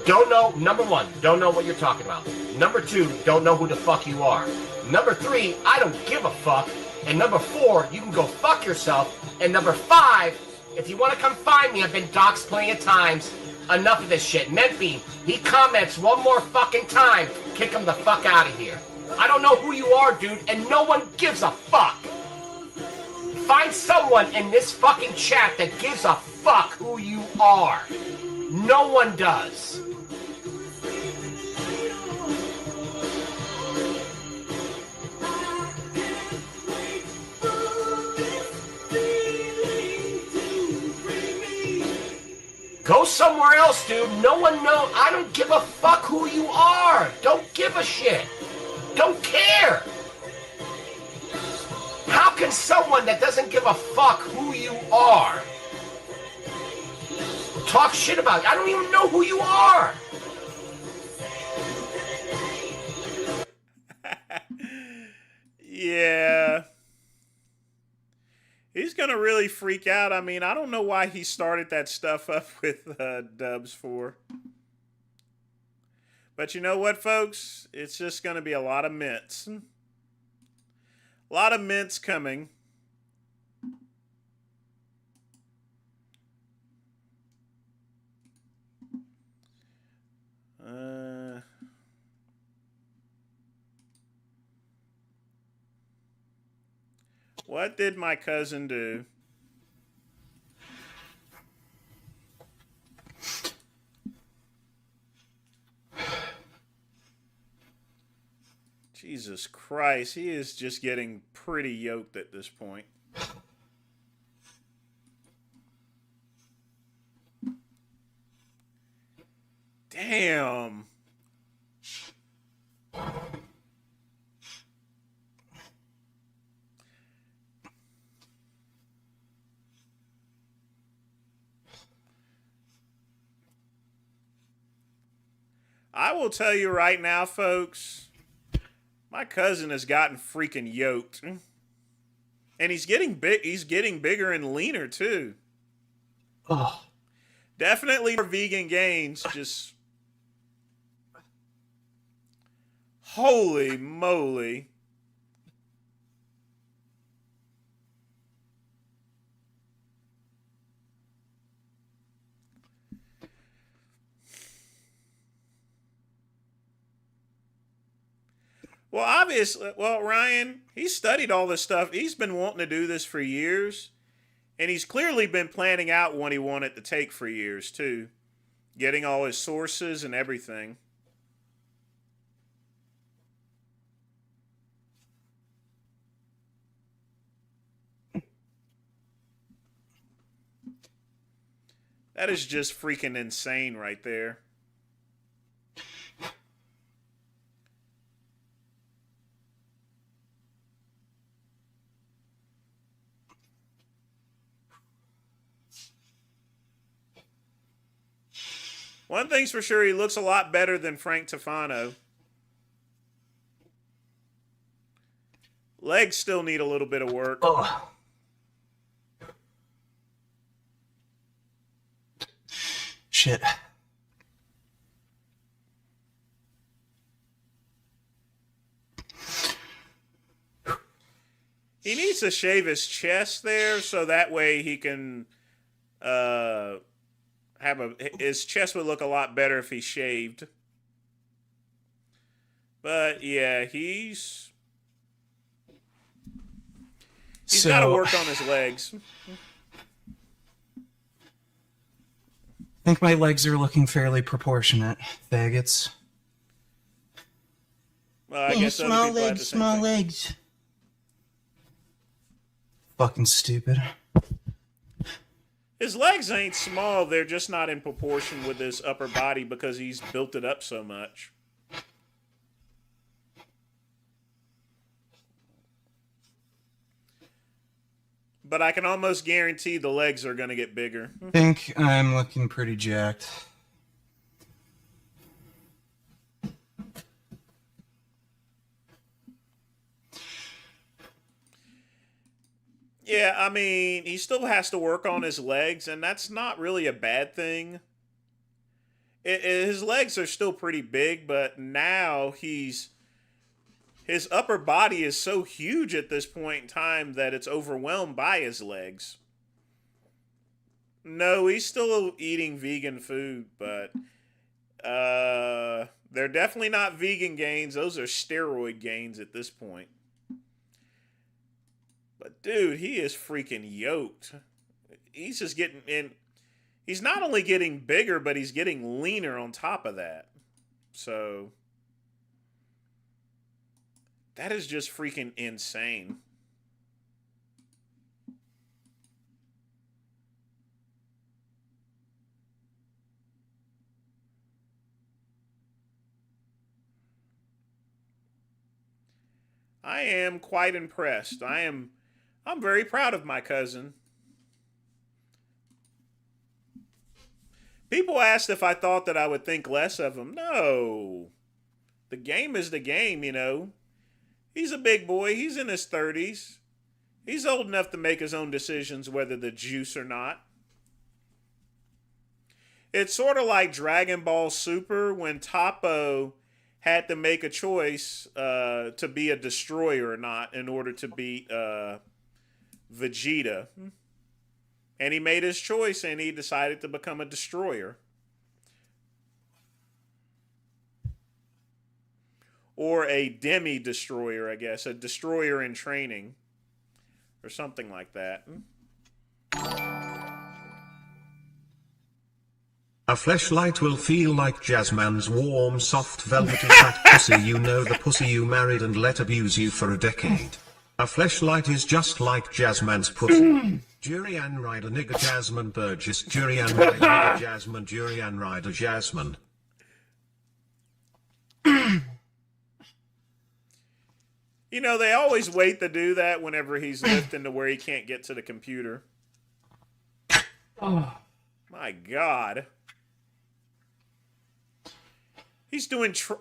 Don't know, number one, don't know what you're talking about. Number two, don't know who the fuck you are. Number three, I don't give a fuck. And number four, you can go fuck yourself. And number five, if you want to come find me, I've been doxxed plenty of times. Enough of this shit. Mentbeam, he comments one more fucking time, kick him the fuck out of here. I don't know who you are, dude, and no one gives a fuck. Find someone in this fucking chat that gives a fuck who you are. No one does. Go somewhere else, dude. No one knows. I don't give a fuck who you are. Don't give a shit. Don't care. How can someone that doesn't give a fuck who you are talk shit about you? I don't even know who you are. Yeah. He's going to really freak out. I mean, I don't know why he started that stuff up with Dubs for. But you know what, folks? It's just going to be a lot of mints. A lot of mints coming. What did my cousin do? Jesus Christ, he is just getting pretty yoked at this point. Damn. I will tell you right now, folks, my cousin has gotten freaking yoked. And he's getting big. He's getting bigger and leaner too. Oh. Definitely more vegan gains. Just holy moly. Well, obviously, Ryan, he studied all this stuff. He's been wanting to do this for years. And he's clearly been planning out what he wanted to take for years, too. Getting all his sources and everything. That is just freaking insane right there. One thing's for sure, he looks a lot better than Frank Tufano. Legs still need a little bit of work. Oh. Shit. He needs to shave his chest there so that way he can his chest would look a lot better if he shaved. But yeah, he's got to work on his legs. I think my legs are looking fairly proportionate, faggots. Well, I guess small legs, small legs. Fucking stupid. His legs ain't small, they're just not in proportion with his upper body because he's built it up so much. But I can almost guarantee the legs are going to get bigger. I think I'm looking pretty jacked. Yeah, I mean, he still has to work on his legs, and that's not really a bad thing. his legs are still pretty big, but now his upper body is so huge at this point in time that it's overwhelmed by his legs. No, he's still eating vegan food, but they're definitely not vegan gains. Those are steroid gains at this point. But dude, he is freaking yoked. He's just getting in. He's not only getting bigger, but he's getting leaner on top of that. So that is just freaking insane. I am quite impressed. I'm very proud of my cousin. People asked if I thought that I would think less of him. No. The game is the game, you know. He's a big boy. He's in his 30s. He's old enough to make his own decisions whether to juice or not. It's sort of like Dragon Ball Super when Toppo had to make a choice to be a destroyer or not in order to beat Vegeta. And he made his choice and he decided to become a destroyer. Or a demi-destroyer, I guess. A destroyer in training. Or something like that. A fleshlight will feel like Jasmine's warm, soft, velvety fat pussy. You know, the pussy you married and let abuse you for a decade. A fleshlight is just like Jasmine's pussy. Durian Rider nigga Jasmine Burgess. Durian Rider nigga Jasmine. Durian Rider Jasmine. You know, they always wait to do that whenever he's lifting to where he can't get to the computer. Oh. My God. He's doing jeez.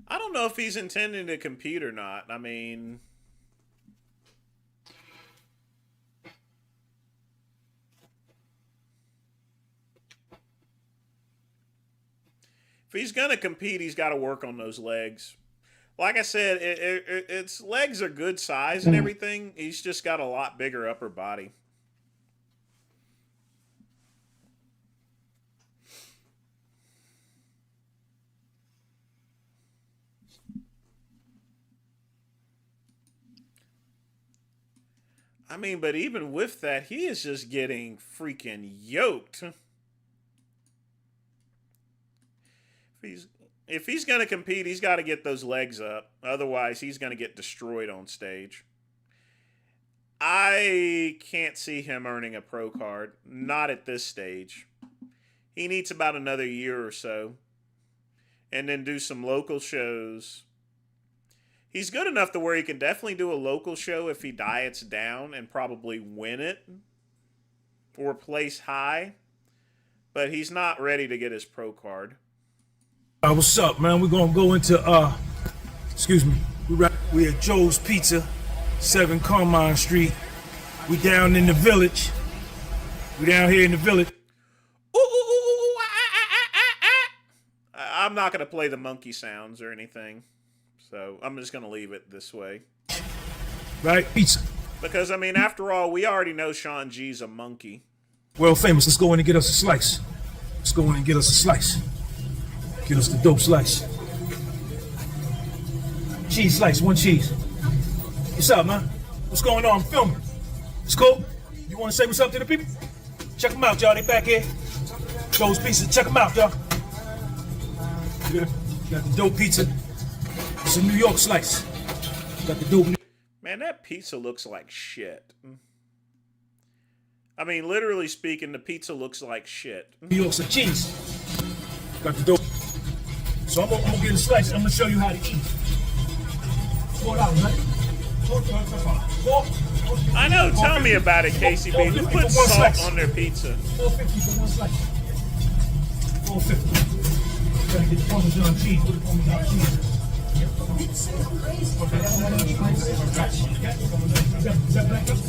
I don't know if he's intending to compete or not. I mean, if he's going to compete, he's got to work on those legs. Like I said, its legs are good size and everything. He's just got a lot bigger upper body. I mean, but even with that, he is just getting freaking yoked. If he's going to compete, he's got to get those legs up. Otherwise, he's going to get destroyed on stage. I can't see him earning a pro card. Not at this stage. He needs about another year or so. And then do some local shows. He's good enough to where he can definitely do a local show if he diets down and probably win it. Or place high. But he's not ready to get his pro card. What's up, man? We're gonna go into excuse me. We at Joe's Pizza, 7 Carmine Street. We down in the village. We down here in the village. I'm not gonna play the monkey sounds or anything, so I'm just gonna leave it this way. Right, pizza. Because I mean, after all, we already know Sean G's a monkey. World famous. Let's go in and get us a slice. Let's go in and get us a slice. Get us the dope slice. Cheese slice, 1 cheese. What's up, man? What's going on? I'm filming. It's cool? You want to say what's up to the people? Check them out, y'all. They back here. Joe's Pizza. Check them out, y'all. Yeah. Got the dope pizza. It's a New York slice. Got the dope. Man, Man, that pizza looks like shit. I mean, literally speaking, the pizza looks like shit. New York some cheese. Got the dough. So I'm gonna get a slice. I'm gonna show you how to eat. $4, right? I know. Tell me about it, KCB. Who puts salt on their pizza? $4.50 for one slice. $4.50. Gotta get the Parmesan cheese. Put the Parmesan cheese. Is that black pepper?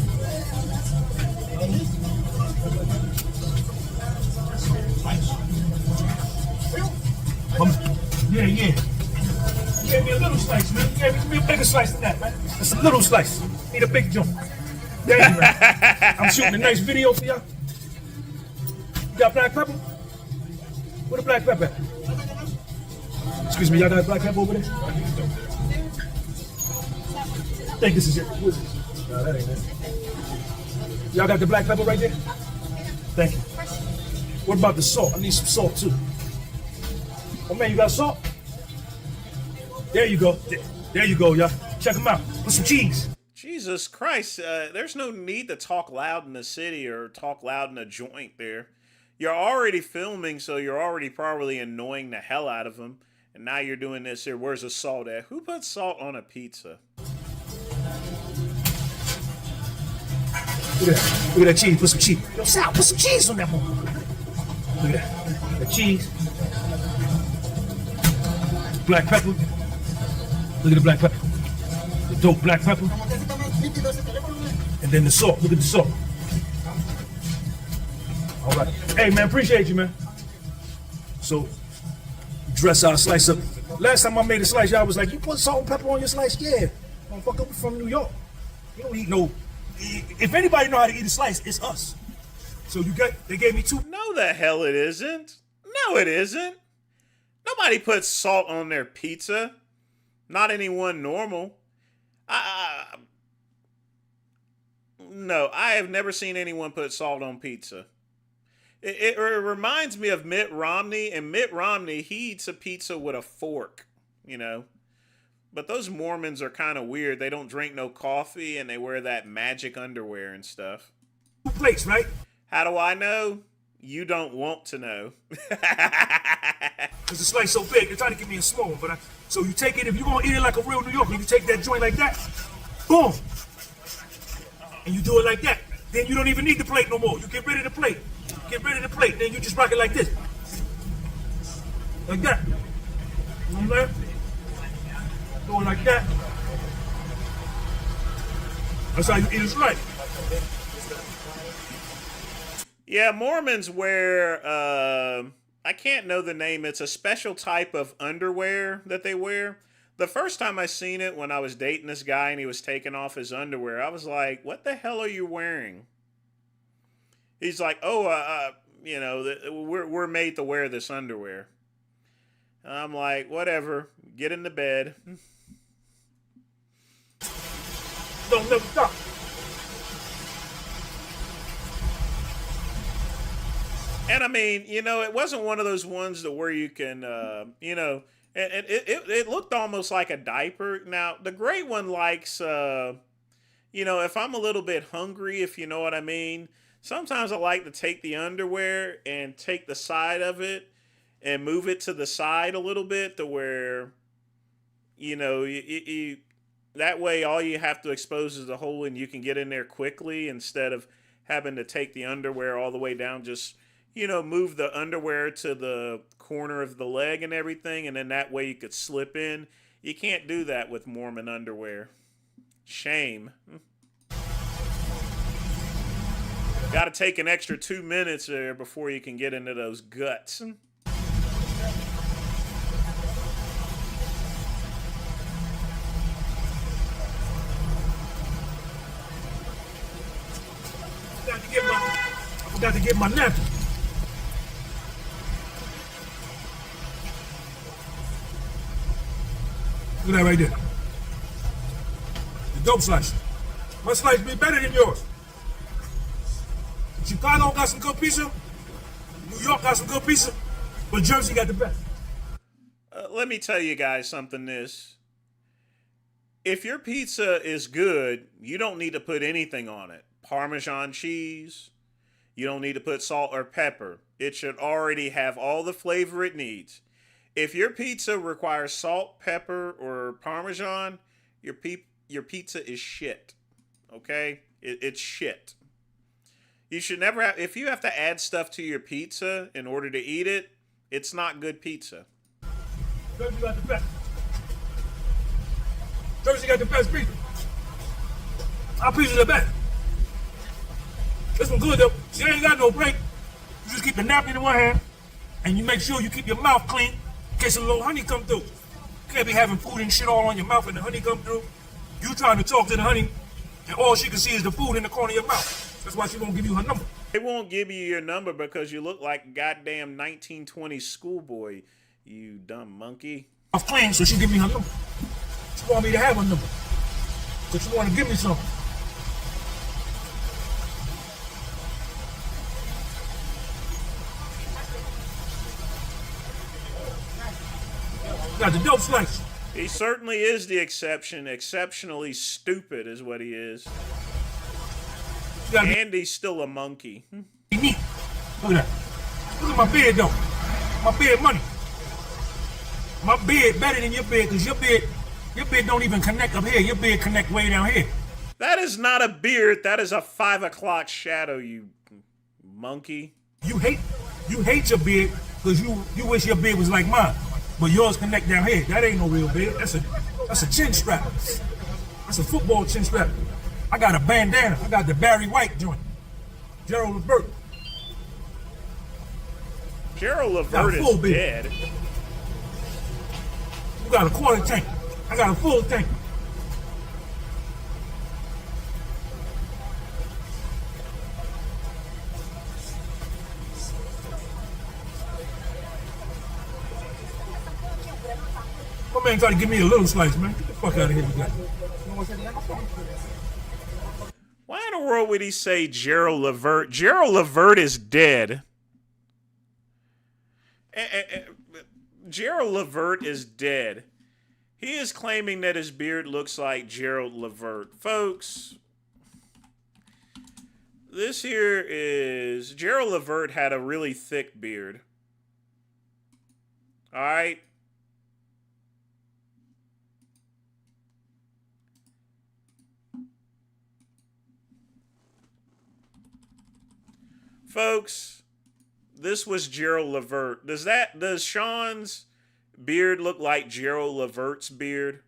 Yeah. You gave me a little slice, man. You gave me a bigger slice than that, man. That's a little slice. Need a big jump. There you go. I'm shooting a nice video for y'all. You got black pepper? Where the black pepper at? Excuse me, y'all got black pepper over there? I think this is it. What is this? No, that ain't it. Y'all got the black pepper right there? Thank you. What about the salt? I need some salt too. Oh man, you got salt? There you go. There you go, y'all. Check them out. Put some cheese. Jesus Christ, there's no need to talk loud in the city or talk loud in a joint there. You're already filming, so you're already probably annoying the hell out of them. And now you're doing this here. Where's the salt at? Who puts salt on a pizza? Look at that cheese. Put some cheese. Yo, Sal, put some cheese on that one. Look at that. The cheese. Black pepper. Look at the black pepper. The dope black pepper. And then the salt. Look at the salt. All right. Hey, man, appreciate you, man. So, dress our slice up. Last time I made a slice, y'all was like, you put salt and pepper on your slice? Yeah. Motherfucker, we from New York. You don't eat no... If anybody know how to eat a slice, it's us. So they gave me 2. No, the hell it isn't. No, it isn't. Nobody puts salt on their pizza. Not anyone normal. No, I have never seen anyone put salt on pizza. It reminds me of Mitt Romney, and Mitt Romney, he eats a pizza with a fork, you know. But those Mormons are kind of weird. They don't drink no coffee, and they wear that magic underwear and stuff. 2 plates, right? How do I know? You don't want to know. Because the slice so big, they're trying to give me a small one. But so you take it, if you're going to eat it like a real New Yorker, you take that joint like that, boom. And you do it like that. Then you don't even need the plate no more. You get rid of the plate. Get rid of the plate. Then you just rock it like this. Like that. You know what I'm saying? Do it like that. That's how you eat it right. Yeah, Mormons wear, I can't know the name. It's a special type of underwear that they wear. The first time I seen it when I was dating this guy and he was taking off his underwear, I was like, what the hell are you wearing? He's like, you know, we're made to wear this underwear. I'm like, whatever, get in the bed. Don't never stop. And I mean, you know, it wasn't one of those ones that where you can, you know, it looked almost like a diaper. Now, the great one likes, you know, if I'm a little bit hungry, if you know what I mean, sometimes I like to take the underwear and take the side of it and move it to the side a little bit to where, you know, you that way all you have to expose is the hole and you can get in there quickly instead of having to take the underwear all the way down. Just, you know, move the underwear to the corner of the leg and everything, and then that way you could slip in. You can't do that with Mormon underwear. Shame. Got to take an extra 2 minutes there before you can get into those guts. I forgot to get my napkin. Look at that right there. The dope slice. My slice be better than yours. Chicago got some good pizza. New York got some good pizza. But Jersey got the best. Let me tell you guys something. If your pizza is good, you don't need to put anything on it. Parmesan cheese. You don't need to put salt or pepper. It should already have all the flavor it needs. If your pizza requires salt, pepper, or Parmesan, your pizza is shit. Okay? It's shit. You should never have... If you have to add stuff to your pizza in order to eat it, it's not good pizza. Jersey got the best. Jersey got the best pizza. Our pizza's the best. This one good though. She ain't got no break. You just keep the napkin in one hand, and you make sure you keep your mouth clean in case a little honey come through. You can't be having food and shit all on your mouth and the honey come through. You trying to talk to the honey, and all she can see is the food in the corner of your mouth. That's why she won't give you her number. They won't give you your number because you look like a goddamn 1920s schoolboy, you dumb monkey. Mouth clean, so she give me her number. She want me to have her number, so she want to give me something. Got the dope slice. He certainly is the exception. Exceptionally stupid is what he is. And he's still a monkey. Neat. Look at that. Look at my bed though. My bed money. My bed better than your bed because your bed don't even connect up here. Your bed connect way down here. That is not a beard. That is a 5 o'clock shadow, you monkey. You hate your bed because you wish your bed was like mine. But yours connect down here. That ain't no real bed. That's a chin strap. That's a football chin strap. I got a bandana. I got the Barry White joint. Gerald Levert. Gerald Levert is dead. You got a quarter tank. I got a full tank. My man tried to give me a little slice, man. Get the fuck out of here with that. Why in the world would he say Gerald Levert? Gerald Levert is dead. Gerald Levert is dead. He is claiming that his beard looks like Gerald Levert. Folks, this here is... Gerald Levert had a really thick beard. Alright? Folks, this was Gerald Levert. Does Sean's beard look like Gerald Levert's beard?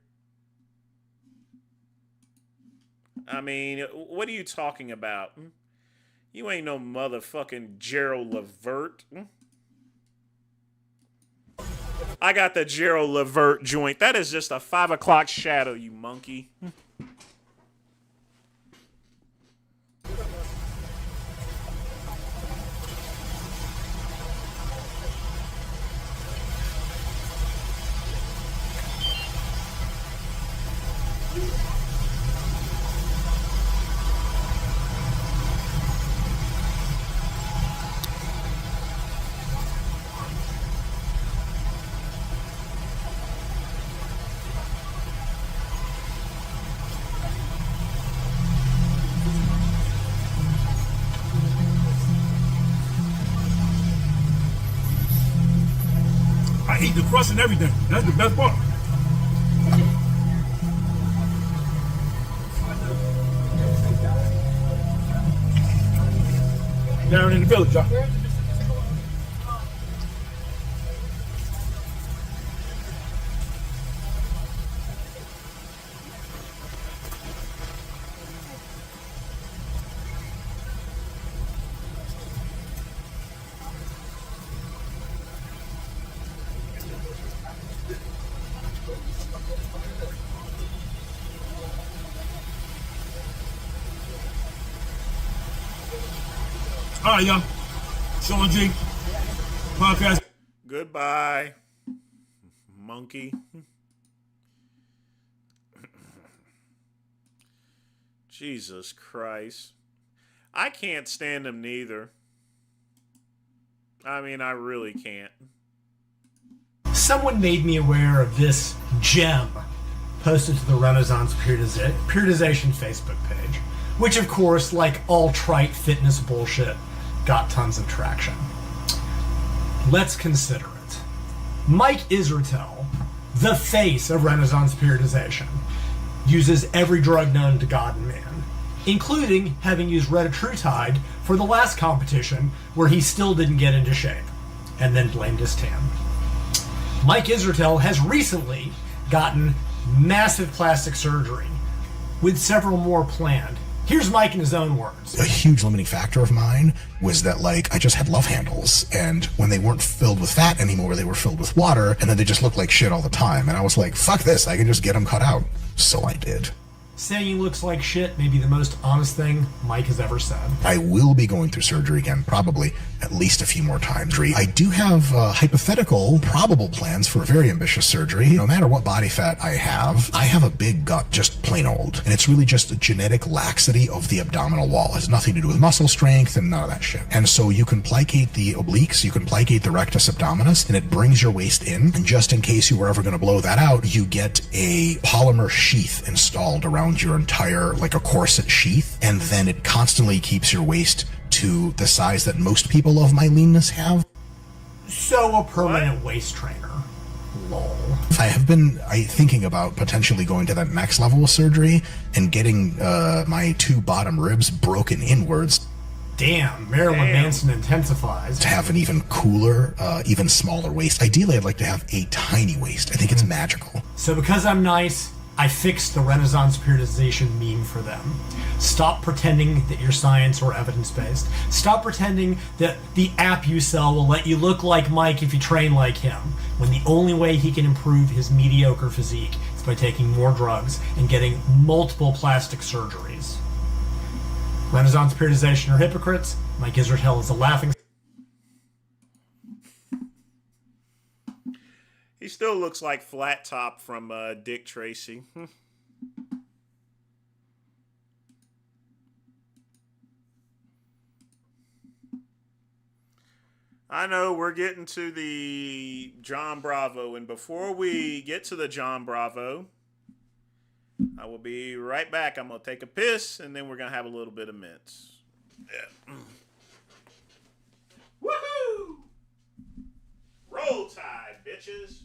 I mean, what are you talking about? You ain't no motherfucking Gerald Levert. I got the Gerald Levert joint. That is just a 5 o'clock shadow, you monkey. I eat the crust and everything. That's the best part. Down in the village, y'all. All right, y'all. Sean G. Podcast. Goodbye, monkey. Jesus Christ. I can't stand him neither. I mean, I really can't. Someone made me aware of this gem posted to the Renaissance Periodization Facebook page, which of course, like all trite fitness bullshit, got tons of traction. Let's consider it. Mike Israetel, the face of Renaissance Periodization, uses every drug known to God and man, including having used retatrutide for the last competition where he still didn't get into shape, and then blamed his tan. Mike Israetel has recently gotten massive plastic surgery, with several more planned. Here's Mike in his own words. A huge limiting factor of mine was that, like, I just had love handles, and when they weren't filled with fat anymore, they were filled with water, and then they just looked like shit all the time. And I was like, fuck this, I can just get them cut out. So I did. Saying he looks like shit may be the most honest thing Mike has ever said. I will be going through surgery again, probably at least a few more times. I do have hypothetical, probable plans for a very ambitious surgery. No matter what body fat I have a big gut, just plain old. And it's really just a genetic laxity of the abdominal wall. It has nothing to do with muscle strength and none of that shit. And so you can plicate the obliques, you can plicate the rectus abdominis, and it brings your waist in. And just in case you were ever going to blow that out, you get a polymer sheath installed around your entire, like a corset sheath, and then it constantly keeps your waist to the size that most people of my leanness have. So a permanent waist trainer. Lol. I have been thinking about potentially going to that next level of surgery and getting my two bottom ribs broken inwards. Damn, Marilyn Manson intensifies. To have an even cooler, even smaller waist. Ideally, I'd like to have a tiny waist. I think it's magical. So because I'm nice, I fixed the Renaissance Periodization meme for them. Stop pretending that you're science or evidence-based. Stop pretending that the app you sell will let you look like Mike if you train like him, when the only way he can improve his mediocre physique is by taking more drugs and getting multiple plastic surgeries. Renaissance Periodization are hypocrites. Mike Israetel is a laughing. He still looks like Flat Top from Dick Tracy. I know we're getting to the John Bravo, and before we get to the John Bravo, I will be right back. I'm going to take a piss, and then we're going to have a little bit of mints. Yeah. Woohoo! Roll Tide, bitches.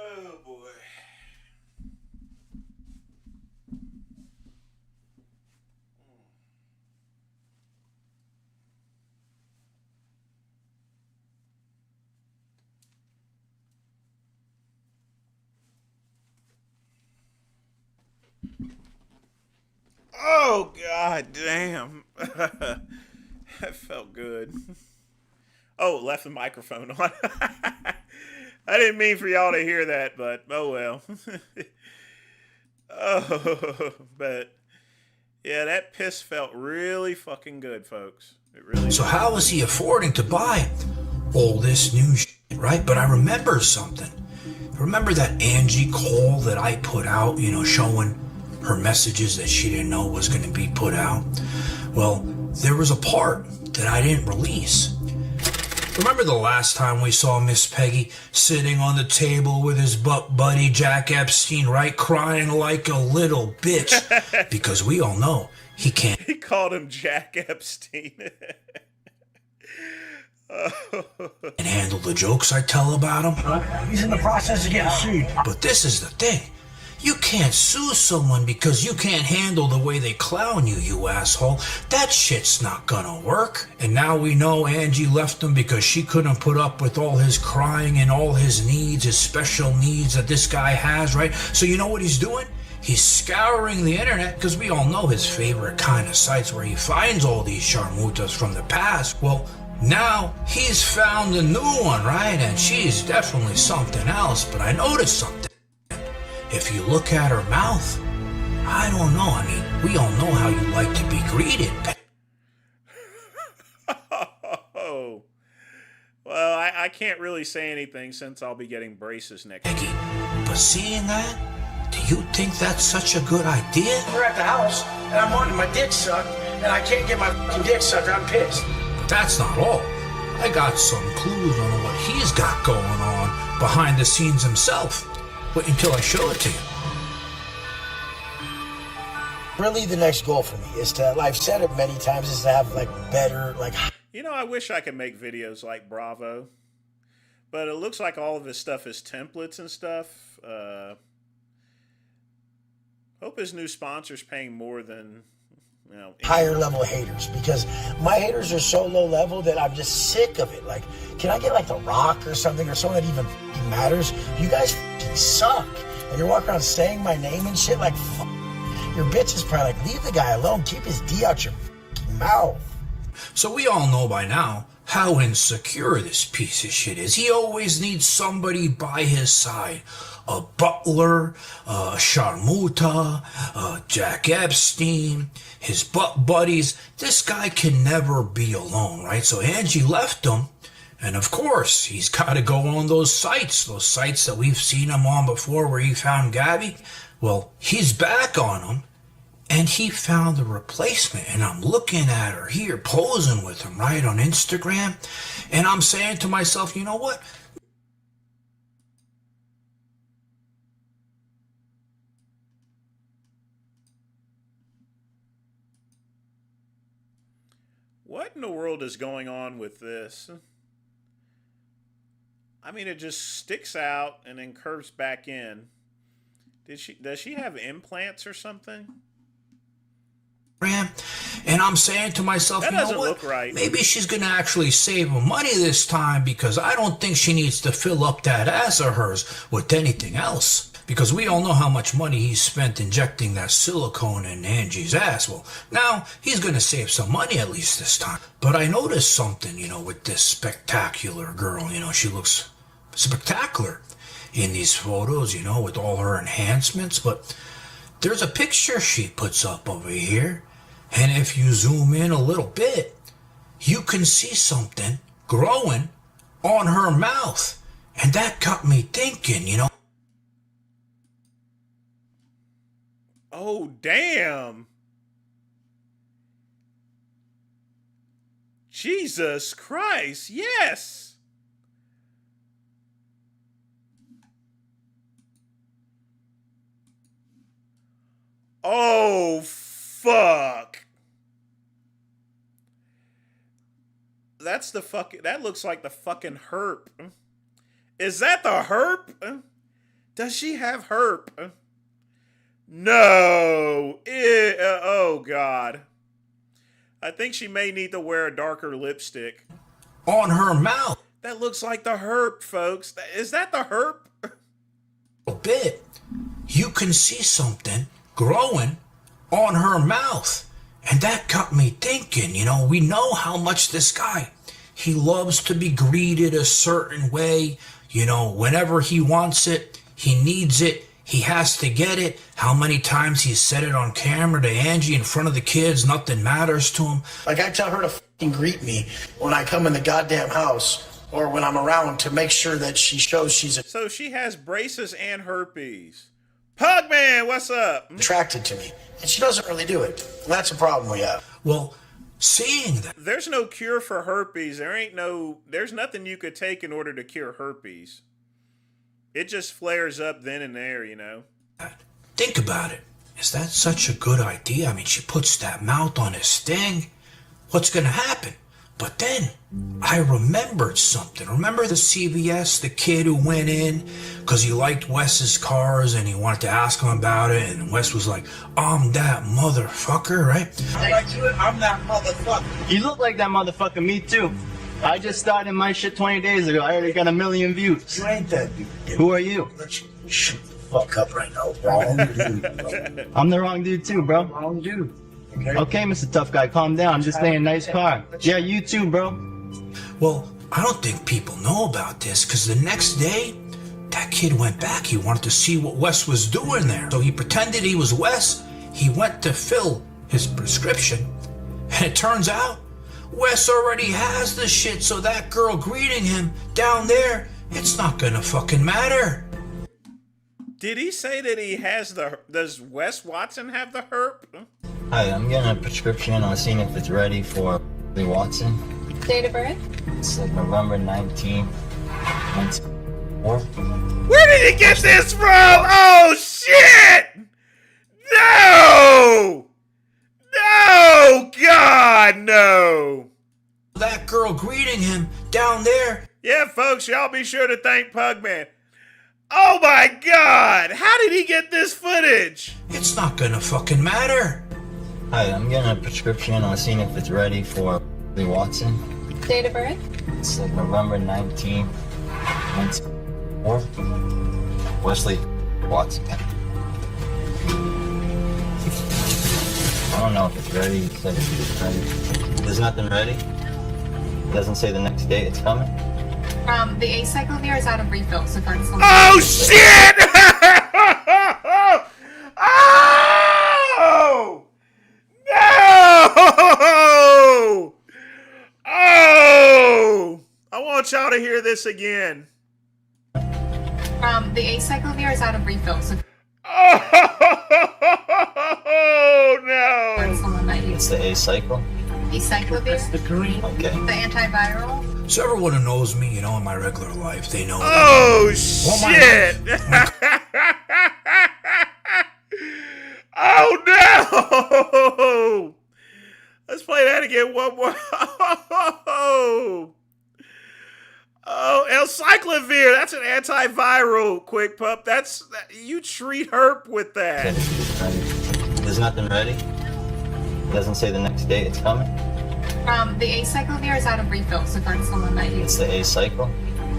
Oh boy. Oh god damn. That felt good. Oh, left the microphone on. I didn't mean for y'all to hear that, but oh well. Oh, but yeah, that piss felt really fucking good, folks. It really. So how is he affording to buy all this new shit, right? But I remember something. Remember that Angie call that I put out, showing her messages that she didn't know was going to be put out? Well, there was a part that I didn't release. Remember the last time we saw Miss Peggy sitting on the table with his buddy Jack Epstein, right? Crying like a little bitch. Because we all know he can't. He called him Jack Epstein. And handle the jokes I tell about him. He's in the process of getting sued. But this is the thing. You can't sue someone because you can't handle the way they clown you, you asshole. That shit's not gonna work. And now we know Angie left him because she couldn't put up with all his crying and all his needs, his special needs that this guy has, right? So you know what he's doing? He's scouring the internet because we all know his favorite kind of sites where he finds all these sharmutas from the past. Well, now he's found a new one, right? And she's definitely something else, but I noticed something. If you look at her mouth, I don't know. I mean, we all know how you like to be greeted. Oh. Well, I can't really say anything since I'll be getting braces next week. But seeing that, do you think that's such a good idea? We're at the house, and I'm wanting my dick sucked, and I can't get my fucking dick sucked. I'm pissed. But that's not all. I got some clues on what he's got going on behind the scenes himself. Wait until I show it to you. Really, the next goal for me is to, I've said it many times, is to have, like, better, like... You know, I wish I could make videos like Bravo, but it looks like all of his stuff is templates and stuff. Hope his new sponsor's paying more than, you know... higher level haters, because my haters are so low level that I'm just sick of it. Like, can I get like The Rock or something, or someone that even matters? You guys suck, and you're walking around saying my name and shit. Like, your bitch is probably like, leave the guy alone, keep his D out your mouth. So we all know by now how insecure this piece of shit is. He always needs somebody by his side. A butler, a Sharmuta, Jack Epstein, his butt buddies. This guy can never be alone, right? So Angie left him, and of course, he's got to go on those sites that we've seen him on before where he found Gabby. Well, he's back on them, and he found a replacement, and I'm looking at her here posing with him, right, on Instagram, and I'm saying to myself, you know what? What in the world is going on with this? I mean, it just sticks out and then curves back in. Does she have implants or something? And I'm saying to myself, that you know doesn't what? Look right. Maybe she's going to actually save money this time, because I don't think she needs to fill up that ass of hers with anything else. Because we all know how much money he spent injecting that silicone in Angie's ass. Well, now he's going to save some money at least this time. But I noticed something, with this spectacular girl. She looks spectacular in these photos, with all her enhancements. But there's a picture she puts up over here. And if you zoom in a little bit, you can see something growing on her mouth. And that got me thinking, Oh, damn. Jesus Christ, yes. Oh, fuck. That looks like the fucking herp. Is that the herp? Does she have herp? No. Oh, God. I think she may need to wear a darker lipstick. On her mouth. That looks like the herp, folks. Is that the herp? A bit. You can see something growing on her mouth. And that got me thinking, we know how much this guy, he loves to be greeted a certain way. Whenever he wants it, he needs it. He has to get it. How many times he's said it on camera to Angie in front of the kids, nothing matters to him. Like, I tell her to fucking greet me when I come in the goddamn house or when I'm around, to make sure that she shows she's So she has braces and herpes. Pugman, what's up? Attracted to me. And she doesn't really do it. And that's a problem we have. Well, seeing that. There's no cure for herpes. There's nothing you could take in order to cure herpes. It just flares up then and there, Think about it. Is that such a good idea? I mean, she puts that mouth on his sting. What's going to happen? But then I remembered something. Remember the CVS, the kid who went in because he liked Wes's cars and he wanted to ask him about it, and Wes was like, I'm that motherfucker, right? I'm that motherfucker. You look like that motherfucker, me too. I just started my shit 20 days ago. I already got 1 million views. You ain't that dude. Who are you? Shut the fuck up right now. Wrong dude. I'm the wrong dude too, bro. Wrong dude. Okay, Mr. Tough Guy, calm down. I'm just saying, a nice car. Yeah, you too, bro. Well, I don't think people know about this because the next day, that kid went back. He wanted to see what Wes was doing there. So he pretended he was Wes. He went to fill his prescription. And it turns out, Wes already has the shit, so that girl greeting him down there, it's not gonna fucking matter. Did he say that he has does Wes Watson have the herp? Hi, I'm getting a prescription. I'm seeing if it's ready for Lee Watson. Date of birth? It's like November 19th. Where did he get this from? Oh, shit! No! No! God, no! That girl greeting him down there. Yeah, folks, y'all be sure to thank Pugman. Oh my God! How did he get this footage? It's not gonna fucking matter. Hi, I'm getting a prescription. I'm seeing if it's ready for Lee Watson. Date of birth? It's like November 19th. Wesley Watson. I don't know if it's ready. It said it's ready. There's nothing ready. It doesn't say the next day it's coming. The acyclovir is out of refill, so that's the Oh shit! Oh! No! Oh! I want y'all to hear this again. The acyclovir is out of refill, so oh no! that's the one that you. It's the acycle. Acyclovir? The green. Okay. The antiviral? So everyone who knows me, you know, in my regular life, they know. Oh shit! Oh no! Let's play that again one more. Oh, Elcyclovir, that's an antiviral, Quick Pup. You treat herp with that. There's nothing ready. It doesn't say the next day it's coming. The acyclovir is out of refill, so that's the one that you. It's the acycle.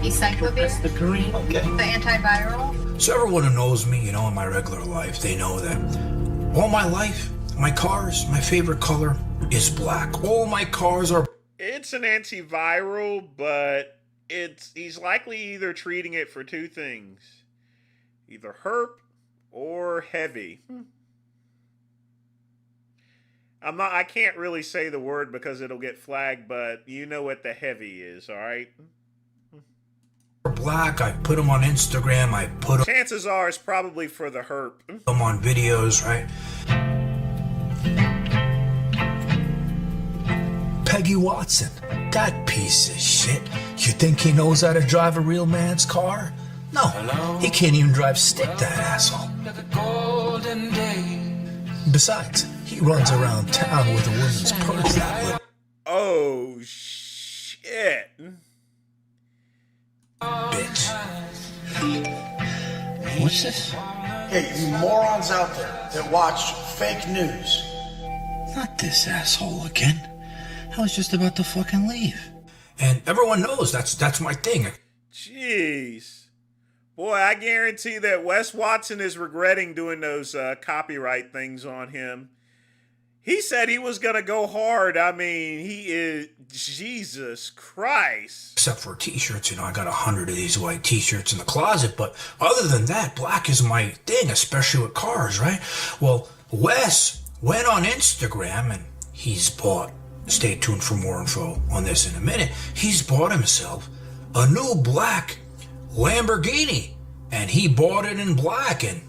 Acyclovir? The green. Okay. The antiviral? So everyone who knows me, you know, in my regular life, they know that all my life, my cars, my favorite color is black. All my cars are. It's an antiviral, but he's likely either treating it for two things. Either herp or heavy. I can't really say the word because it'll get flagged, but you know what the heavy is, alright? Black, I put them on Instagram, I put them. Chances are it's probably for the herp. Them on videos, right? Peggy Watson, that piece of shit. You think he knows how to drive a real man's car? No, he can't even drive stick, that asshole. Besides, he runs around town with a woman's purse that little. Oh, shit. Bitch. What's this? Hey, you morons out there that watch fake news. Not this asshole again. I was just about to fucking leave. And everyone knows that's my thing. Jeez. Boy, I guarantee that Wes Watson is regretting doing those copyright things on him. He said he was going to go hard. I mean, he is... Jesus Christ. Except for t-shirts, you know, I got 100 of these white t-shirts in the closet, but other than that, black is my thing, especially with cars, right? Well, Wes went on Instagram and he's bought, stay tuned for more info on this in a minute, he's bought himself a new black Lamborghini, and he bought it in black, and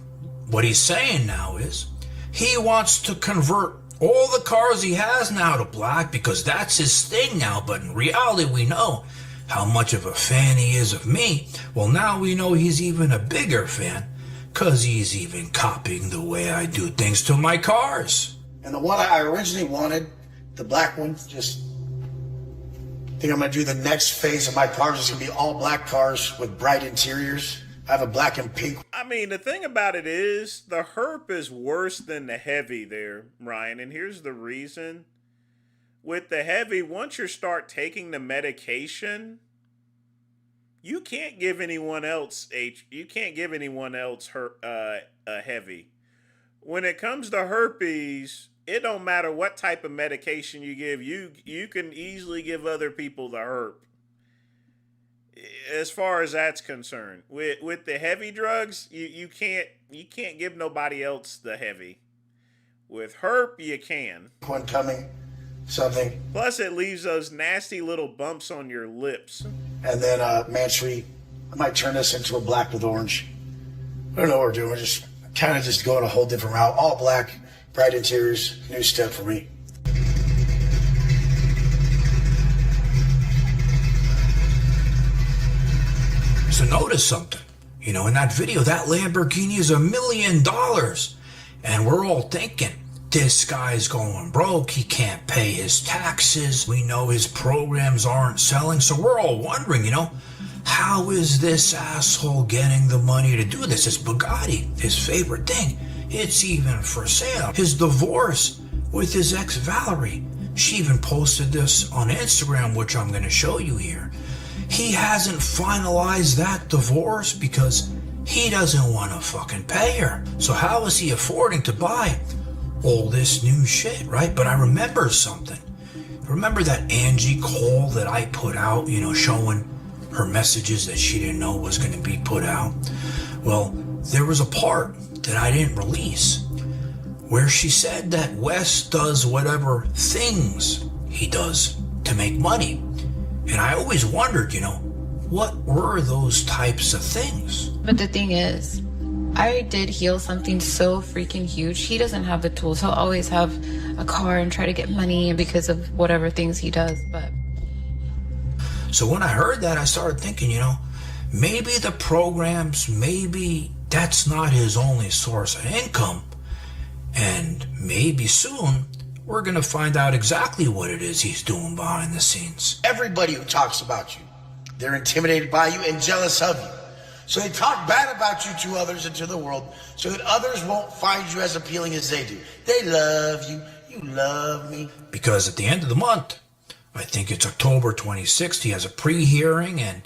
what he's saying now is he wants to convert all the cars he has now to black because that's his thing now, but in reality we know how much of a fan he is of me. Well, now we know he's even a bigger fan because he's even copying the way I do things to my cars. And the one I originally wanted, the black one, just think I'm gonna do the next phase of my cars is gonna be all black cars with bright interiors. I have a black and pink. I mean, the thing about it is, the herp is worse than the heavy there, Ryan. And here's the reason. With the heavy, once you start taking the medication, you can't give anyone else a heavy. When it comes to herpes, it don't matter what type of medication you give. You can easily give other people the herp. As far as that's concerned, with the heavy drugs, you can't give nobody else the heavy. With herp, you can. One coming, something. Plus, it leaves those nasty little bumps on your lips. And then Mansory, I might turn this into a black with orange. I don't know what we're doing. We're just kind of just going a whole different route. All black, bright interiors, new step for me. So notice something. You know, in that video, that Lamborghini is $1 million. And we're all thinking, this guy's going broke. He can't pay his taxes. We know his programs aren't selling. So we're all wondering, you know, how is this asshole getting the money to do this? It's Bugatti, his favorite thing. It's even for sale. His divorce with his ex Valerie. She even posted this on Instagram, which I'm going to show you here. He hasn't finalized that divorce because he doesn't want to fucking pay her. So how is he affording to buy all this new shit, right? But I remember something. Remember that Angie Cole that I put out, you know, showing her messages that she didn't know was going to be put out? Well, there was a part that I didn't release where she said that Wes does whatever things he does to make money. And I always wondered, you know, what were those types of things? But the thing is, I did heal something so freaking huge. He doesn't have the tools. He'll always have a car and try to get money because of whatever things he does. But so when I heard that, I started thinking, you know, maybe the programs, maybe that's not his only source of income. And maybe soon we're going to find out exactly what it is he's doing behind the scenes. Everybody who talks about you, they're intimidated by you and jealous of you. So they talk bad about you to others and to the world so that others won't find you as appealing as they do. They love you. You love me. Because at the end of the month, I think it's October 26th, he has a pre-hearing and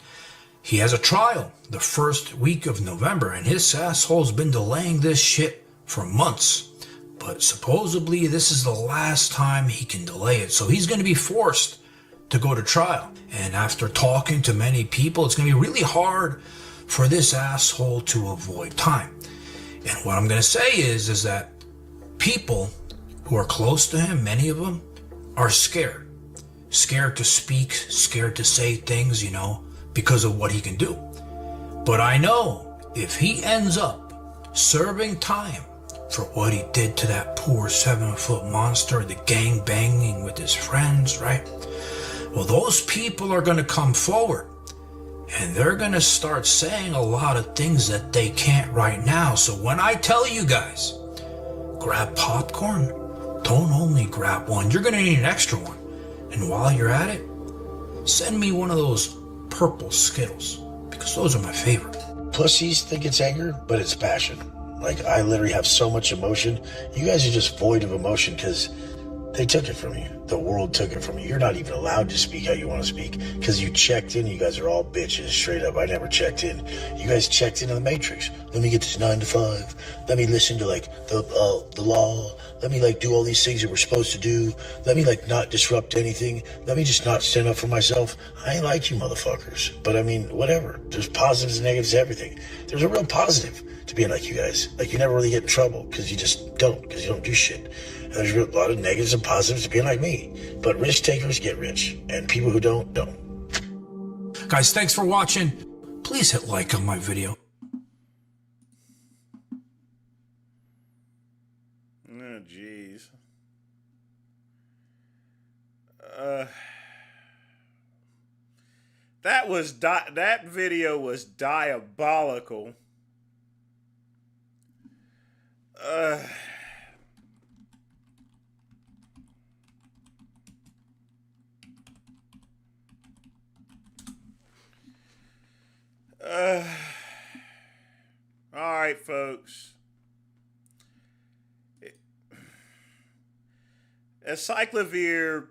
he has a trial the first week of November. And his asshole's been delaying this shit for months. But supposedly this is the last time he can delay it. So he's going to be forced to go to trial. And after talking to many people, it's going to be really hard for this asshole to avoid time. And what I'm going to say is that people who are close to him, many of them, are scared. Scared to speak, scared to say things, you know, because of what he can do. But I know if he ends up serving time for what he did to that poor 7-foot monster, the gang banging with his friends, right? Well, those people are going to come forward and they're going to start saying a lot of things that they can't right now. So when I tell you guys, grab popcorn, don't only grab one, you're going to need an extra one. And while you're at it, send me one of those purple Skittles because those are my favorite. Pussies think it's anger, but it's passion. Like, I literally have so much emotion. You guys are just void of emotion because they took it from you. The world took it from you. You're not even allowed to speak how you want to speak because you checked in. You guys are all bitches, straight up. I never checked in. You guys checked into the Matrix. Let me get this 9 to 5. Let me listen to, like, the law. Let me, like, do all these things that we're supposed to do. Let me, like, not disrupt anything. Let me just not stand up for myself. I ain't like you motherfuckers. But, I mean, whatever. There's positives and negatives to everything. There's a real positive to being like you guys. Like, you never really get in trouble because you just don't, because you don't do shit. And there's a lot of negatives and positives to being like me. But risk takers get rich, and people who don't. Guys, thanks for watching. Please hit like on my video. Oh, jeez. That video was diabolical. Acyclovir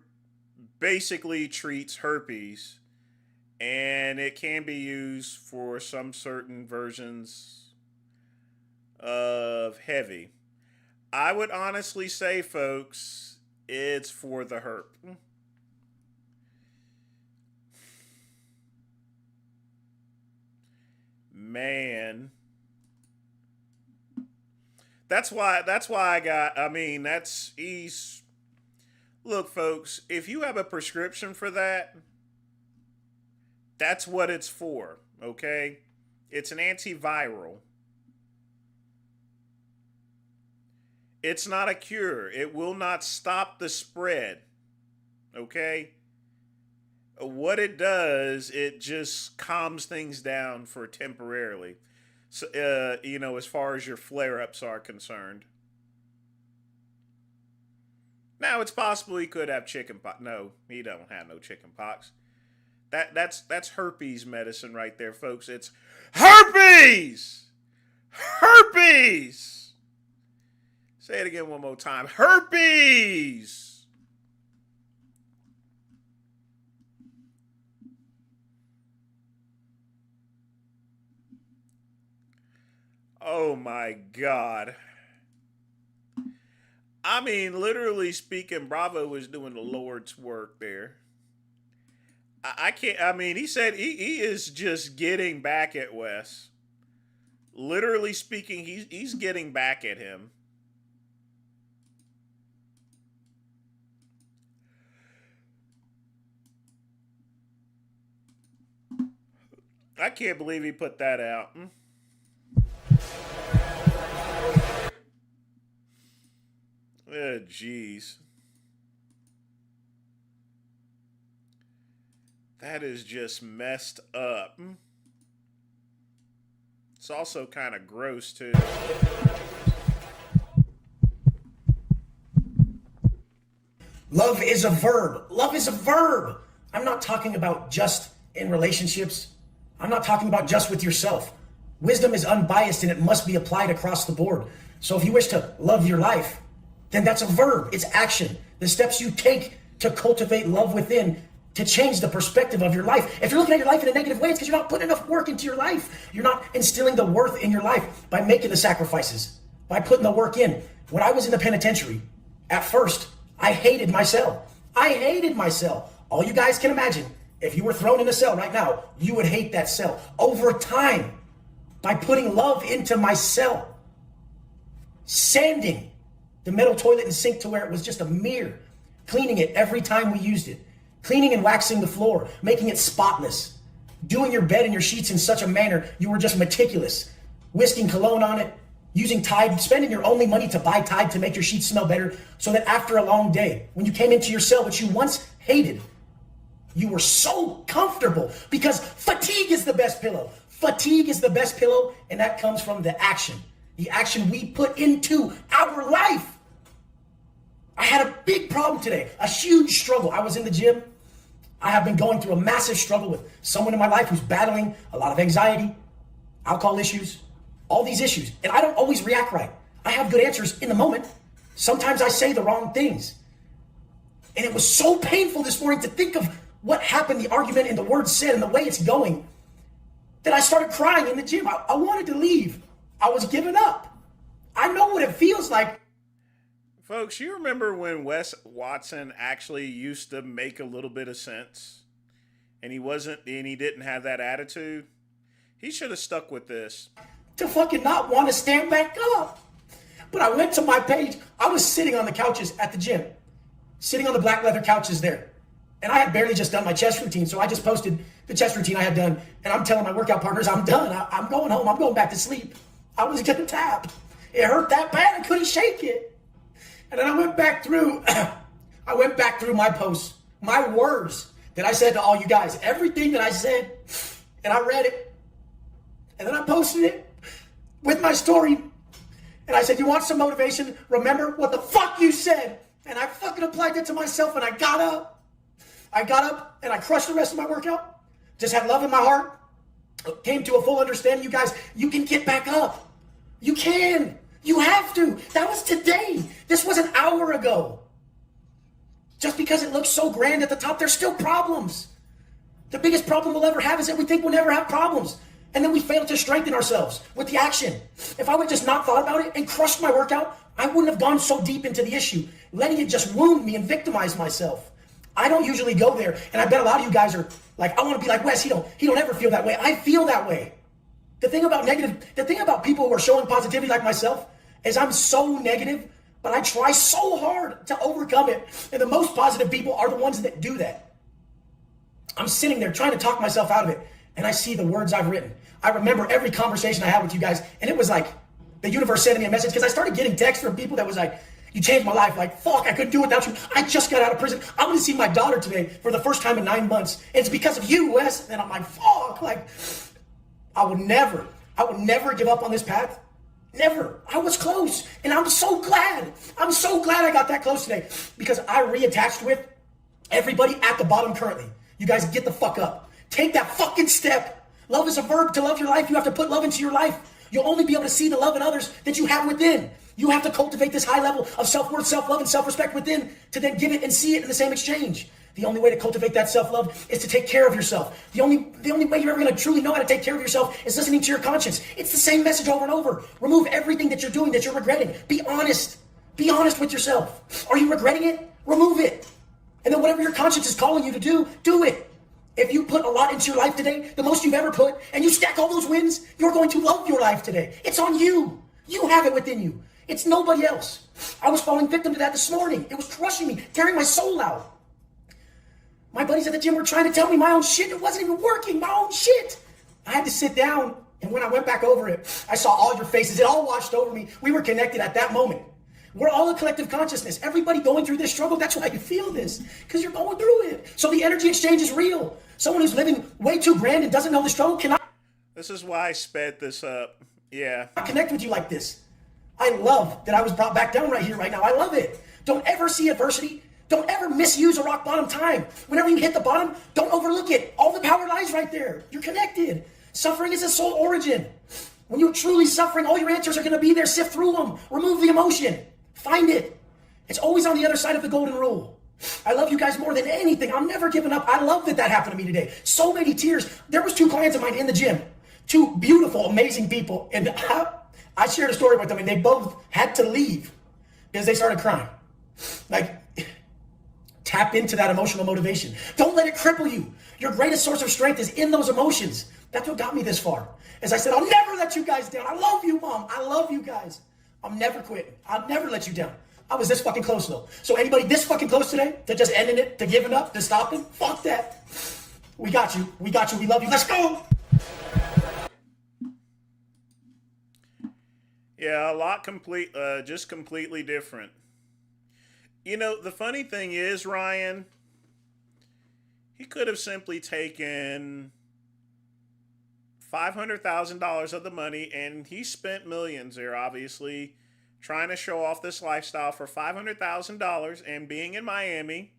basically treats herpes, and it can be used for some certain versions of heavy. I would honestly say, folks, it's for the herp. Man. That's why look, folks, if you have a prescription for that, that's what it's for, okay? It's an antiviral. It's not a cure. It will not stop the spread, okay? What it does, it just calms things down for temporarily. So, as far as your flare-ups are concerned. Now, it's possible he could have chickenpox. No, he don't have no chickenpox. That's herpes medicine right there, folks. It's herpes! Herpes! Say it again one more time. Herpes! Oh my God. I mean, literally speaking, Bravo was doing the Lord's work there. I can't, I mean, he said he is just getting back at Wes. Literally speaking, he's getting back at him. I can't believe he put that out. Oh, jeez. That is just messed up. It's also kind of gross, too. Love is a verb. Love is a verb. I'm not talking about just in relationships. I'm not talking about just with yourself. Wisdom is unbiased and it must be applied across the board. So if you wish to love your life, then that's a verb. It's action. The steps you take to cultivate love within, to change the perspective of your life. If you're looking at your life in a negative way, it's because you're not putting enough work into your life. You're not instilling the worth in your life by making the sacrifices, by putting the work in. When I was in the penitentiary, at first, I hated my cell. I hated my cell. All you guys can imagine, if you were thrown in a cell right now, you would hate that cell. Over time, by putting love into my cell, sanding the metal toilet and sink to where it was just a mirror, cleaning it every time we used it, cleaning and waxing the floor, making it spotless, doing your bed and your sheets in such a manner you were just meticulous, whisking cologne on it, using Tide, spending your only money to buy Tide to make your sheets smell better, so that after a long day, when you came into your cell, which you once hated, you were so comfortable, because fatigue is the best pillow. Fatigue is the best pillow, and that comes from the action we put into our life. I had a big problem today, a huge struggle. I was in the gym. I have been going through a massive struggle with someone in my life who's battling a lot of anxiety, alcohol issues, all these issues. And I don't always react right. I have good answers in the moment. Sometimes I say the wrong things. And it was so painful this morning to think of what happened, the argument and the words said and the way it's going, that I started crying in the gym. I wanted to leave. I was giving up. I know what it feels like. Folks, you remember when Wes Watson actually used to make a little bit of sense? And he didn't have that attitude? He should have stuck with this. To fucking not want to stand back up. But I went to my page. I was sitting on the couches at the gym. Sitting on the black leather couches there. And I had barely just done my chest routine, so I just posted the chest routine I had done. And I'm telling my workout partners, I'm done. I'm going home. I'm going back to sleep. I was going to tap. It hurt that bad. I couldn't shake it. And then I went back through my posts, my words that I said to all you guys, everything that I said, and I read it. And then I posted it with my story. And I said, you want some motivation? Remember what the fuck you said. And I fucking applied that to myself, and I got up. And I crushed the rest of my workout. Just had love in my heart. Came to a full understanding, you guys, you can get back up. You can. You have to. That was today. This was an hour ago. Just because it looks so grand at the top, there's still problems. The biggest problem we'll ever have is that we think we'll never have problems. And then we fail to strengthen ourselves with the action. If I would just not thought about it and crushed my workout, I wouldn't have gone so deep into the issue, letting it just wound me and victimize myself. I don't usually go there, and I bet a lot of you guys are like, I want to be like Wes. He don't ever feel that way. I feel that way. The thing about people who are showing positivity like myself is I'm so negative, but I try so hard to overcome it. And the most positive people are the ones that do that. I'm sitting there trying to talk myself out of it, and I see the words I've written. I remember every conversation I had with you guys, and it was like the universe sending me a message, because I started getting texts from people that was like, you changed my life. Like, fuck, I couldn't do it without you. I just got out of prison. I'm going to see my daughter today for the first time in 9 months. It's because of you, Wes. And I'm like, fuck. Like, I would never give up on this path. Never. I was close. And I'm so glad. I'm so glad I got that close today, because I reattached with everybody at the bottom currently. You guys get the fuck up. Take that fucking step. Love is a verb. To love your life, you have to put love into your life. You'll only be able to see the love in others that you have within. You have to cultivate this high level of self-worth, self-love, and self-respect within to then give it and see it in the same exchange. The only way to cultivate that self-love is to take care of yourself. The only way you're ever going to truly know how to take care of yourself is listening to your conscience. It's the same message over and over. Remove everything that you're doing that you're regretting. Be honest. Be honest with yourself. Are you regretting it? Remove it. And then whatever your conscience is calling you to do, do it. If you put a lot into your life today, the most you've ever put, and you stack all those wins, you're going to love your life today. It's on you. You have it within you. It's nobody else. I was falling victim to that this morning. It was crushing me, tearing my soul out. My buddies at the gym were trying to tell me my own shit. It wasn't even working, my own shit. I had to sit down, and when I went back over it, I saw all your faces. It all washed over me. We were connected at that moment. We're all a collective consciousness. Everybody going through this struggle, that's why you feel this, because you're going through it. So the energy exchange is real. Someone who's living way too grand and doesn't know the struggle cannot. This is why I sped this up. Yeah. Connect with you like this. I love that I was brought back down right here, right now. I love it. Don't ever see adversity. Don't ever misuse a rock bottom time. Whenever you hit the bottom, don't overlook it. All the power lies right there. You're connected. Suffering is a soul origin. When you're truly suffering, all your answers are going to be there. Sift through them. Remove the emotion. Find it. It's always on the other side of the golden rule. I love you guys more than anything. I'm never giving up. I love that happened to me today. So many tears. There was 2 clients of mine in the gym. 2 beautiful, amazing people. And I shared a story with them, and they both had to leave because they started crying. Like, tap into that emotional motivation. Don't let it cripple you. Your greatest source of strength is in those emotions. That's what got me this far. As I said, I'll never let you guys down. I love you, Mom. I love you guys. I'm never quitting. I'll never let you down. I was this fucking close, though. So anybody this fucking close today to just ending it, to giving up, to stopping, fuck that. We got you. We got you. We love you. Let's go. Yeah, a lot just completely different. You know, the funny thing is, Ryan, he could have simply taken $500,000 of the money, and he spent millions there, obviously, trying to show off this lifestyle for $500,000. And being in Miami,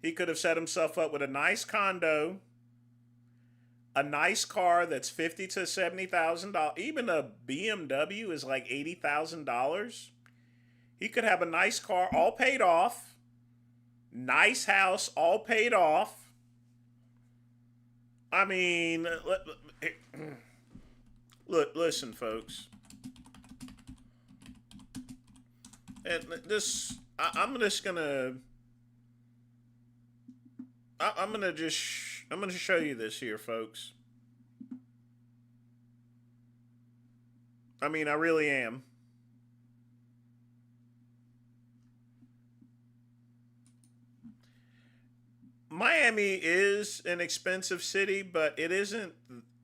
he could have set himself up with a nice condo, a nice car that's $50,000 to $70,000. Even a BMW is like $80,000. He could have a nice car, all paid off, nice house, all paid off. I mean, look, listen, folks. And this, I'm gonna show you this here, folks. I mean, I really am. Miami is an expensive city, but it isn't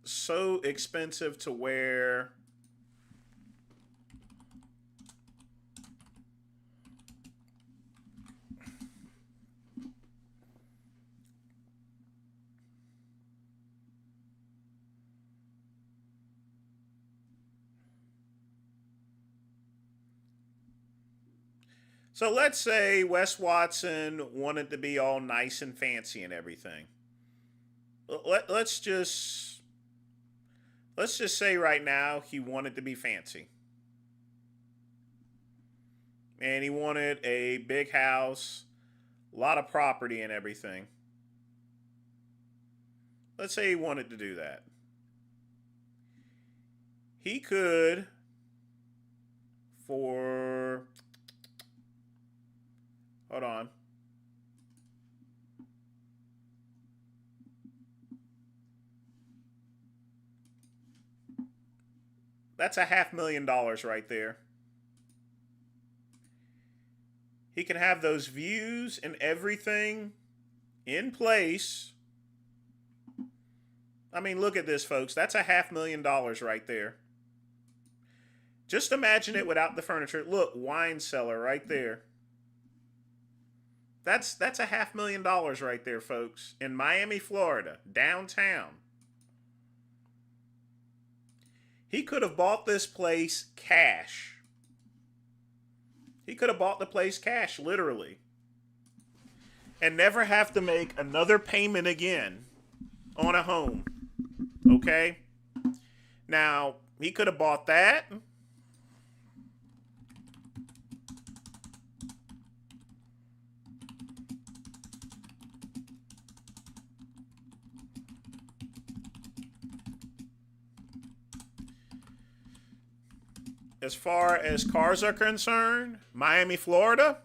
so expensive to where so let's say Wes Watson wanted to be all nice and fancy and everything. Let's just say right now he wanted to be fancy. And he wanted a big house, A lot of property and everything. Let's say he wanted to do that. He could, for, hold on. That's $500,000 right there. He can have those views and everything in place. I mean, look at this, folks. That's $500,000 right there. Just imagine it without the furniture. Look, wine cellar right there. That's $500,000 right there, folks. In Miami, Florida, downtown. He could have bought this place cash. He could have bought the place cash, literally. And never have to make another payment again on a home. Okay? Now, he could have bought that. As far as cars are concerned, Miami, Florida.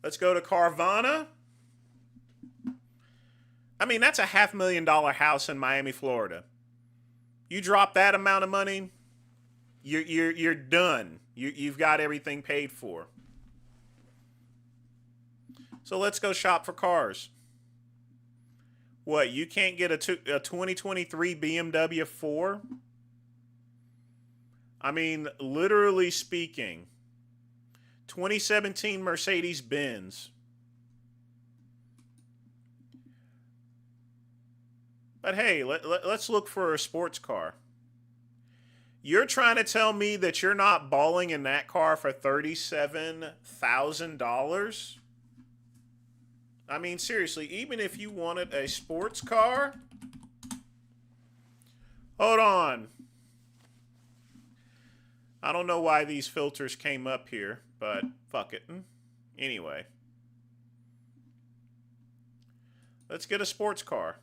Let's go to Carvana. I mean, that's $500,000 house in Miami, Florida. You drop that amount of money, you're done. You've got everything paid for. So let's go shop for cars. What, you can't get a 2023 BMW 4? I mean, literally speaking, 2017 Mercedes-Benz. But hey, let's look for a sports car. You're trying to tell me that you're not balling in that car for $37,000? I mean, seriously, even if you wanted a sports car... Hold on. I don't know why these filters came up here, but fuck it. Anyway. Let's get a sports car.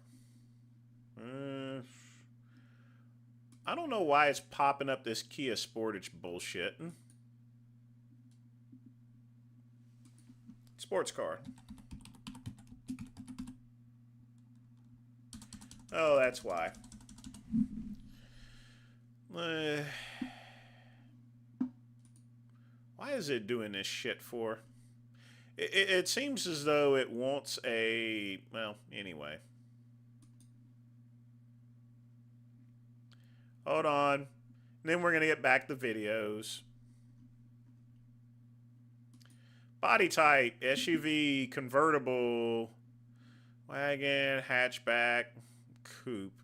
I don't know why it's popping up this Kia Sportage bullshit. Sports car. Oh, that's why. Why is it doing this shit for? It seems as though it wants a... Well, anyway. Hold on. Then we're going to get back to videos. Body type, SUV, convertible, wagon, hatchback, coupe.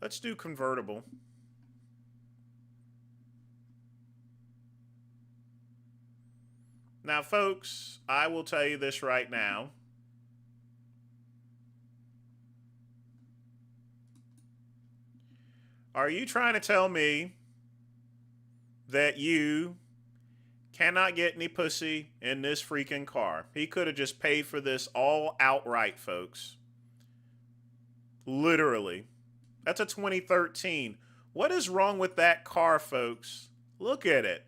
Let's do convertible. Now, folks, I will tell you this right now. Are you trying to tell me that you cannot get any pussy in this freaking car? He could have just paid for this all outright, folks. Literally. That's a 2013. What is wrong with that car, folks? Look at it.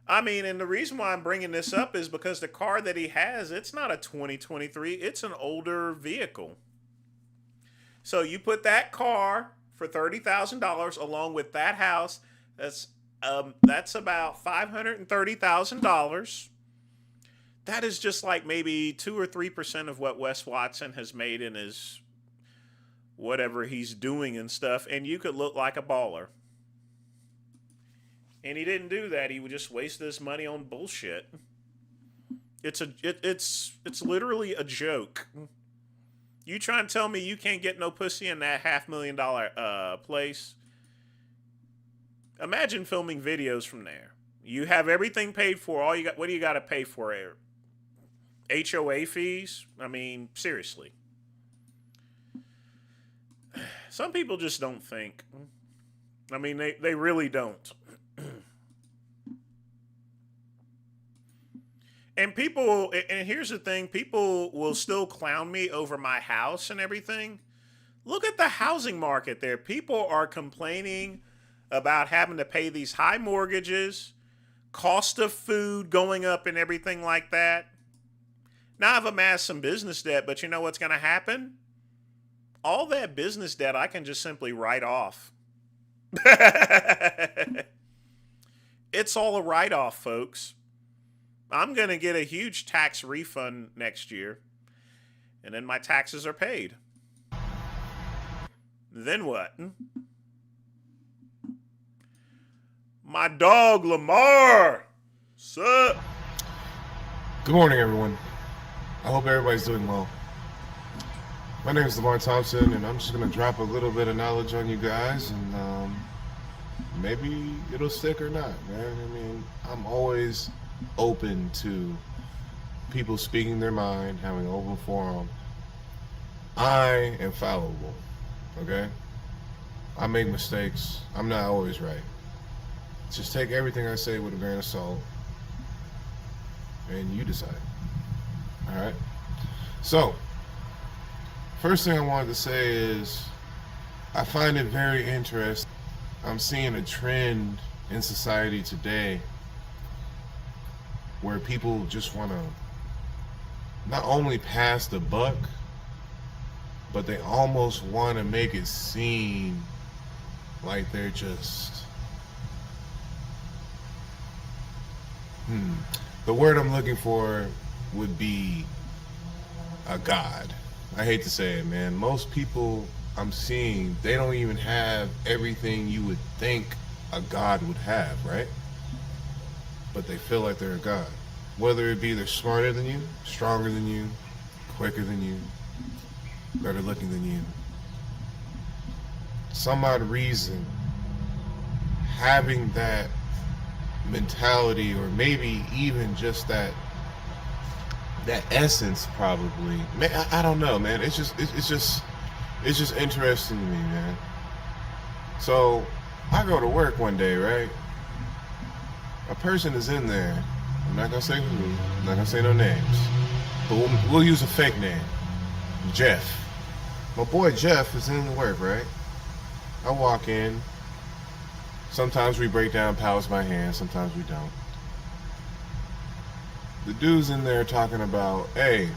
I mean, and the reason why I'm bringing this up is because the car that he has, it's not a 2023. It's an older vehicle. So you put that car for $30,000 along with that house. That's about $530,000. That is just like maybe 2 or 3% of what Wes Watson has made in his whatever he's doing and stuff, and you could look like a baller. And he didn't do that. He would just waste this money on bullshit. It's literally a joke. You trying to tell me you can't get no pussy in that $500,000 place? Imagine filming videos from there. You have everything paid for. All you got. What do you got to pay for? HOA fees? I mean, seriously. Some people just don't think. I mean, they really don't. And people, and here's the thing, people will still clown me over my house and everything. Look at the housing market there. People are complaining about having to pay these high mortgages, cost of food going up and everything like that. Now I've amassed some business debt, but you know what's going to happen? All that business debt I can just simply write off. It's all a write-off, folks. I'm going to get a huge tax refund next year, and then my taxes are paid. Then what? My dog, Lamar! Sup? Good morning, everyone. I hope everybody's doing well. My name is Lamar Thompson, and I'm just going to drop a little bit of knowledge on you guys, and maybe it'll stick or not, man. I mean, I'm always open to people speaking their mind, having an open forum. I am fallible, okay? I make mistakes. I'm not always right. Just take everything I say with a grain of salt, and you decide. All right? So, first thing I wanted to say is I find it very interesting. I'm seeing a trend in society today where people just want to not only pass the buck, but they almost want to make it seem like they're just the word I'm looking for would be a god. I hate to say it, man. Most people I'm seeing, they don't even have everything you would think a god would have, right? But they feel like they're a god. Whether it be they're smarter than you, stronger than you, quicker than you, better looking than you. Some odd reason, having that mentality, or maybe even just that essence, probably. Man, I don't know, man. It's just interesting to me, man. So I go to work one day, right? A person is in there. I'm not gonna say who. I'm not gonna say no names, but we'll use a fake name. Jeff. My boy Jeff is in the work, right? I walk in. Sometimes we break down pallets by hand. Sometimes we don't. The dude's in there talking about, hey,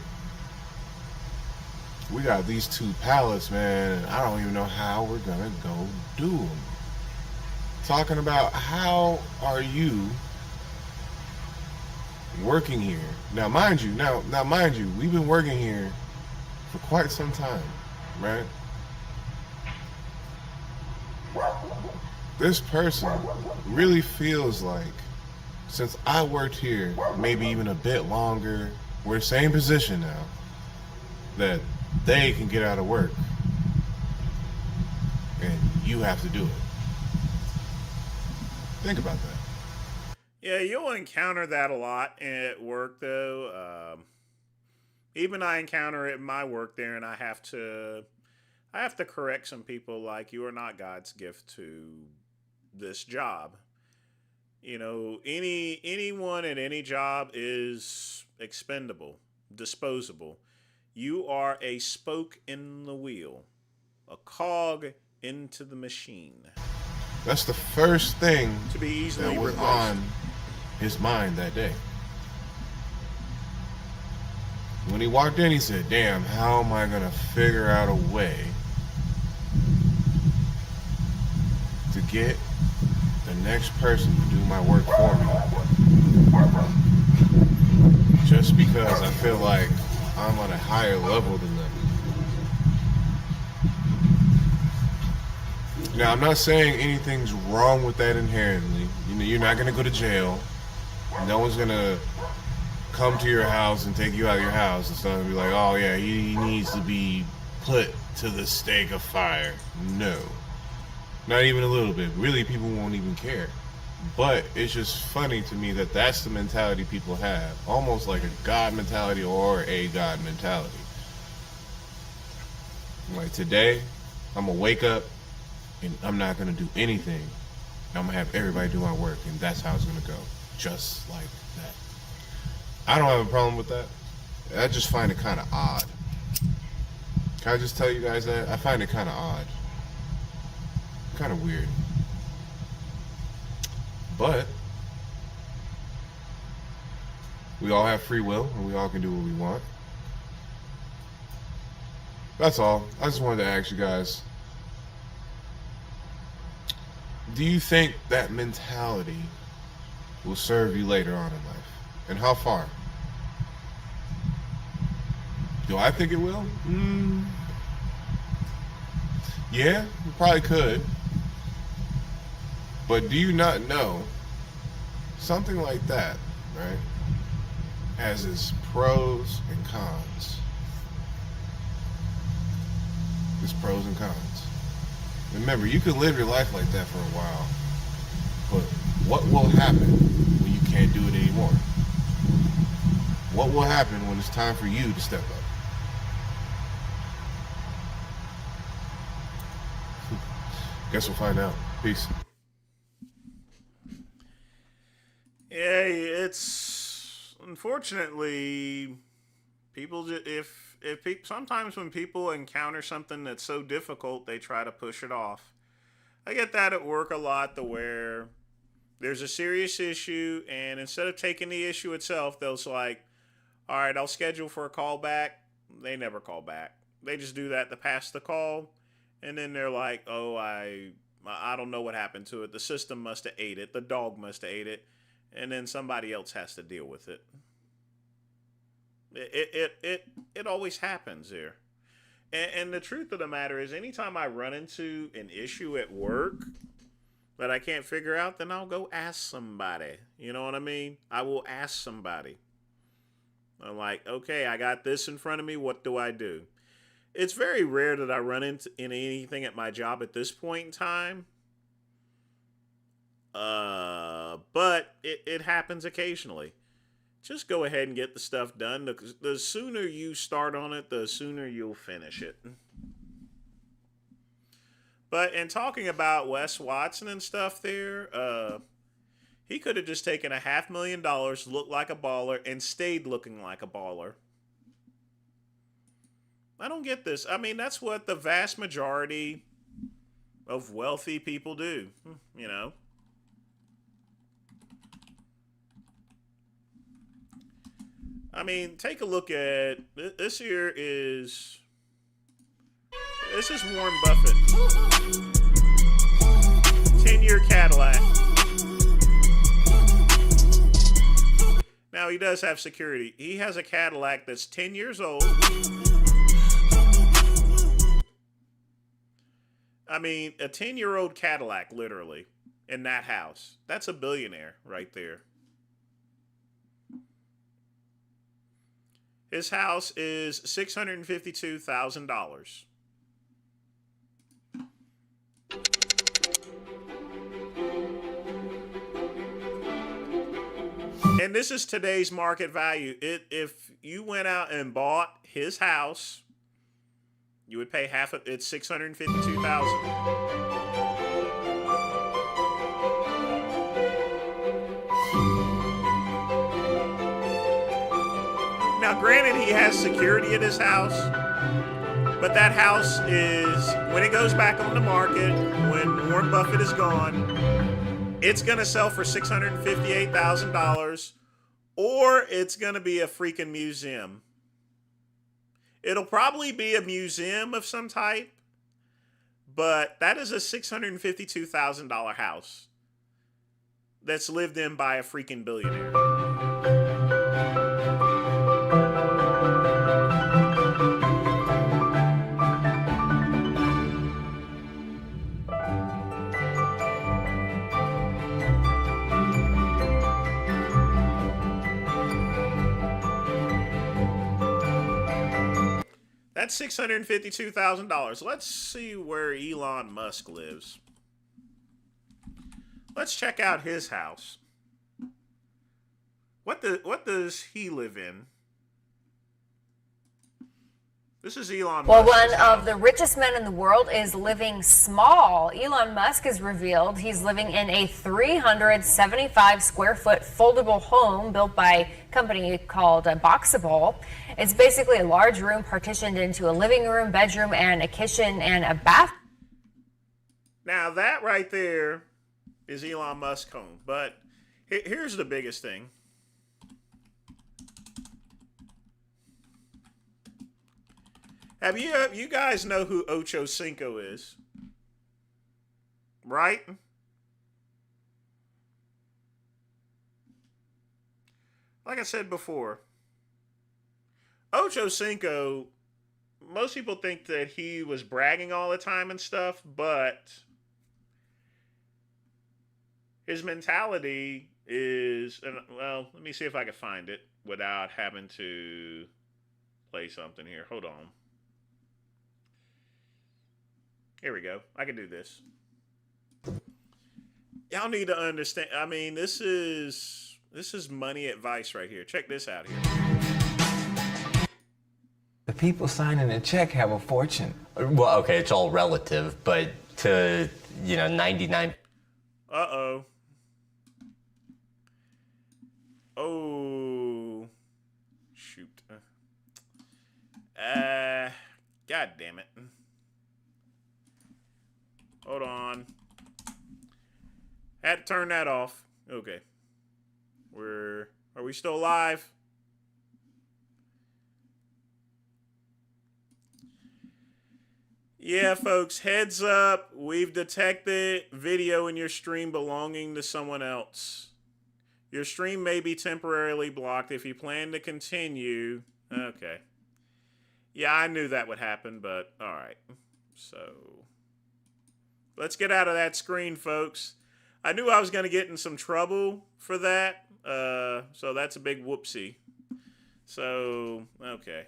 we got these 2 pallets, man, and I don't even know how we're gonna go do them. Talking about how are you working here? Now mind you, we've been working here for quite some time, right? This person really feels like, since I worked here maybe even a bit longer, we're the same position now, that they can get out of work and you have to do it. Think about that. Yeah, you'll encounter that a lot at work, though. Even I encounter it in my work there, and I have to correct some people, like, you are not God's gift to this job. You know, anyone at any job is expendable, disposable. You are a spoke in the wheel, a cog into the machine. That's the first thing to be easily that was replaced. on his mind that day. When he walked in, he said, damn, how am I gonna figure out a way to get the next person to do my work for me, just because I feel like I'm on a higher level than them. Now, I'm not saying anything's wrong with that inherently. You know, you're not gonna go to jail. No one's gonna come to your house and take you out of your house and stuff and be like, oh yeah, he needs to be put to the stake of fire. No. Not even a little bit. Really, people won't even care. But it's just funny to me that that's the mentality people have. Almost like a God mentality or a God mentality. Like today, I'm gonna wake up and I'm not gonna do anything. I'm gonna have everybody do my work, and that's how it's gonna go. Just like that. I don't have a problem with that. I just find it kind of odd. Can I just tell you guys that? I find it kind of odd. Kind of weird. But we all have free will and we all can do what we want. That's all. I just wanted to ask you guys, do you think that mentality will serve you later on in life? And how far? Do I think it will? Yeah, it probably could. But do you not know something like that, right, has its pros and cons? Its pros and cons. Remember, you can live your life like that for a while, but what will happen when you can't do it anymore? What will happen when it's time for you to step up? Guess we'll find out. Peace. Yeah, it's unfortunately people. If people, sometimes when people encounter something that's so difficult, they try to push it off. I get that at work a lot, to where there's a serious issue, and instead of taking the issue itself, they'll say, like, all right, I'll schedule for a call back. They never call back. They just do that to pass the call, and then they're like, oh, I don't know what happened to it. The system must have ate it. The dog must have ate it. And then somebody else has to deal with it. It always happens here. And the truth of the matter is, anytime I run into an issue at work that I can't figure out, then I'll go ask somebody. You know what I mean? I will ask somebody. I'm like, okay, I got this in front of me. What do I do? It's very rare that I run into anything at my job at this point in time. But it happens occasionally. Just go ahead and get the stuff done. The sooner you start on it, the sooner you'll finish it. But in talking about Wes Watson and stuff there, he could have just taken $500,000, looked like a baller, and stayed looking like a baller. I don't get this. I mean, that's what the vast majority of wealthy people do, you know. I mean, take a look at this. Here is Warren Buffett, 10-year Cadillac. Now he does have security. He has a Cadillac that's 10 years old. I mean, a 10-year-old Cadillac, literally, in that house. That's a billionaire right there. His house is $652,000. And this is today's market value. If you went out and bought his house, you would pay half of it. It's $652,000. Now, granted, he has security at his house, but that house is, when it goes back on the market, when Warren Buffett is gone, it's going to sell for $658,000, or it's going to be a freaking museum. It'll probably be a museum of some type, but that is a $652,000 house that's lived in by a freaking billionaire. That's $652,000. Let's see where Elon Musk lives. Let's check out his house. What does he live in? This is Elon Well, Musk. one of the richest men in the world is living small. Elon Musk has revealed he's living in a 375 square foot foldable home built by a company called Boxable. It's basically a large room partitioned into a living room, bedroom, and a kitchen and a bath. Now that right there is Elon Musk's home. But here's the biggest thing. Have you guys know who Ocho Cinco is? Right? Like I said before, Ocho Cinco, most people think that he was bragging all the time and stuff, but his mentality is, well, let me see if I can find it without having to play something here. Hold on. Here we go. I can do this. Y'all need to understand. I mean, this is money advice right here. Check this out here. The people signing a check have a fortune. Well, okay, it's all relative, but to, 99. Uh-oh. Oh. Shoot. God damn it. Hold on. Had to turn that off. Okay. Are we still live? Yeah, folks, heads up. We've detected video in your stream belonging to someone else. Your stream may be temporarily blocked if you plan to continue. Okay. Yeah, I knew that would happen, but all right. So let's get out of that screen, folks. I knew I was going to get in some trouble for that. So that's a big whoopsie. So, okay.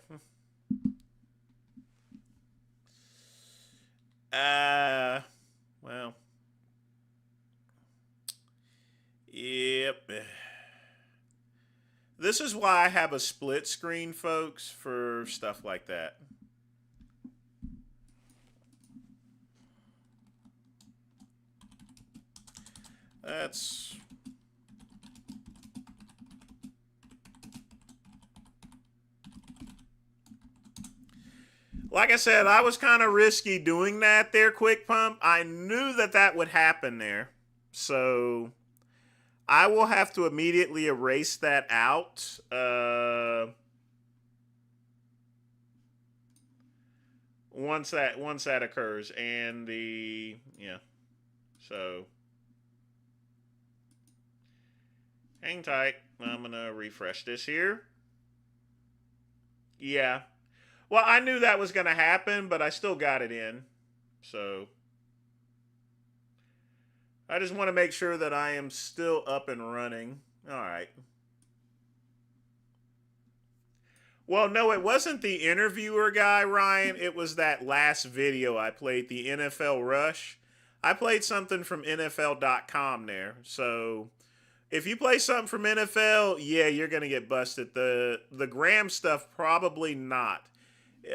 Well. Yep. This is why I have a split screen, folks, for stuff like that. That's... Like I said, I was kind of risky doing that there, Quick Pump. I knew that would happen there. So I will have to immediately erase that out. Once that occurs. And so hang tight. I'm going to refresh this here. Yeah. Well, I knew that was going to happen, but I still got it in. So I just want to make sure that I am still up and running. All right. Well, no, it wasn't the interviewer guy, Ryan. It was that last video I played, the NFL Rush. I played something from NFL.com there. So if you play something from NFL, yeah, you're going to get busted. The Graham stuff, probably not.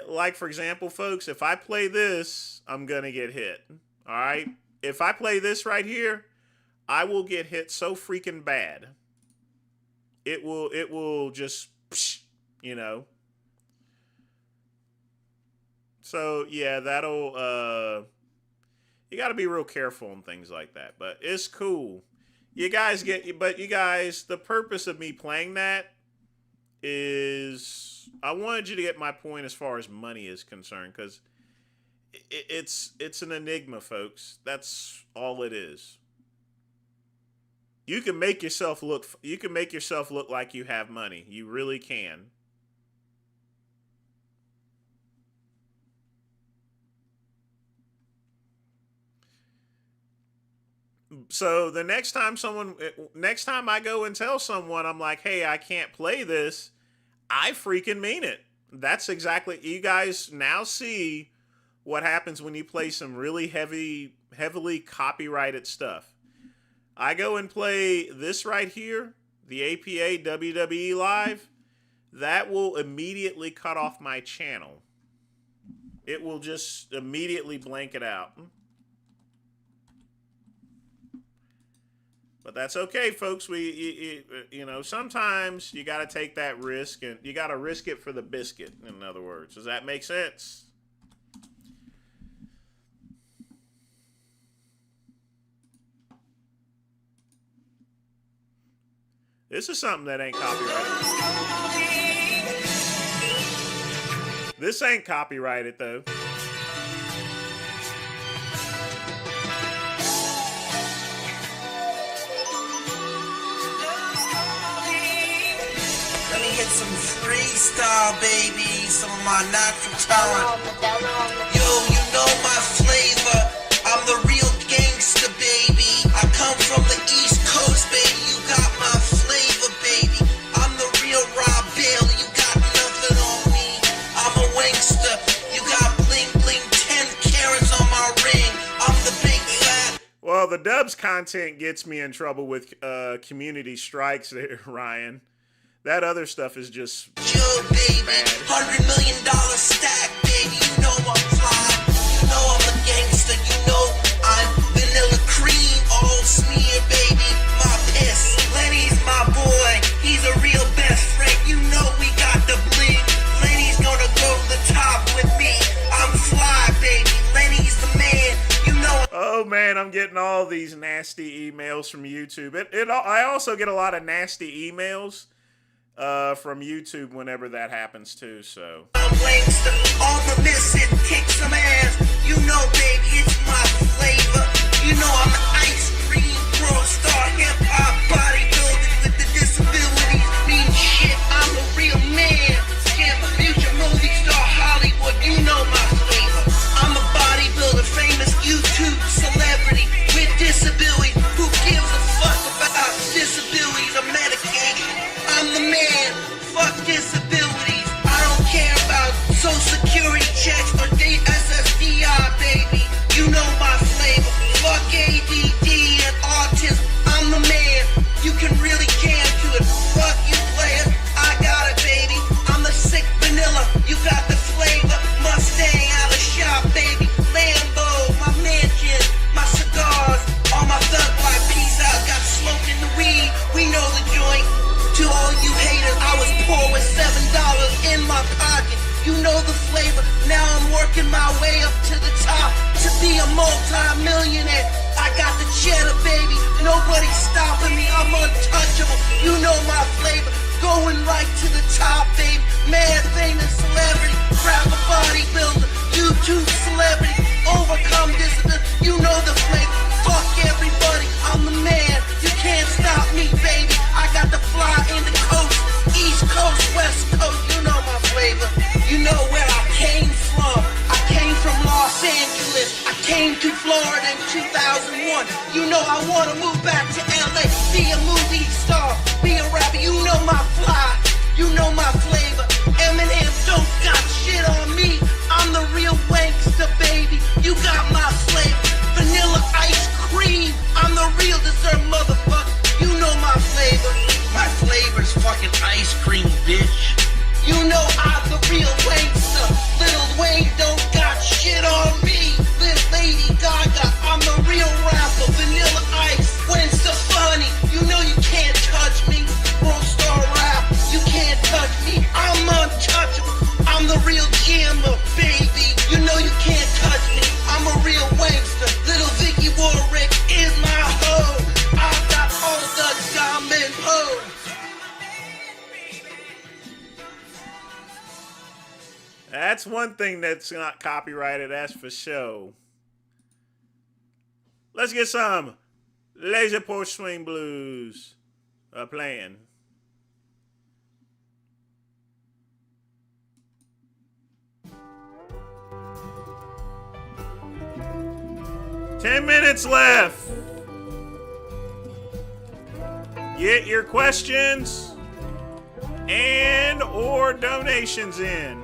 Like, for example, folks, if I play this, I'm going to get hit. All right? If I play this right here, I will get hit so freaking bad. It will just, So, yeah, that'll, you got to be real careful and things like that. But it's cool. You guys, the purpose of me playing that is I wanted you to get my point as far as money is concerned, because it's an enigma, folks. That's all it is. You can make yourself look like you have money. You really can. So the next time I go and tell someone, I'm like, hey, I can't play this, I freaking mean it. That's exactly, you guys now see what happens when you play some really heavily copyrighted stuff. I go and play this right here, the APA WWE Live, that will immediately cut off my channel. it will just immediately blank it out. But that's okay, folks. You know, sometimes you got to take that risk, and you got to risk it for the biscuit, in other words. Does that make sense? This is something that ain't copyrighted. This ain't copyrighted, though. Let me hit some freestyle, baby. Some of my natural talent. Yo, you know my flavor. I'm the real gangster, baby. I come from the East Coast, baby. You got my flavor, baby. I'm the real Rob Bailey. You got nothing on me. I'm a wankster. You got bling bling 10 carats on my ring. I'm the big fat. Well, the dubs content gets me in trouble with community strikes there, Ryan. That other stuff is just Yo, baby, $100 million stack, baby. You know I'm fly. You know I'm a gangster. You know I'm vanilla cream, all smear, baby. My piss. Lenny's my boy. He's a real best friend. You know we got the bling. Lenny's gonna go to the top with me. I'm fly, baby. Lenny's the man. You know. Oh man, I'm getting all these nasty emails from YouTube. I also get a lot of nasty emails from YouTube whenever that happens too, so. I'm wankster, on the mission, kick some ass. You know, baby, it's my flavor. You know I'm the ice cream pro star, hip hop bodybuilder with the disabilities. Mean shit, I'm a real man. Can't future movie star Hollywood. You know my flavor. I'm a bodybuilder, famous YouTube celebrity with disability. Who gives a fuck about disabilities or medication? I'm the man. Fuck disabilities. I don't care about social security checks or SSDI, baby. You know my flavor. Fuck ADD and autism. I'm the man. You can really jam to it. Fuck you, player. I got it, baby. I'm the sick vanilla. You got the flavor. Mustang out of shop, baby. Lambo, my mansion, my cigars, all my thug life. Peace out. Got smoking the weed. We know the joint. To all you haters, I was poor with $7 in my pocket. You know the flavor. Now I'm working my way up to the top to be a multi-millionaire. I got the cheddar, baby. Nobody's stopping me. I'm untouchable. You know my flavor. Going right to the top, baby. Mad famous celebrity. Grab a bodybuilder. YouTube celebrity. Overcome disability. You know the flavor. Fuck everybody. I'm the man. You can't stop me, baby. I got the fly in the coast. East Coast, West Coast. You know my flavor. You know where I came from. I came from Los Angeles. I came to Florida in 2001. You know I want to move back to LA. Be a movie star. Be a rapper. You know my fly. You know my flavor. Eminem don't got shit on me. I'm the real wankster, baby. You got my flavor. Vanilla ice cream. I'm the real dessert, motherfucker. You know my flavor. My flavor's fucking ice cream, bitch. You know I'm the real wankster. Little Wayne don't got shit on me. Little Lady Gaga, I'm the real rapper. Vanilla Ice, Gwen Stefani. You know you can't touch me. World star rap, you can't touch me. I'm untouchable. I'm the real jammer, baby. You know you can't touch me. I'm a real wankster. Little Vicky Warwick is my hoe. I got all the diamond hoes. That's one thing that's not copyrighted, that's for sure. Let's get some Laser Porch Swing Blues playing. Ten minutes left. Get your questions and or donations in.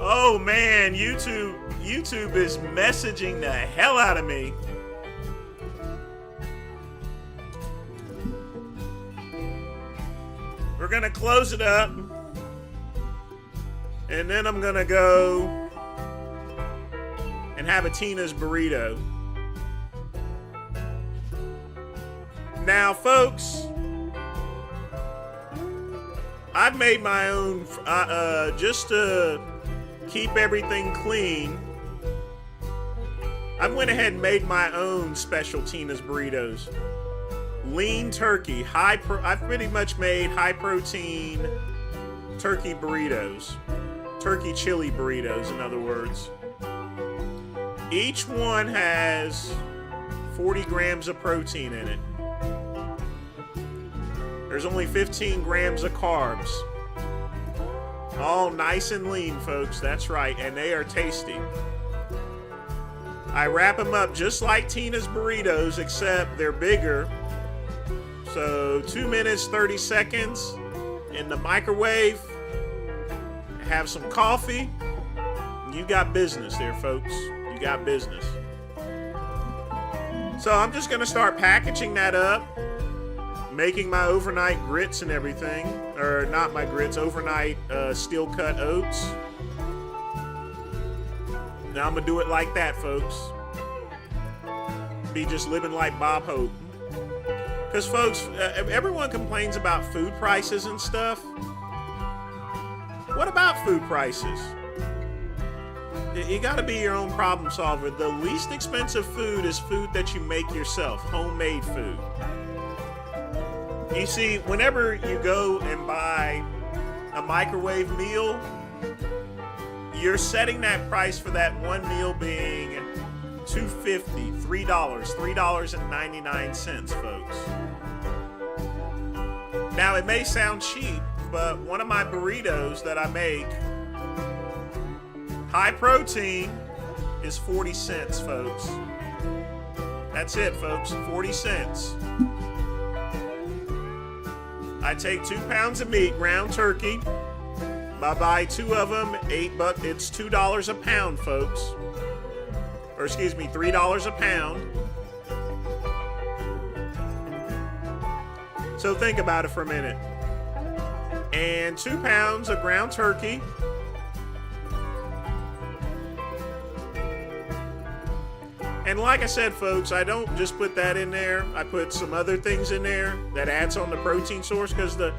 Oh man, YouTube is messaging the hell out of me. We're gonna close it up. And then I'm gonna go and have a Tina's burrito. Now, folks, I've made my own, just to keep everything clean. I went ahead and made my own special Tina's burritos. Lean turkey, I've pretty much made high protein turkey burritos. Turkey chili burritos, in other words. Each one has 40 grams of protein in it. There's only 15 grams of carbs. All nice and lean, folks. That's right, and they are tasty. I wrap them up just like Tina's burritos, except they're bigger. So 2 minutes, 30 seconds in the microwave. Have some coffee. You got business there, folks. You got business. So I'm just going to start packaging that up. Making my overnight grits and everything. Or not my grits, overnight steel cut oats. Now I'm going to do it like that, folks. Be just living like Bob Hope. Because, folks, everyone complains about food prices and stuff. What about food prices? You got to be your own problem solver. The least expensive food is food that you make yourself, homemade food. You see, whenever you go and buy a microwave meal, you're setting that price for that one meal being $2.50, $3.99, folks. Now, it may sound cheap, but one of my burritos that I make, high protein, is 40 cents, folks. That's it, folks, 40 cents. I take 2 pounds of meat, ground turkey. I buy 2 of them, $8. It's $2 a pound, folks. Or excuse me, $3 a pound. So think about it for a minute. And 2 pounds of ground turkey. And like I said, folks, I don't just put that in there. I put some other things in there that adds on the protein source, because the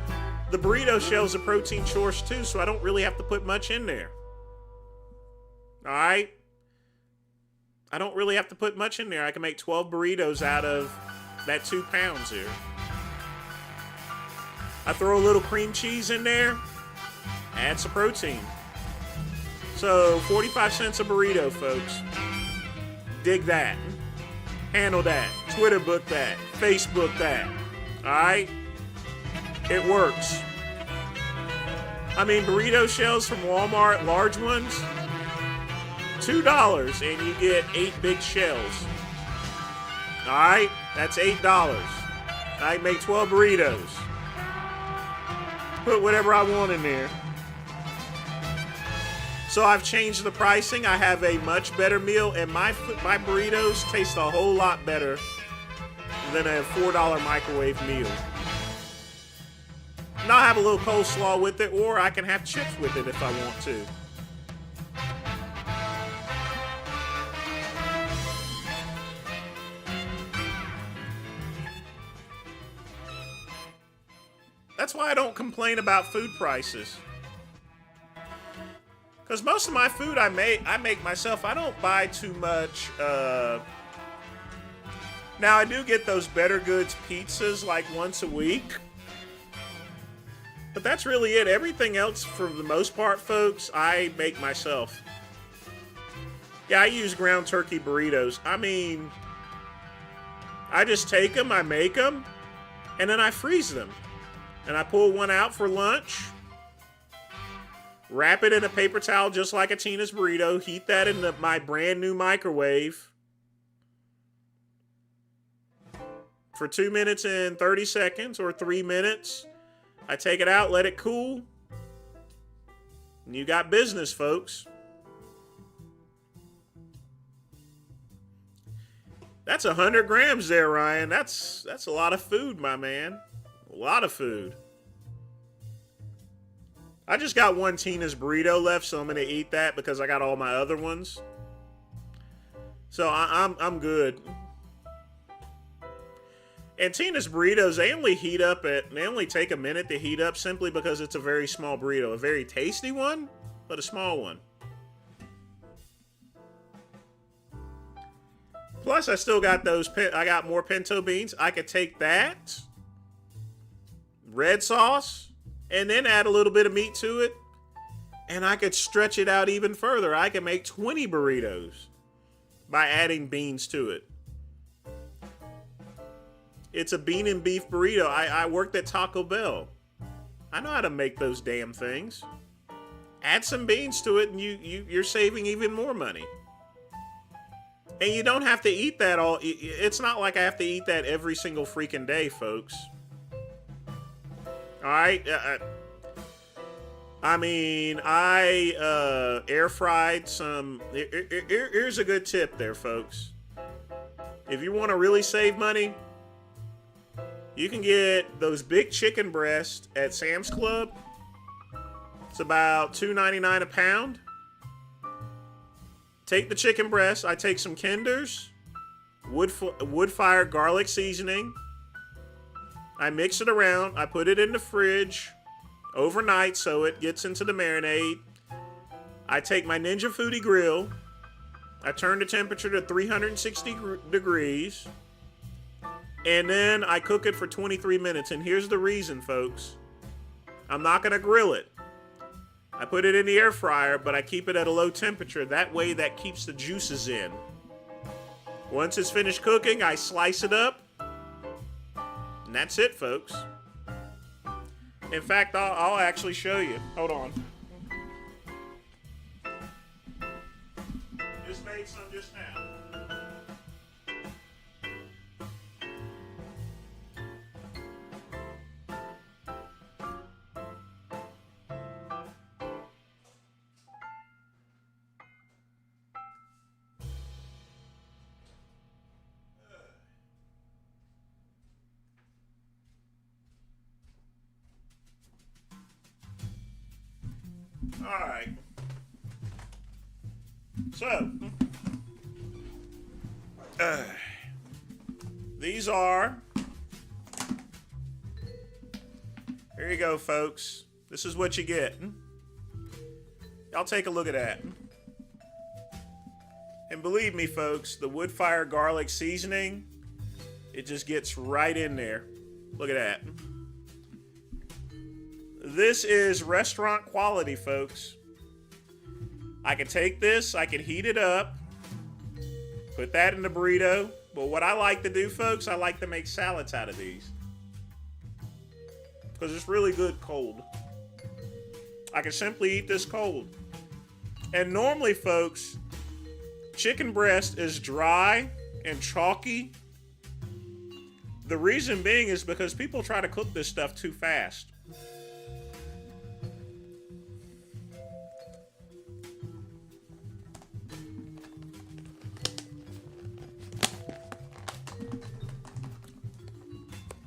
burrito shell's a protein source too, so I don't really have to put much in there. All right? I don't really have to put much in there. I can make 12 burritos out of that 2 pounds here. I throw a little cream cheese in there, add some protein. So 45 cents a burrito, folks. Dig that. Handle that. Twitter book that. Facebook that. Alright? It works. I mean, burrito shells from Walmart, large ones, $2, and you get 8 big shells. Alright? That's $8. I make 12 burritos. Put whatever I want in there. So I've changed the pricing. I have a much better meal, and my burritos taste a whole lot better than a $4 microwave meal. And I'll have a little coleslaw with it, or I can have chips with it if I want to. That's why I don't complain about food prices. Because most of my food I make myself. I don't buy too much. Now, I do get those Better Goods pizzas like once a week. But that's really it. Everything else, for the most part, folks, I make myself. Yeah, I use ground turkey burritos. I mean, I just take them, I make them, and then I freeze them. And I pull one out for lunch. Wrap it in a paper towel just like a Tina's burrito. Heat that in my brand new microwave for 2 minutes and 30 seconds or 3 minutes. I take it out, let it cool. And you got business, folks. That's 100 grams there, Ryan. That's a lot of food, my man. A lot of food. I just got one Tina's burrito left, so I'm gonna eat that because I got all my other ones. So I'm good. And Tina's burritos, they only take a minute to heat up simply because it's a very small burrito. A very tasty one, but a small one. Plus, I still got I got more pinto beans. I could take that, red sauce, and then add a little bit of meat to it. And I could stretch it out even further. I could make 20 burritos by adding beans to it. It's a bean and beef burrito. I worked at Taco Bell. I know how to make those damn things. Add some beans to it and you're saving even more money. And you don't have to eat that all. It's not like I have to eat that every single freaking day, folks. All right. I mean, I air fried some. Here's a good tip there, folks. If you want to really save money, you can get those big chicken breasts at Sam's Club. It's about $2.99 a pound. Take the chicken breast. I take some Kinders, wood fire garlic seasoning. I mix it around. I put it in the fridge overnight so it gets into the marinade. I take my Ninja Foodie grill. I turn the temperature to 360 degrees. And then I cook it for 23 minutes. And here's the reason, folks. I'm not going to grill it. I put it in the air fryer, but I keep it at a low temperature. That way, that keeps the juices in. Once it's finished cooking, I slice it up. And that's it, folks. In fact, I'll actually show you. Hold on. Just made some just now. Alright. So, these are, here you go, folks. This is what you get. Y'all take a look at that. And believe me, folks, the wood fire garlic seasoning, it just gets right in there. Look at that. This is restaurant quality, folks. I can take this, I can heat it up, put that in the burrito. But what I like to do, folks, I like to make salads out of these. Because it's really good cold. I can simply eat this cold. And normally, folks, chicken breast is dry and chalky. The reason being is because people try to cook this stuff too fast.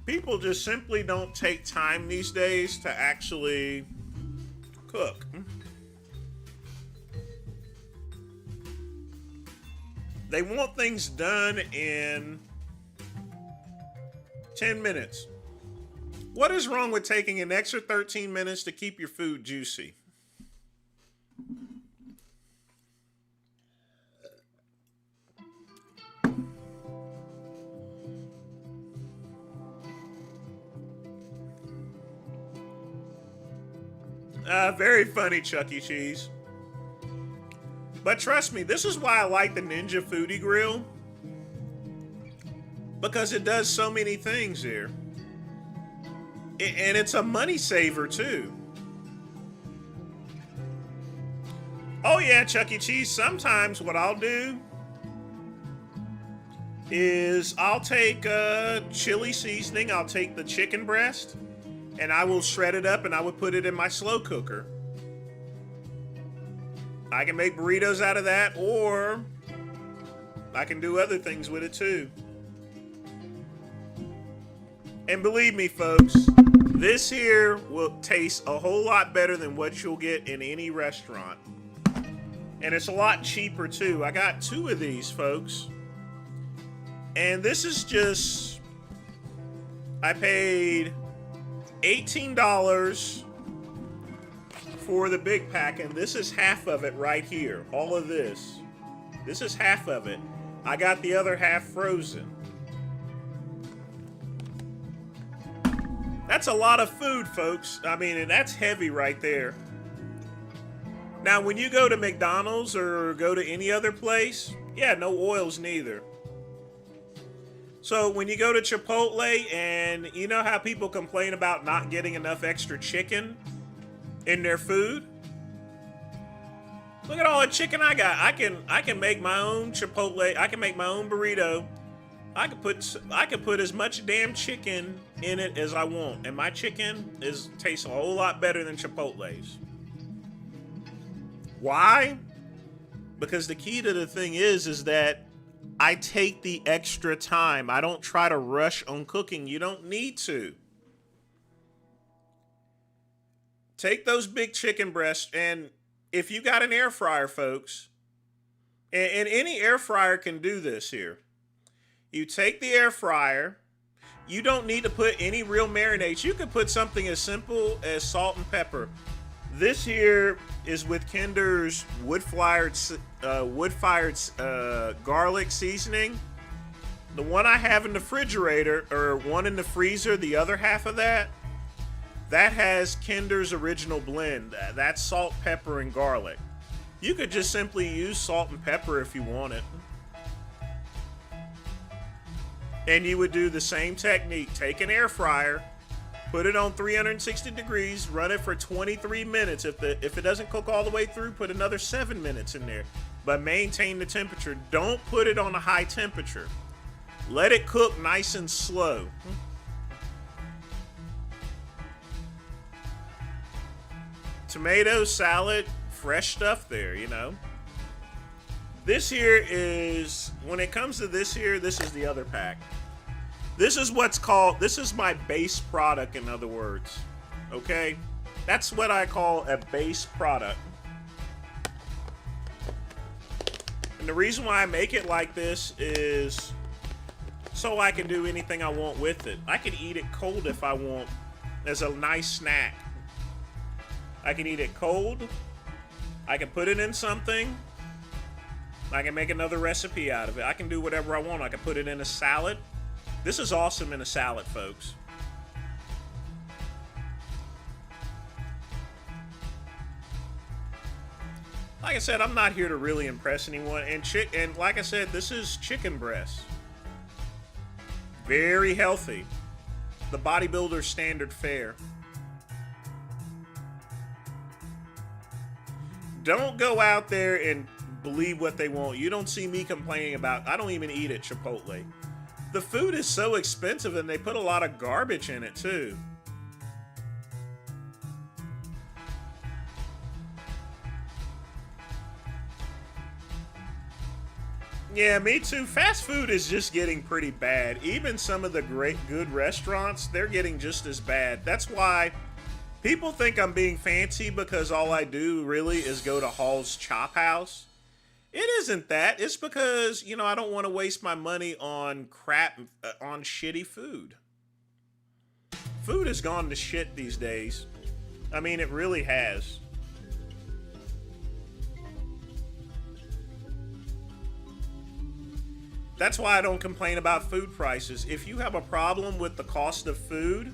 People just simply don't take time these days to actually cook. They want things done in 10 minutes. What is wrong with taking an extra 13 minutes to keep your food juicy? Very funny, Chuck E. Cheese. But trust me, this is why I like the Ninja Foodie Grill. Because it does so many things here. And it's a money saver, too. Oh yeah, Chuck E. Cheese, sometimes what I'll do is I'll take chili seasoning, I'll take the chicken breast, and I will shred it up and I would put it in my slow cooker. I can make burritos out of that, or I can do other things with it too. And believe me, folks, This here will taste a whole lot better than what you'll get in any restaurant. And it's a lot cheaper too. I got 2 of these, folks. And this is just, I paid $18 for the big pack, and this is half of it right here. All of this. This is half of it. I got the other half frozen. That's a lot of food, folks. I mean, and that's heavy right there. Now, when you go to McDonald's or go to any other place, yeah, no oils neither. So when you go to Chipotle, and you know how people complain about not getting enough extra chicken in their food? Look at all the chicken I got. I can make my own Chipotle. I can make my own burrito. I could put as much damn chicken in it as I want, and my chicken tastes a whole lot better than Chipotle's. Why? Because the key to the thing is that I take the extra time. I don't try to rush on cooking. You don't need to. Take those big chicken breasts, and if you got an air fryer, folks, and any air fryer can do this here. You take the air fryer. You don't need to put any real marinades. You can put something as simple as salt and pepper. This here is with Kinder's wood-fired garlic seasoning. The one I have in the refrigerator, or one in the freezer, the other half of that has Kinder's original blend. That's salt, pepper, and garlic. You could just simply use salt and pepper if you want it. And you would do the same technique. Take an air fryer, put it on 360 degrees, run it for 23 minutes. If it doesn't cook all the way through, put another 7 minutes in there. But maintain the temperature. Don't put it on a high temperature. Let it cook nice and slow. Tomato, salad, fresh stuff there, you know. This here is, when it comes to this here, this is the other pack. This is this is my base product, in other words. Okay? That's what I call a base product. And the reason why I make it like this is so I can do anything I want with it. I can eat it cold if I want, as a nice snack. I can eat it cold. I can put it in something. I can make another recipe out of it. I can do whatever I want. I can put it in a salad. This is awesome in a salad, folks. Like I said, I'm not here to really impress anyone. And like I said, this is chicken breast. Very healthy. The bodybuilder standard fare. Don't go out there and believe what they want. You don't see me complaining about, I don't even eat at Chipotle. The food is so expensive, and they put a lot of garbage in it too. Yeah, me too. Fast food is just getting pretty bad. Even some of the good restaurants, they're getting just as bad. That's why people think I'm being fancy, because all I do really is go to Hall's Chop House. It isn't that. It's because, you know, I don't want to waste my money on crap, on shitty food. Food has gone to shit these days. I mean, it really has. That's why I don't complain about food prices. If you have a problem with the cost of food,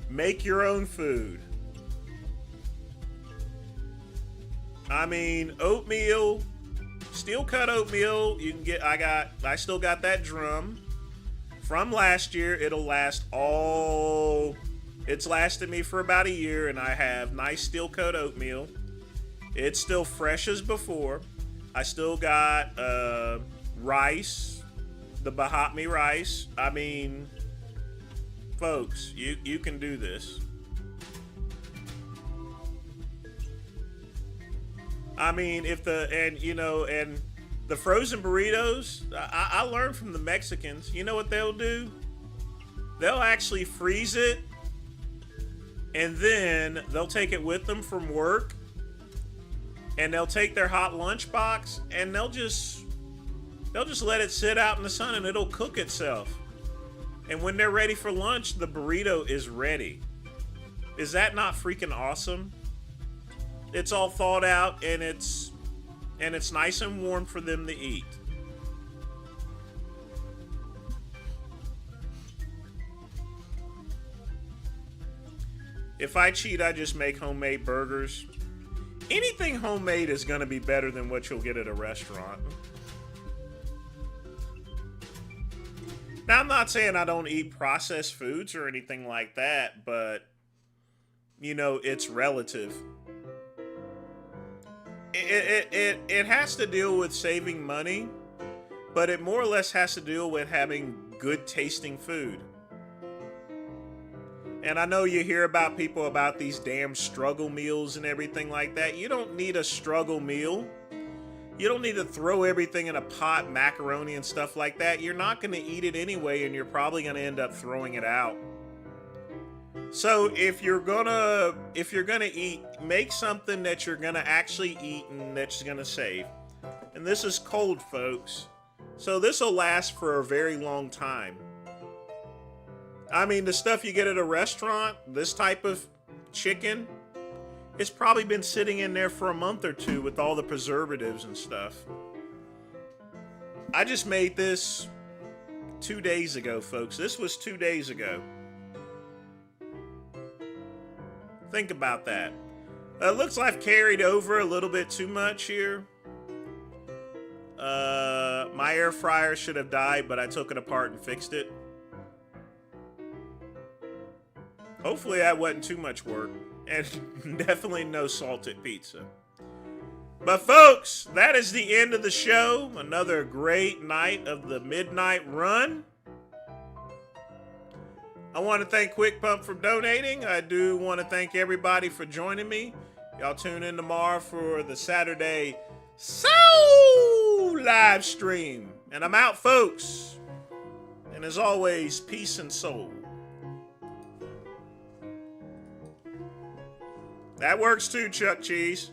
make your own food. I mean, oatmeal, steel cut oatmeal, you can get, I still got that drum from last year. It'll last it's lasted me for about a year, and I have nice steel cut oatmeal. It's still fresh as before. I still got rice, the Bahami rice. I mean, folks, you can do this. I mean, and the frozen burritos, I learned from the Mexicans. You know what they'll do? They'll actually freeze it and then they'll take it with them from work, and they'll take their hot lunchbox, and they'll just let it sit out in the sun, and it'll cook itself. And when they're ready for lunch, the burrito is ready. Is that not freaking awesome? It's all thought out, and it's nice and warm for them to eat. If I cheat, I just make homemade burgers. Anything homemade is going to be better than what you'll get at a restaurant. Now, I'm not saying I don't eat processed foods or anything like that, but, you know, it's relative. It has to deal with saving money, but it more or less has to deal with having good tasting food. And I know you hear about people about these damn struggle meals and everything like that. You don't need a struggle meal. You don't need to throw everything in a pot, macaroni and stuff like that. You're not going to eat it anyway, and you're probably going to end up throwing it out. So if you're gonna eat, make something that you're gonna actually eat and that's gonna save. And this is cold, folks. So this will last for a very long time. I mean, the stuff you get at a restaurant, this type of chicken, it's probably been sitting in there for a month or two with all the preservatives and stuff. I just made this 2 days ago, folks. This was 2 days ago. Think about that. Looks like I've carried over a little bit too much here. My air fryer should have died, but I took it apart and fixed it. Hopefully that wasn't too much work. And definitely no salted pizza. But folks, that is the end of the show. Another great night of the midnight run. I want to thank Quick Pump for donating. I do want to thank everybody for joining me. Y'all tune in tomorrow for the Saturday Soul live stream. And I'm out, folks. And as always, peace and soul. That works too, Chuck Cheese.